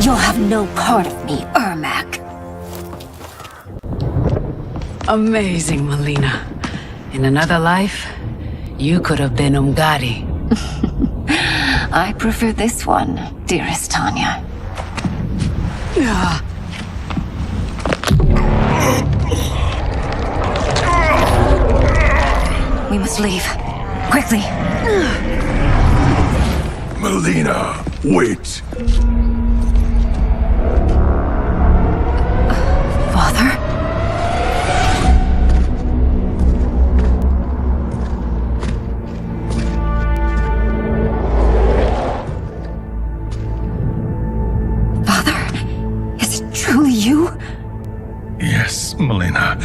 You'll have no part of me, Ermac. Amazing, Melina. In another life, you could have been Umgadi. I prefer this one, dearest Tanya. We must leave. Quickly. Melina, wait. Father? Truly you? Yes, Melina.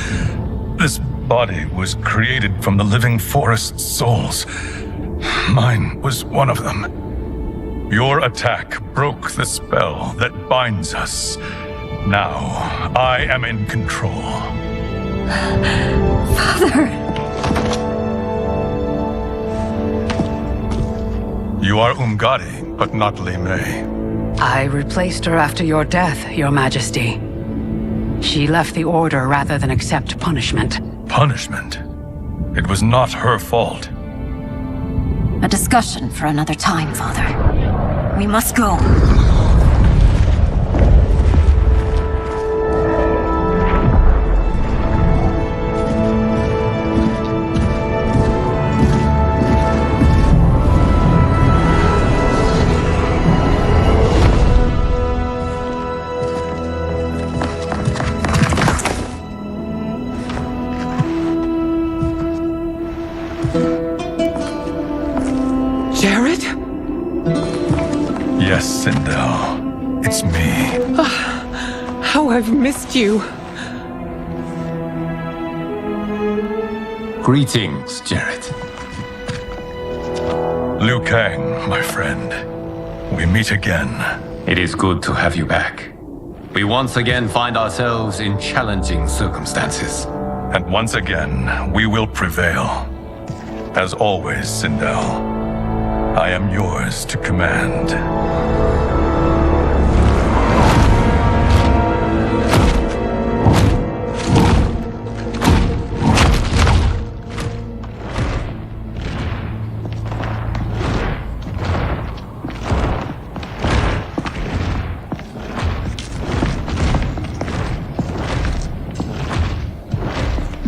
This body was created from the living forest's souls. Mine was one of them. Your attack broke the spell that binds us. Now, I am in control. Father! You are Umgadi, but not Li Mei. I replaced her after your death, Your Majesty. She left the Order rather than accept punishment. Punishment? It was not her fault. A discussion for another time, Father. We must go. How I've missed you. Greetings, Jared. Liu Kang, my friend. We meet again. It is good to have you back. We once again find ourselves in challenging circumstances. And once again, we will prevail. As always, Sindel, I am yours to command.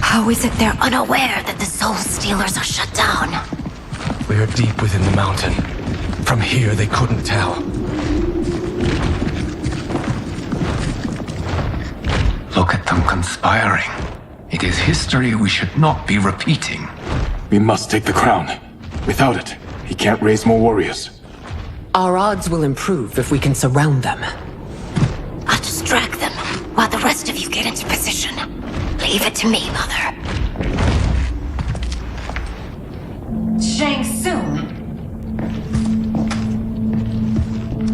How is it they're unaware that the Soul Stealers are shut down? We're deep within the mountain. From here, they couldn't tell. Look at them conspiring. It is history we should not be repeating. We must take the crown. Without it, he can't raise more warriors. Our odds will improve if we can surround them. I'll distract them while the rest of you get into position. Leave it to me, Mother. Shang Tsung.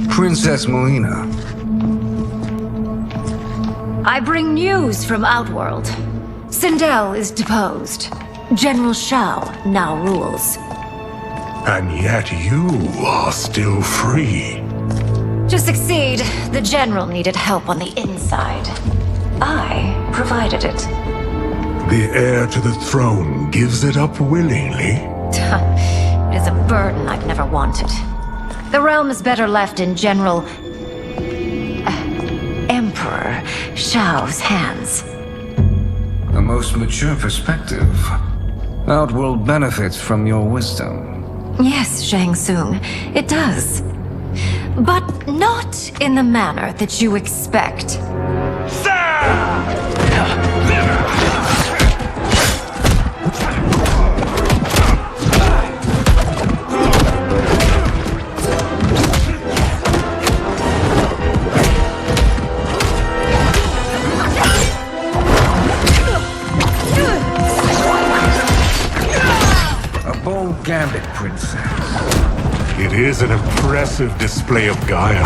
Princess Melina. I bring news from Outworld. Sindel is deposed. General Shao now rules. And yet you are still free. To succeed, the General needed help on the inside. I provided it. The heir to the throne gives it up willingly. It is a burden I've never wanted. The realm is better left in General... Emperor Shao's hands. A most mature perspective. Outworld benefits from your wisdom. Yes, Shang Tsung, it does. But not in the manner that you expect. Gambit, Princess. It is an impressive display of guile.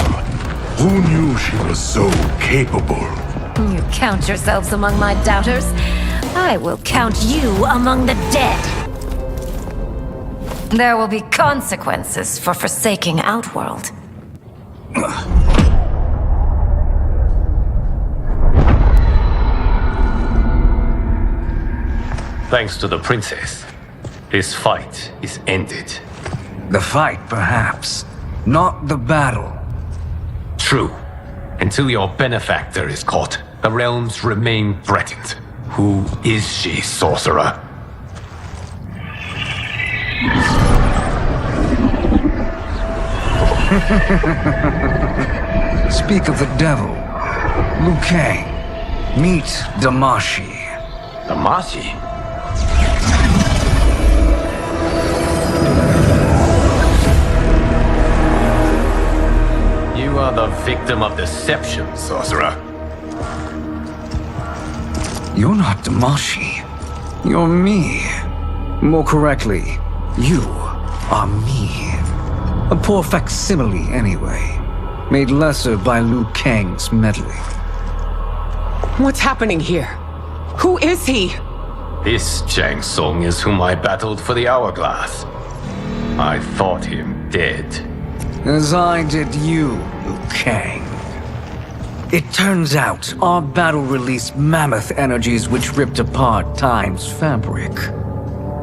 Who knew she was so capable? You count yourselves among my doubters. I will count you among the dead. There will be consequences for forsaking Outworld. Thanks to the princess, this fight is ended. The fight, perhaps. Not the battle. True. Until your benefactor is caught, the realms remain threatened. Who is she, sorcerer? Speak of the devil. Liu Kang. Meet Damashi. Damashi? You are the victim of deception, sorcerer. You're not Damashi. You're me. More correctly, you are me. A poor facsimile, anyway. Made lesser by Liu Kang's meddling. What's happening here? Who is he? This Shang Tsung is whom I battled for the Hourglass. I thought him dead. As I did you, Liu Kang. It turns out our battle released mammoth energies which ripped apart time's fabric.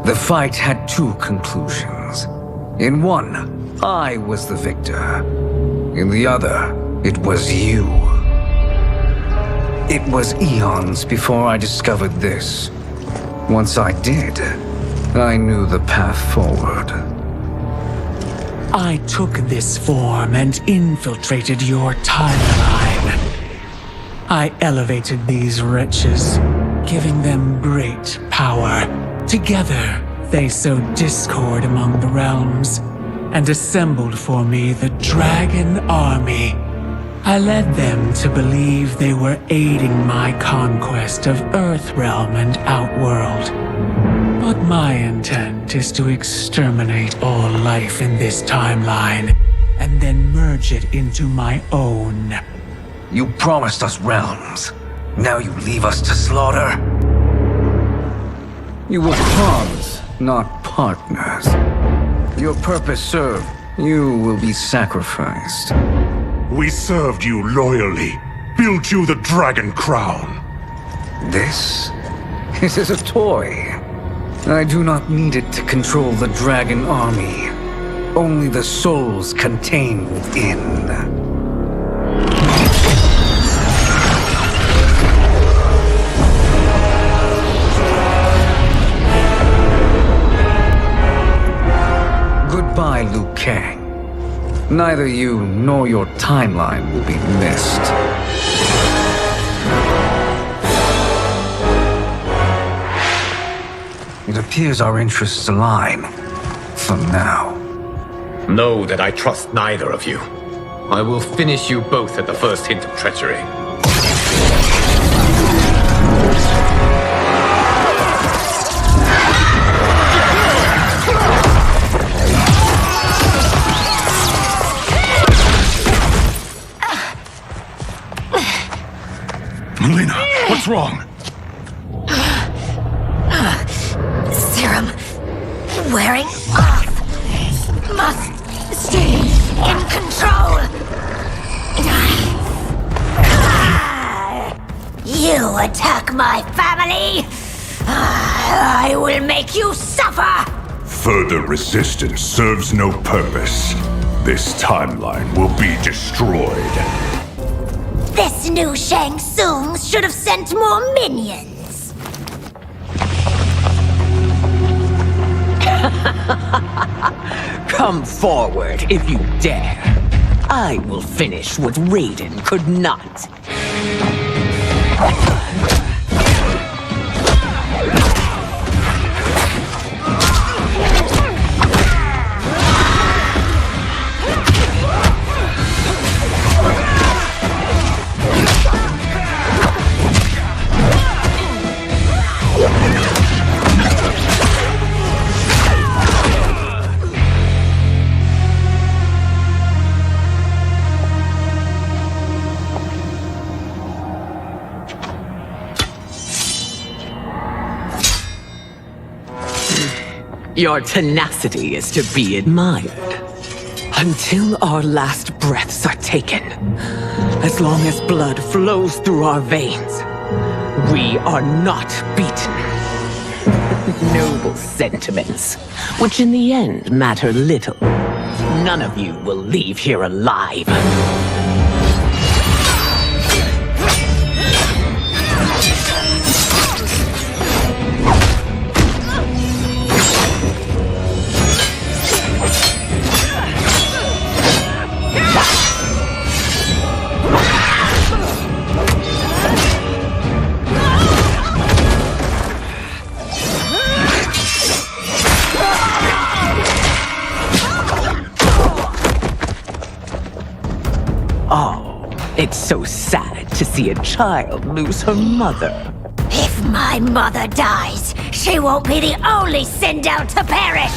The fight had two conclusions. In one, I was the victor. In the other, it was you. It was eons before I discovered this. Once I did, I knew the path forward. I took this form and infiltrated your timeline. I elevated these wretches, giving them great power. Together, they sowed discord among the realms and assembled for me the Dragon Army. I led them to believe they were aiding my conquest of Earthrealm and Outworld. But my intent is to exterminate all life in this timeline, and then merge it into my own. You promised us realms. Now you leave us to slaughter? You were pawns, not partners. Your purpose served. You will be sacrificed. We served you loyally, built you the Dragon Crown. This is a toy. I do not need it to control the Dragon Army. Only the souls contained within. Goodbye, Liu Kang. Neither you nor your timeline will be missed. It appears our interests align. For now. Know that I trust neither of you. I will finish you both at the first hint of treachery. Melina, what's wrong? Serum wearing off. Must stay in control. You attack my family. I will make you suffer. Further resistance serves no purpose. This timeline will be destroyed. This new Shang Tsung should have sent more minions. Come forward if you dare. I will finish what Raiden could not. Your tenacity is to be admired. Until our last breaths are taken, as long as blood flows through our veins, we are not beaten. Noble sentiments, which in the end matter little. None of you will leave here alive. It's so sad to see a child lose her mother. If my mother dies, she won't be the only send out to perish.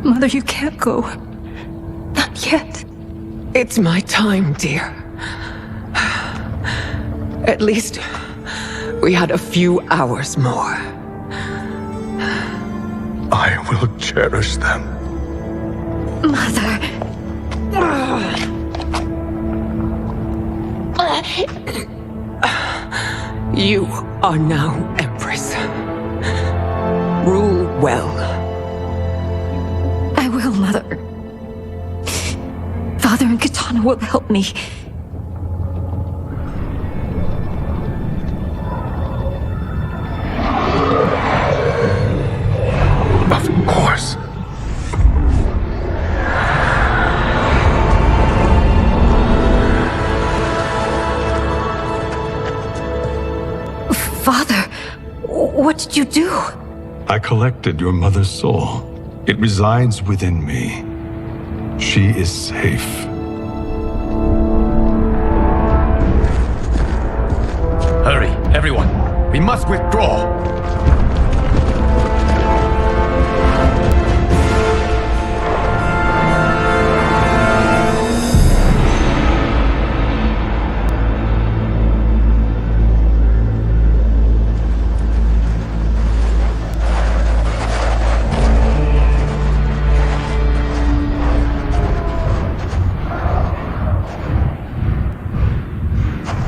Mother, you can't go. Not yet. It's my time, dear. At least we had a few hours more. I will cherish them. Mother. You are now Empress. Rule well. I will, Mother. Father and Katana will help me. Of course. What did you do? I collected your mother's soul. It resides within me. She is safe. Hurry, everyone. We must withdraw.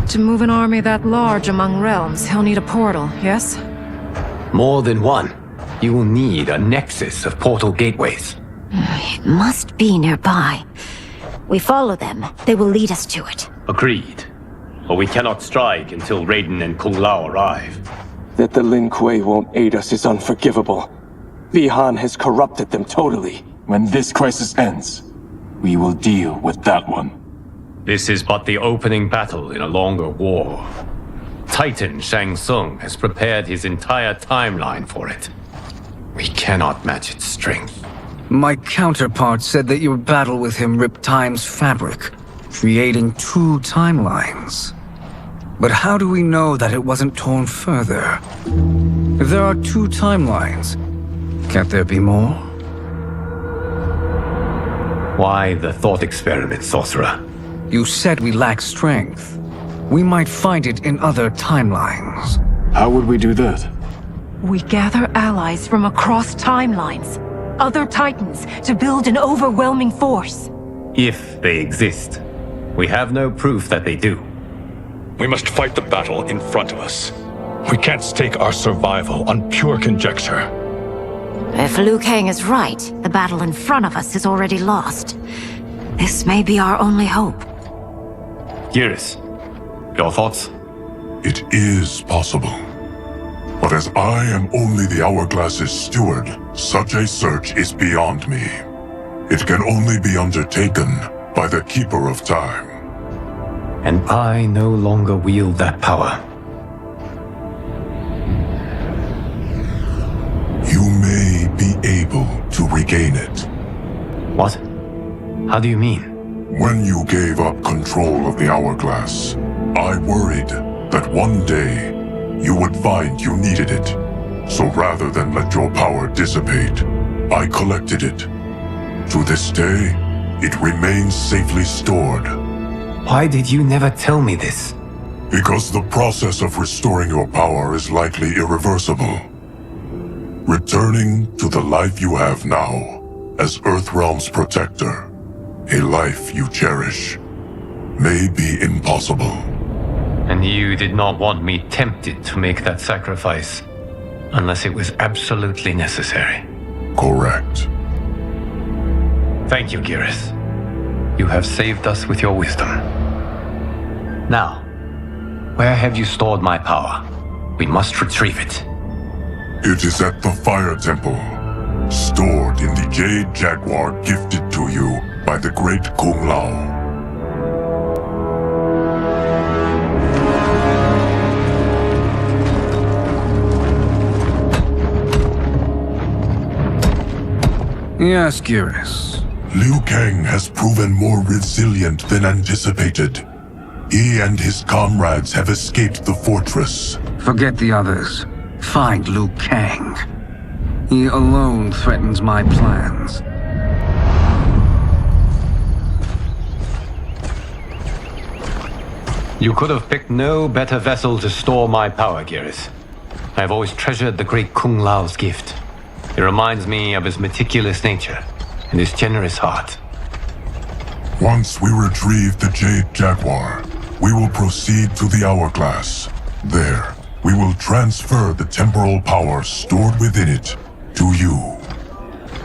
To move an army that large among realms, he'll need a portal, yes? More than one. You will need a nexus of portal gateways. It must be nearby. We follow them. They will lead us to it. Agreed. But we cannot strike until Raiden and Kung Lao arrive. That the Lin Kuei won't aid us is unforgivable. Li Han has corrupted them totally. When this crisis ends, we will deal with that one. This is but the opening battle in a longer war. Titan Shang Tsung has prepared his entire timeline for it. We cannot match its strength. My counterpart said that your battle with him ripped time's fabric, creating 2 timelines. But how do we know that it wasn't torn further? If there are 2 timelines, can't there be more? Why the thought experiment, sorcerer? You said we lack strength. We might find it in other timelines. How would we do that? We gather allies from across timelines, other titans, to build an overwhelming force. If they exist. We have no proof that they do. We must fight the battle in front of us. We can't stake our survival on pure conjecture. If Liu Kang is right, the battle in front of us is already lost. This may be our only hope. Geras, your thoughts? It is possible. But as I am only the Hourglass's steward, such a search is beyond me. It can only be undertaken by the Keeper of Time. And I no longer wield that power. You may be able to regain it. What? How do you mean? When you gave up control of the Hourglass, I worried that one day you would find you needed it. So rather than let your power dissipate, I collected it. To this day, it remains safely stored. Why did you never tell me this? Because the process of restoring your power is likely irreversible. Returning to the life you have now, as Earthrealm's protector, a life you cherish, may be impossible. And you did not want me tempted to make that sacrifice, unless it was absolutely necessary. Correct. Thank you, Geras. You have saved us with your wisdom. Now, where have you stored my power? We must retrieve it. It is at the Fire Temple, stored in the Jade Jaguar gifted to you by the great Kung Lao. Yes, Geras. Liu Kang has proven more resilient than anticipated. He and his comrades have escaped the fortress. Forget the others. Find Liu Kang. He alone threatens my plans. You could have picked no better vessel to store my power, Geras. I have always treasured the great Kung Lao's gift. It reminds me of his meticulous nature and his generous heart. Once we retrieve the Jade Jaguar, we will proceed to the Hourglass. There, we will transfer the temporal power stored within it to you.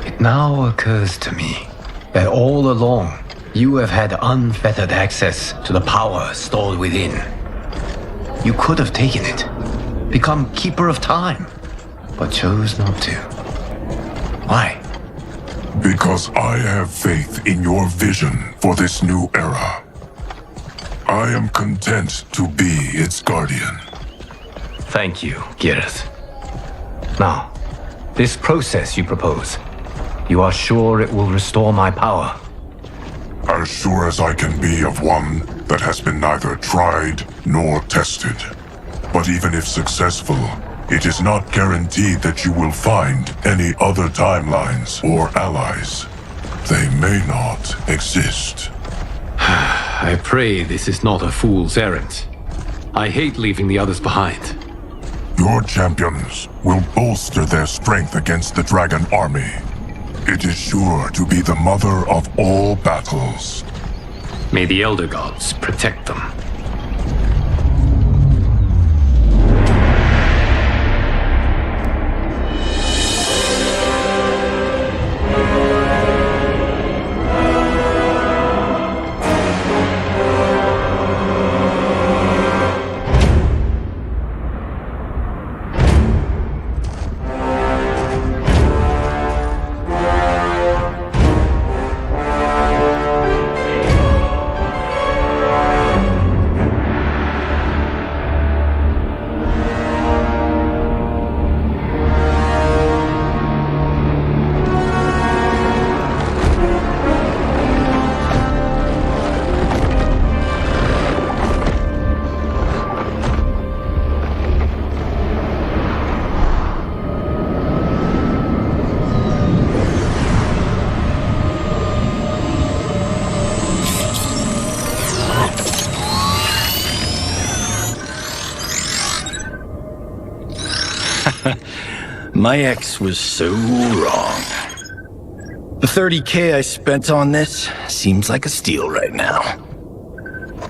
It now occurs to me that all along, you have had unfettered access to the power stored within. You could have taken it, become Keeper of Time, but chose not to. Why? Because I have faith in your vision for this new era. I am content to be its guardian. Thank you, Geras. Now, this process you propose, you are sure it will restore my power? As sure as I can be of one that has been neither tried nor tested. But even if successful, it is not guaranteed that you will find any other timelines or allies. They may not exist. I pray this is not a fool's errand. I hate leaving the others behind. Your champions will bolster their strength against the dragon army. It is sure to be the mother of all battles. May the Elder Gods protect them. My ex was so wrong. The 30K I spent on this seems like a steal right now.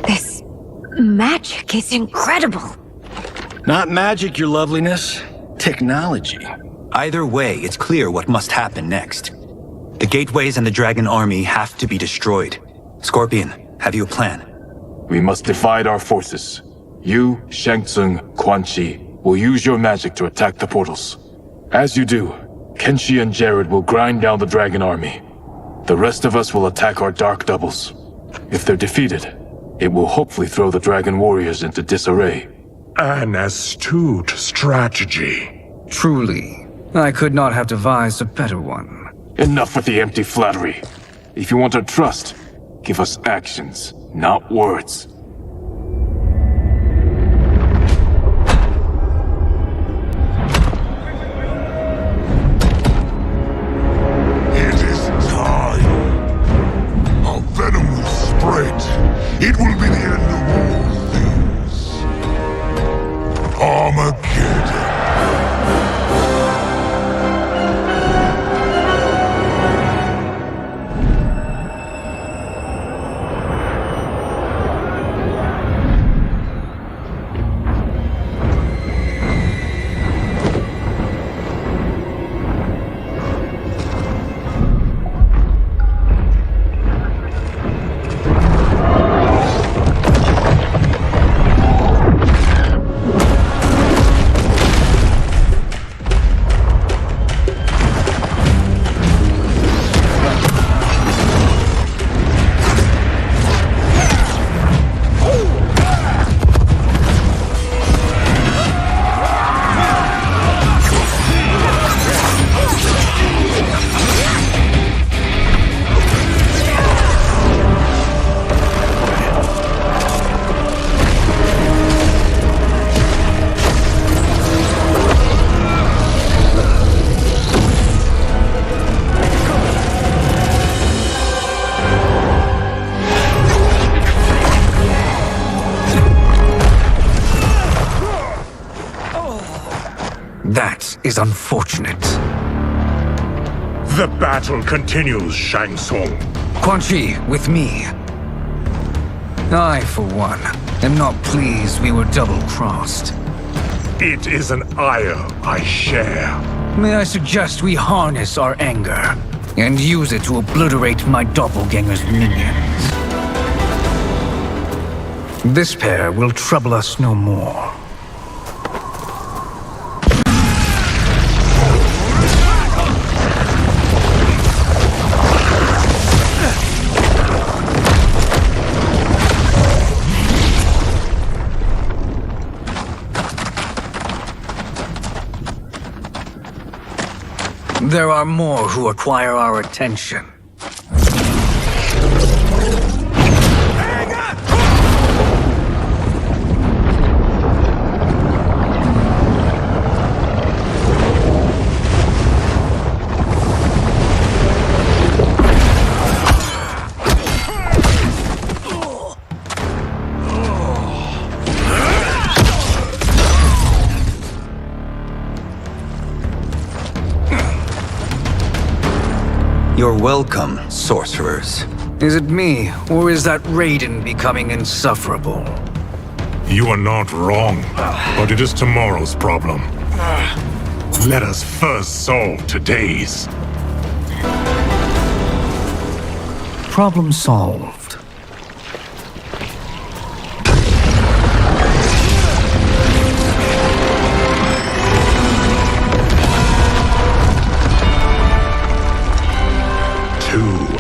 This magic is incredible. Not magic, your loveliness. Technology. Either way, it's clear what must happen next. The gateways and the dragon army have to be destroyed. Scorpion, have you a plan? We must divide our forces. You, Shang Tsung, Quan Chi will use your magic to attack the portals. As you do, Kenshi and Jared will grind down the dragon army. The rest of us will attack our dark doubles. If they're defeated, it will hopefully throw the dragon warriors into disarray. An astute strategy. Truly, I could not have devised a better one. Enough with the empty flattery. If you want our trust, give us actions, not words. It will be the end of all things. Armageddon. That is unfortunate. The battle continues, Shang Tsung. Quan Chi, with me. I, for one, am not pleased we were double-crossed. It is an ire I share. May I suggest we harness our anger and use it to obliterate my doppelganger's minions? This pair will trouble us no more. There are more who require our attention. You're welcome, sorcerers. Is it me, or is that Raiden becoming insufferable? You are not wrong, but it is tomorrow's problem. Let us first solve today's. Problem solved.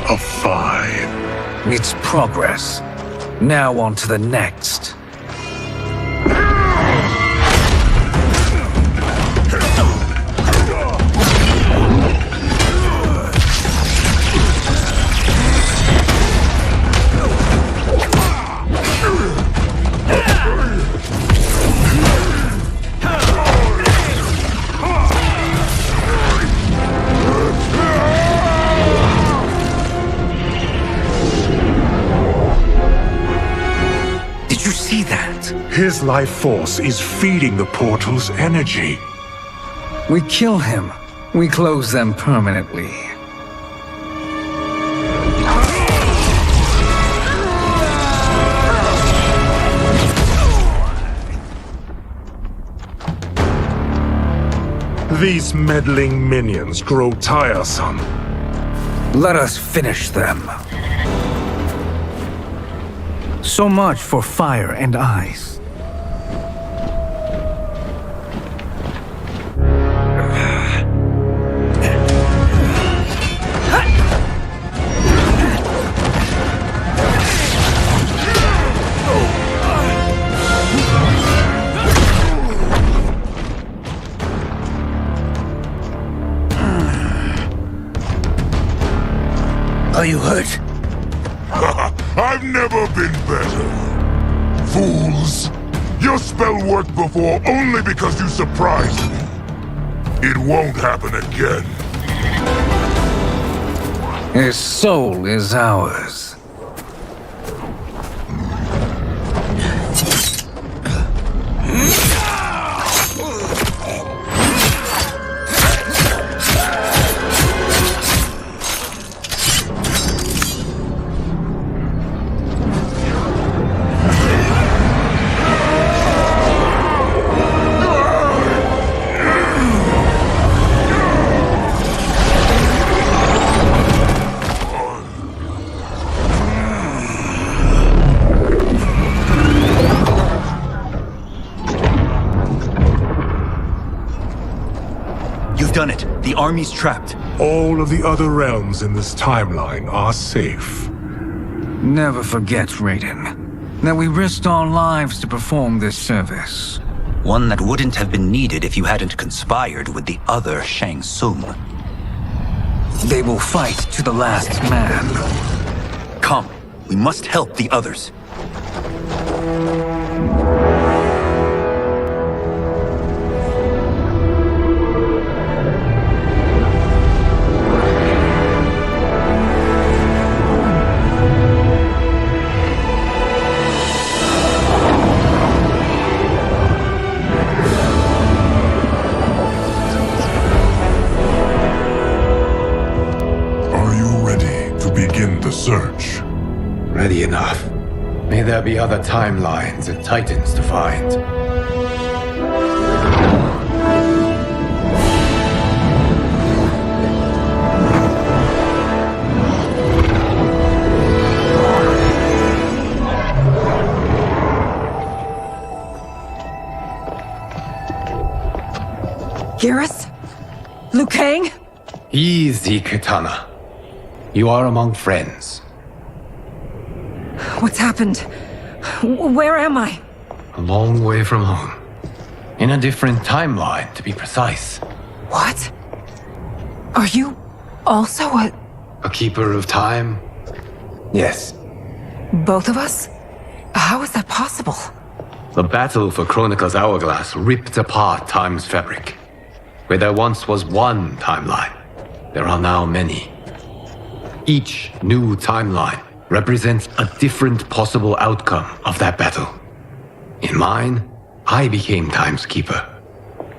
Of 5. It's progress. Now on to the next. His life force is feeding the portal's energy. We kill him. We close them permanently. These meddling minions grow tiresome. Let us finish them. So much for fire and ice. Are you hurt? I've never been better. Fools! Your spell worked before only because you surprised me. It won't happen again. His soul is ours. Done it. The army's trapped. All of the other realms in this timeline are safe. Never forget, Raiden, that we risked our lives to perform this service. One that wouldn't have been needed if you hadn't conspired with the other Shang Tsung. They will fight to the last man. Come, we must help the others. Search. Ready enough. May there be other timelines and titans to find. Garrus? Liu Kang? Easy, Kitana. You are among friends. What's happened? Where am I? A long way from home. In a different timeline, to be precise. What? Are you also A keeper of time? Yes. both of us? How is that possible? The battle for Chronica's hourglass ripped apart time's fabric. Where there once was one timeline, there are now many. Each new timeline represents a different possible outcome of that battle. In mine, I became Time's Keeper.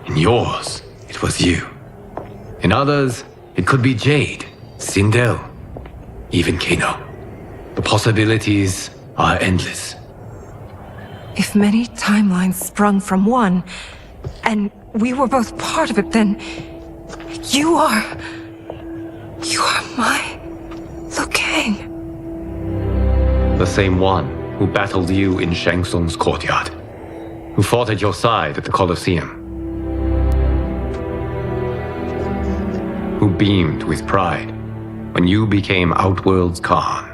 In yours, it was you. In others, it could be Jade, Sindel, even Kano. The possibilities are endless. If many timelines sprung from one, and we were both part of it, then you are my Liu Kang. The same one who battled you in Shang Tsung's courtyard, who fought at your side at the Colosseum, who beamed with pride when you became Outworld's Khan.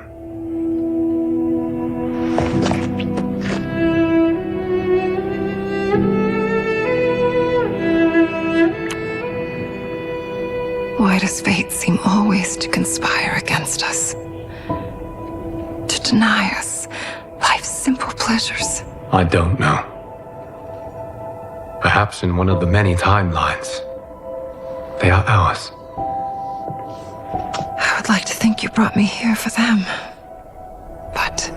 Why does fate seem always to conspire against us? To deny us life's simple pleasures? I don't know. Perhaps in one of the many timelines, they are ours. I would like to think you brought me here for them. But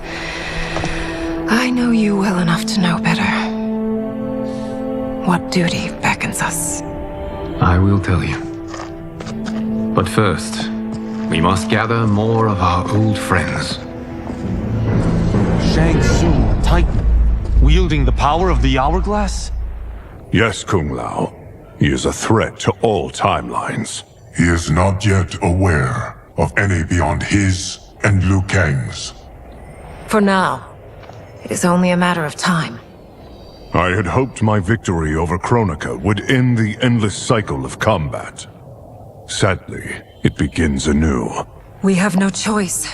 I know you well enough to know better. What duty beckons us? I will tell you. But first, we must gather more of our old friends. Shang Tsung, Titan, wielding the power of the hourglass? Yes, Kung Lao. He is a threat to all timelines. He is not yet aware of any beyond his and Liu Kang's. For now, it is only a matter of time. I had hoped my victory over Chronica would end the endless cycle of combat. Sadly, it begins anew. We have no choice.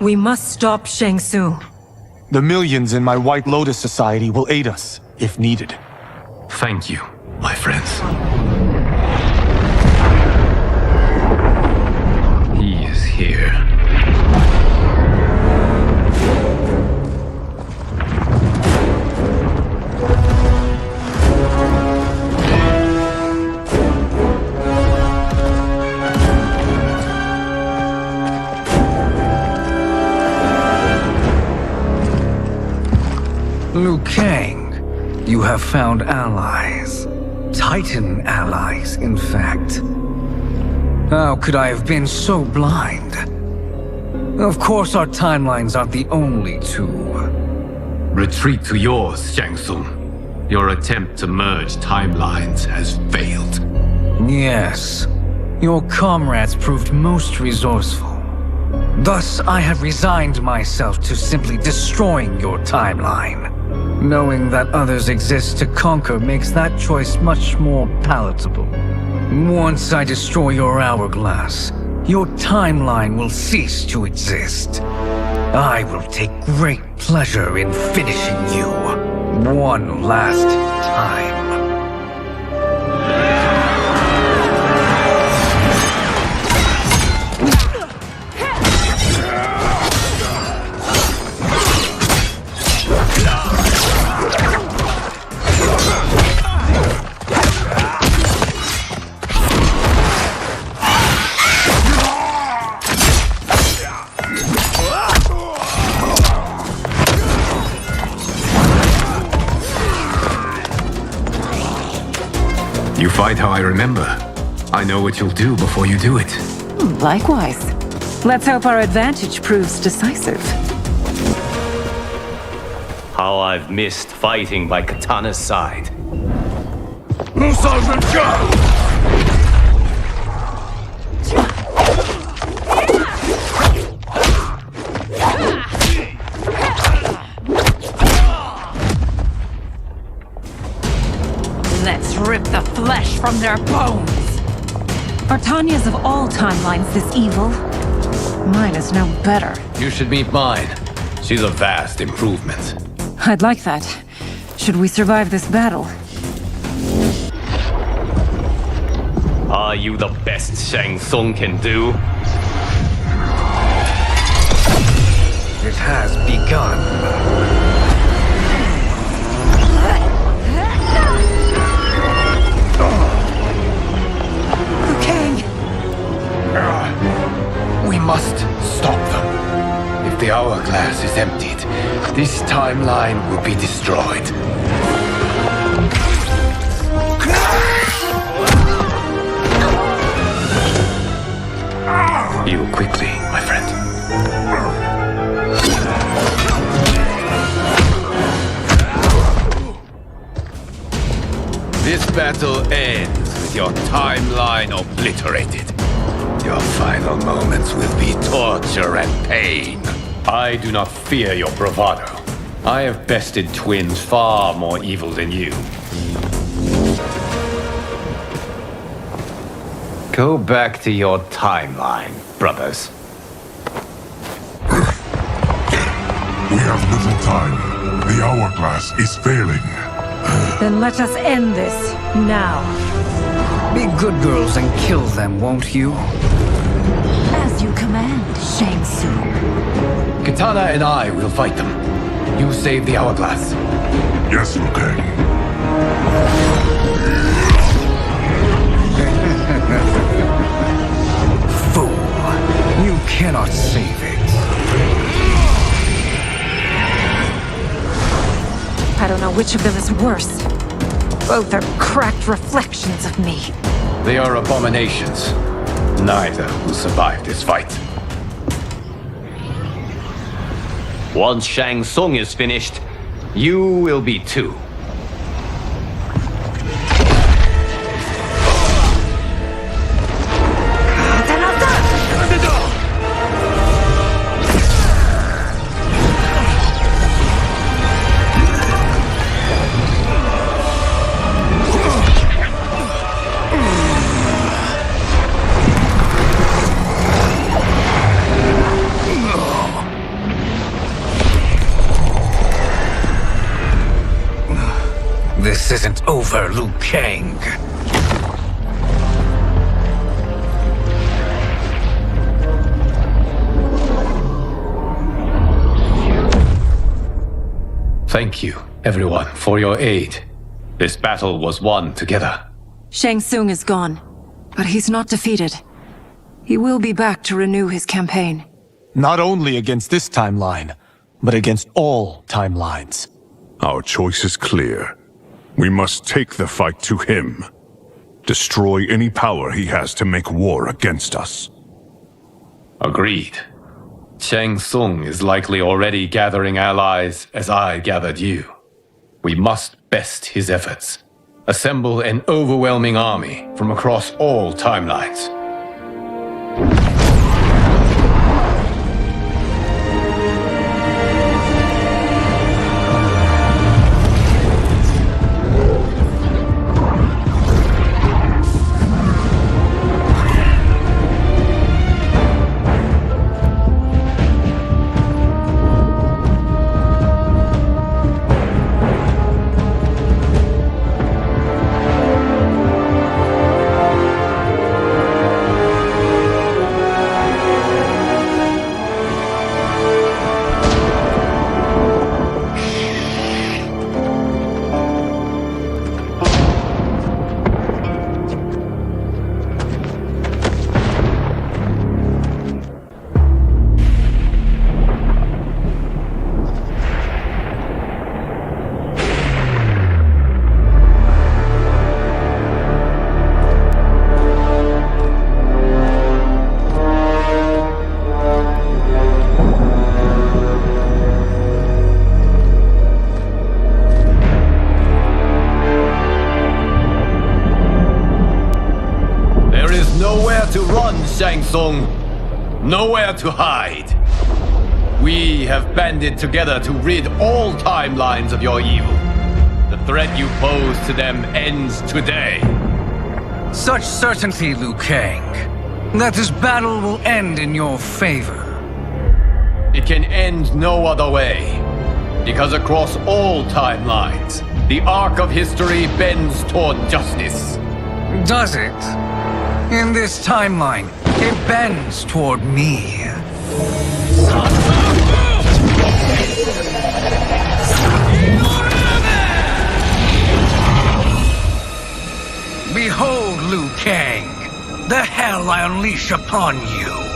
We must stop Shang Tsung. The millions in my White Lotus Society will aid us, if needed. Thank you, my friends. He is here. Liu Kang, you have found allies. Titan allies, in fact. How could I have been so blind? Of course, our timelines aren't the only two. Retreat to yours, Shang Tsung. Your attempt to merge timelines has failed. Yes, your comrades proved most resourceful. Thus, I have resigned myself to simply destroying your timeline. Knowing that others exist to conquer makes that choice much more palatable. Once I destroy your hourglass, your timeline will cease to exist. I will take great pleasure in finishing you one last time. You fight how I remember. I know what you'll do before you do it. Likewise. Let's hope our advantage proves decisive. How I've missed fighting by Katana's side. Let's rip the flesh from their bones! Are Tanya's of all timelines this evil? Mine is no better. You should meet mine. She's a vast improvement. I'd like that. Should we survive this battle? Are you the best Shang Tsung can do? It has begun. Liu Kang! We must stop them. If the hourglass is emptied, this timeline will be destroyed. You quickly, my friend. This battle ends with your timeline obliterated. Your final moments will be torture and pain. I do not fear your bravado. I have bested twins far more evil than you. Go back to your timeline, brothers. We have little time. The hourglass is failing. Then let us end this now. Be good girls and kill them, won't you? As you command, Shang Tsung. Katana and I will fight them. You save the hourglass. Yes, Liu Kang. Fool. You cannot save it. I don't know which of them is worse. Both are cracked reflections of me. They are abominations. Neither will survive this fight. Once Shang Tsung is finished, you will be too. This isn't over, Liu Kang. Thank you, everyone, for your aid. This battle was won together. Shang Tsung is gone, but he's not defeated. He will be back to renew his campaign. Not only against this timeline, but against all timelines. Our choice is clear. We must take the fight to him. Destroy any power he has to make war against us. Agreed. Shang Tsung is likely already gathering allies as I gathered you. We must best his efforts. Assemble an overwhelming army from across all timelines. To run, Shang Tsung. Nowhere to hide. We have banded together to rid all timelines of your evil. The threat you pose to them ends today. Such certainty, Liu Kang, that this battle will end in your favor. It can end no other way. Because across all timelines, the arc of history bends toward justice. Does it? In this timeline, it bends toward me. Behold, Liu Kang, the hell I unleash upon you.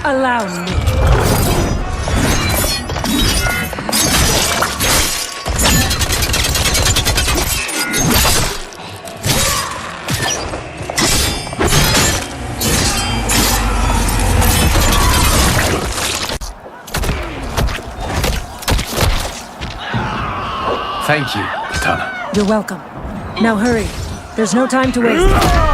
Allow me. Thank you, Katana. You're welcome. Now hurry. There's no time to waste.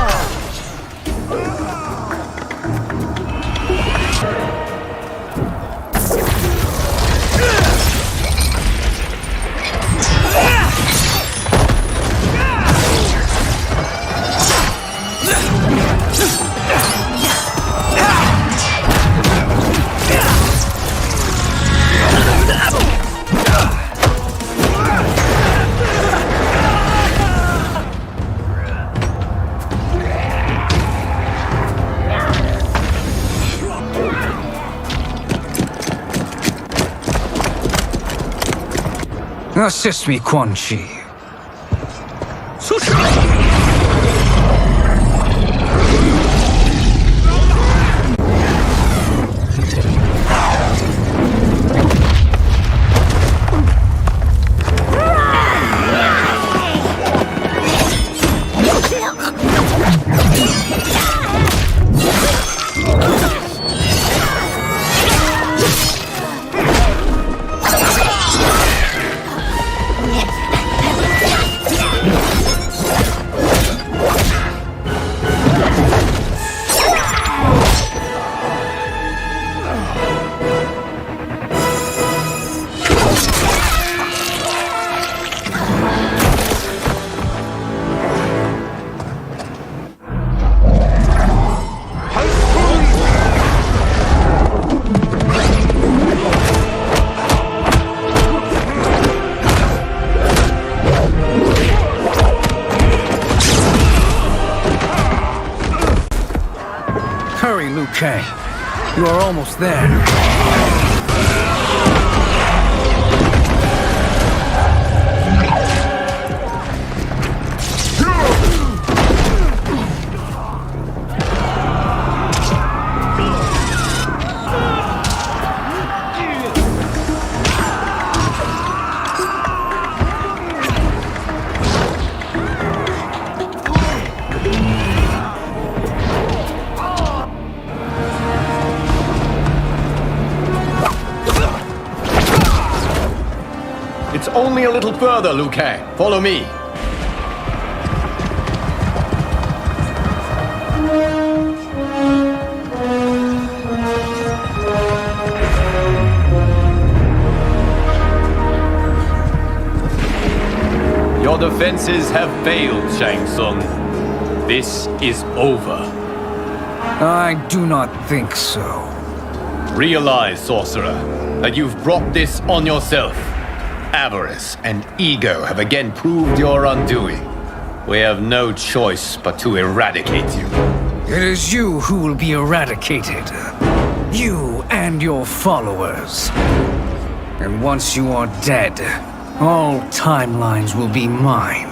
Assist me, Quan Chi. Hurry, Liu Kang. You are almost there. It's only a little further, Liu Kang. Follow me. Your defenses have failed, Shang Tsung. This is over. I do not think so. Realize, sorcerer, that you've brought this on yourself. Avarice and ego have again proved your undoing. We have no choice but to eradicate you. It is you who will be eradicated. You and your followers. And once you are dead, all timelines will be mine.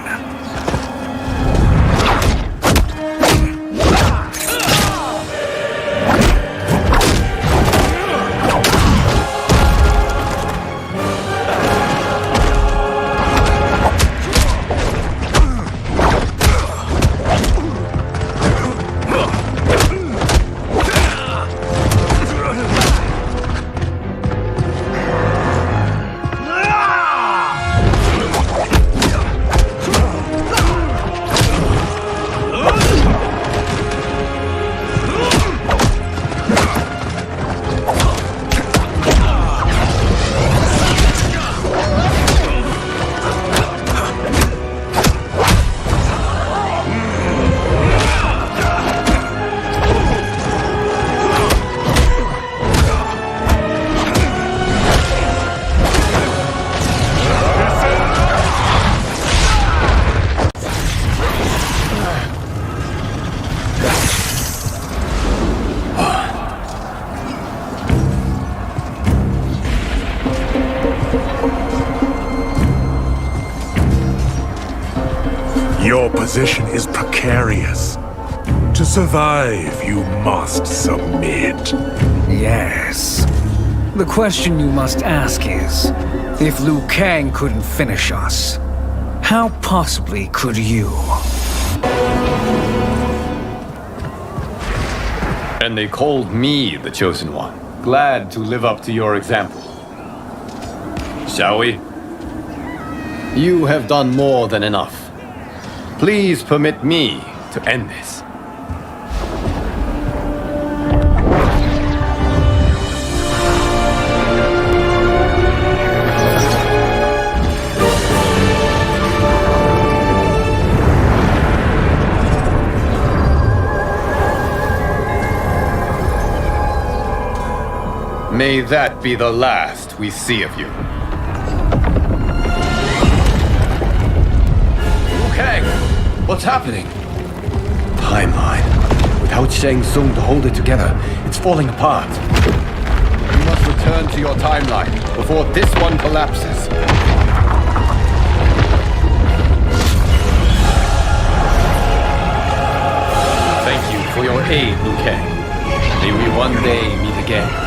Your position is precarious. To survive, you must submit. Yes. The question you must ask is, if Liu Kang couldn't finish us, how possibly could you? And they called me the Chosen One. Glad to live up to your example. Shall we? You have done more than enough. Please permit me to end this. May that be the last we see of you. Liu Kang, what's happening? Timeline. Without Shang Tsung to hold it together, it's falling apart. You must return to your timeline before this one collapses. Thank you for your aid, Liu Kang. May we one day meet again.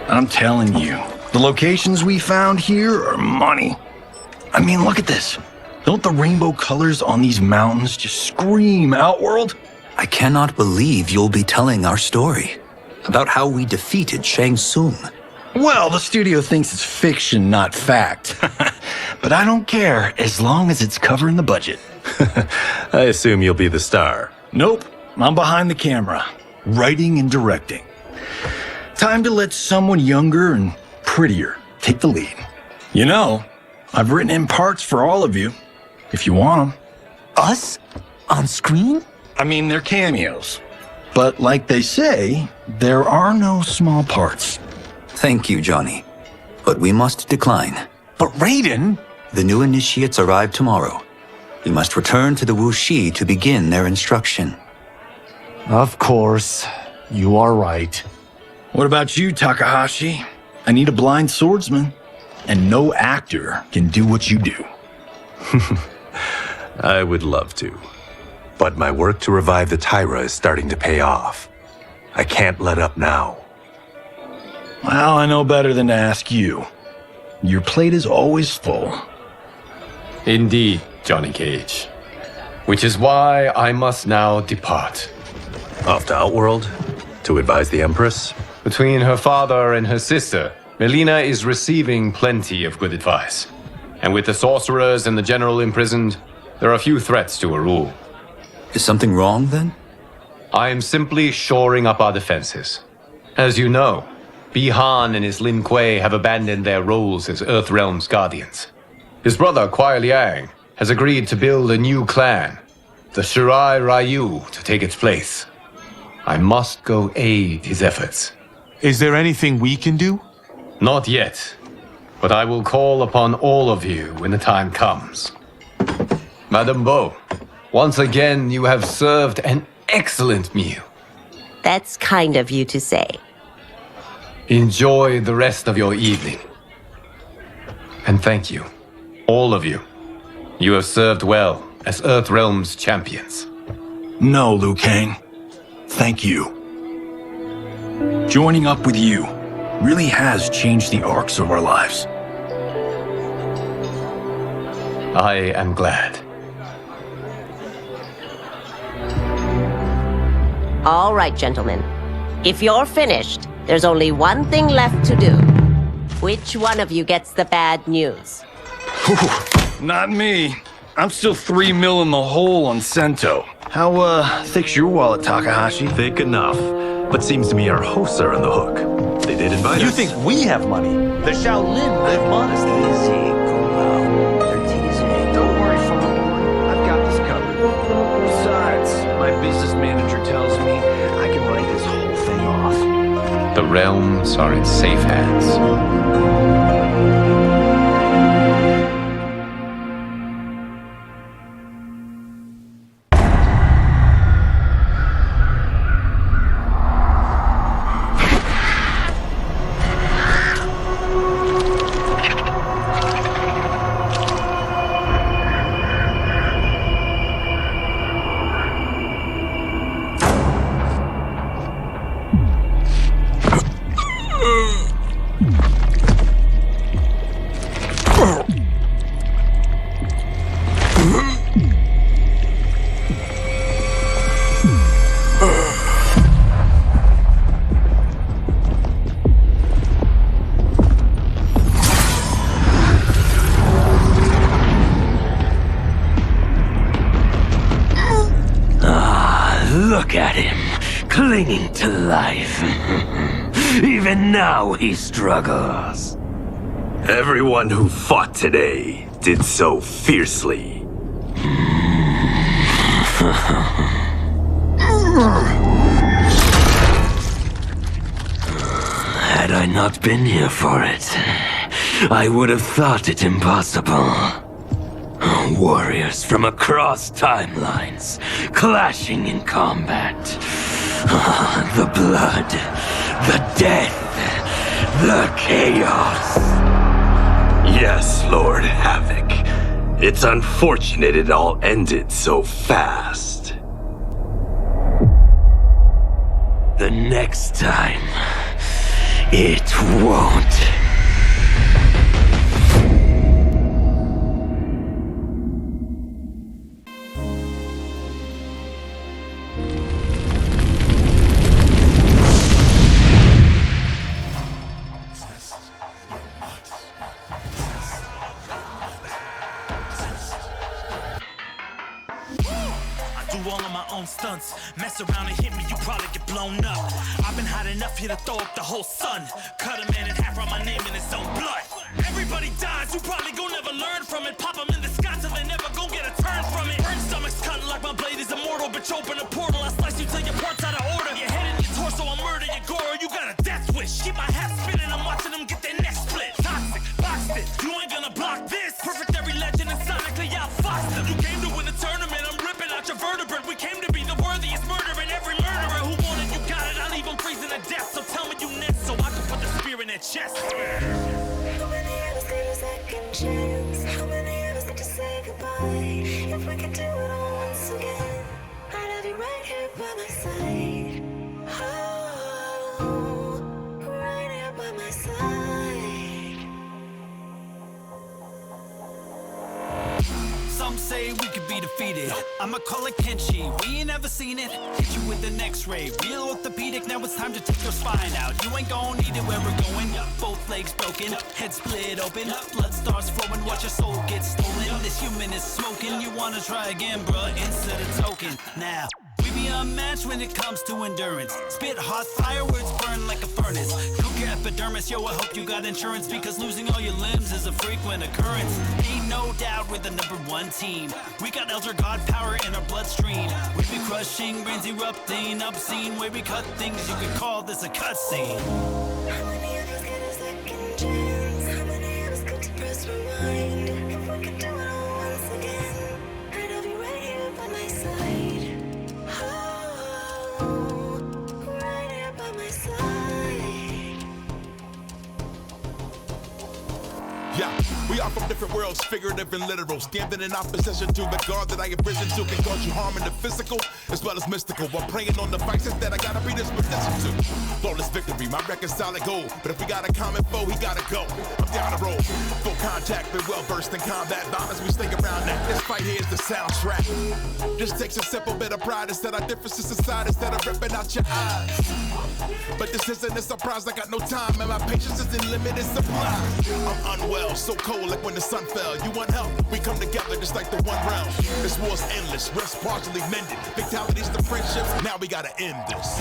I'm telling you, the locations we found here are money. I mean, look at this. Don't the rainbow colors on these mountains just scream Outworld? I cannot believe you'll be telling our story about how we defeated Shang Tsung. Well, the studio thinks it's fiction, not fact. But I don't care, as long as it's covering the budget. I assume you'll be the star. Nope, I'm behind the camera, writing and directing. Time to let someone younger and prettier take the lead. You know, I've written in parts for all of you, if you want them. Us? On screen? I mean, they're cameos. But like they say, there are no small parts. Thank you, Johnny. But we must decline. But Raiden! The new initiates arrive tomorrow. We must return to the Wuxi to begin their instruction. Of course. You are right. What about you, Takahashi? I need a blind swordsman. And no actor can do what you do. I would love to. But my work to revive the Tyra is starting to pay off. I can't let up now. Well, I know better than to ask you. Your plate is always full. Indeed, Johnny Cage. Which is why I must now depart. Off to Outworld? To advise the Empress? Between her father and her sister, Melina is receiving plenty of good advice. And with the sorcerers and the general imprisoned, there are few threats to her rule. Is something wrong, then? I am simply shoring up our defenses. As you know, Bi-Han and his Lin Kuei have abandoned their roles as Earthrealm's guardians. His brother, Kuai Liang, has agreed to build a new clan, the Shirai Ryu, to take its place. I must go aid his efforts. Is there anything we can do? Not yet, but I will call upon all of you when the time comes. Madame Bo, once again you have served an excellent meal. That's kind of you to say. Enjoy the rest of your evening. And thank you, all of you. You have served well as Earthrealm's champions. No, Liu Kang. Thank you. Joining up with you really has changed the arcs of our lives. I am glad. All right, gentlemen. If you're finished, there's only one thing left to do. Which one of you gets the bad news? Not me. I'm still 3 mil in the hole on Sento. How, thick's your wallet, Takahashi? Thick enough. But seems to me our hosts are on the hook. They did invite us. You think we have money? The Shaolin live modestly. Easy, Kombat. They're teasing. Don't worry, farm boy. I've got this covered. Besides, my business manager tells me I can write this whole thing off. The realms are in safe hands. Look at him, clinging to life. Even now he struggles. Everyone who fought today did so fiercely. Had I not been here for it, I would have thought it impossible. Warriors from across timelines, clashing in combat. The blood, the death, the chaos. Yes, Lord Havoc. It's unfortunate it all ended so fast. The next time, it won't. All of my own stunts. Mess around and hit me, you probably get blown up. I've been hot enough here to throw up the whole sun. Cut a man in half, write my name in his own blood. Everybody dies, you probably gon' never learn from it. Pop them in the sky till they never gon' get a turn from it. Burn stomachs cut like my blade is immortal. Bitch, open a portal, I slice you till your parts out of order. switch. Keep my hat spinning, I'm watching them get their neck split. Toxic, boxed it, you ain't gonna block this. Perfect every legend and sonically outfoxed them. You came to win the tournament, I'm ripping out your vertebrae. We came to be the worthiest murdering every murderer. Who wanted you got it, I'll leave them freezing to death. So tell me you next, so I can put the spear in their chest. How many of us need a second chance? How many of us need to say goodbye? If we could do it all once again, I'd have you right here by my side. Oh, right here by my side. Some say we could be defeated. I'ma call it Kenshi, we ain't ever seen it. Hit you with an x-ray, real orthopedic. Now it's time to take your spine out. You ain't gon' need it where we're going. Both legs broken, head split open. Blood starts flowing, watch your soul get stolen. This human is smoking, you wanna try again, bruh, instead of token. Now we be unmatched when it comes to endurance. Spit hot fire, words burn like a furnace. Cook your epidermis, yo, I hope you got insurance, because losing all your limbs is a frequent occurrence. Ain't no doubt we're the #1 team. We got Elder God power in our bloodstream. We be crushing, brains erupting, obscene way we cut things. You could call this a cutscene. How many of us get a second chance? How many of us get to press rewind? If we could do it all once again, I'd have you right here by my side. Oh, right here by my side. Yeah, we are from different worlds, figurative and literal. Standing in opposition to the God that I have risen to can cause you harm in the physical as well as mystical. While praying on the vices that I gotta be this position to. Flawless victory, my record's solid gold. But if we got a common foe, he gotta go. I'm down the road, full contact, been well versed in combat violence. We stay around that. This fight here is the soundtrack. This takes a simple bit of pride instead of differences aside, instead of ripping out your eyes. But this isn't a surprise, I got no time, and my patience is in limited supply. I'm unwell, so cold like when the sun fell. You want help? We come together just like the one round. This war's endless, rest partially mended. Fatalities to friendships, now we gotta end this.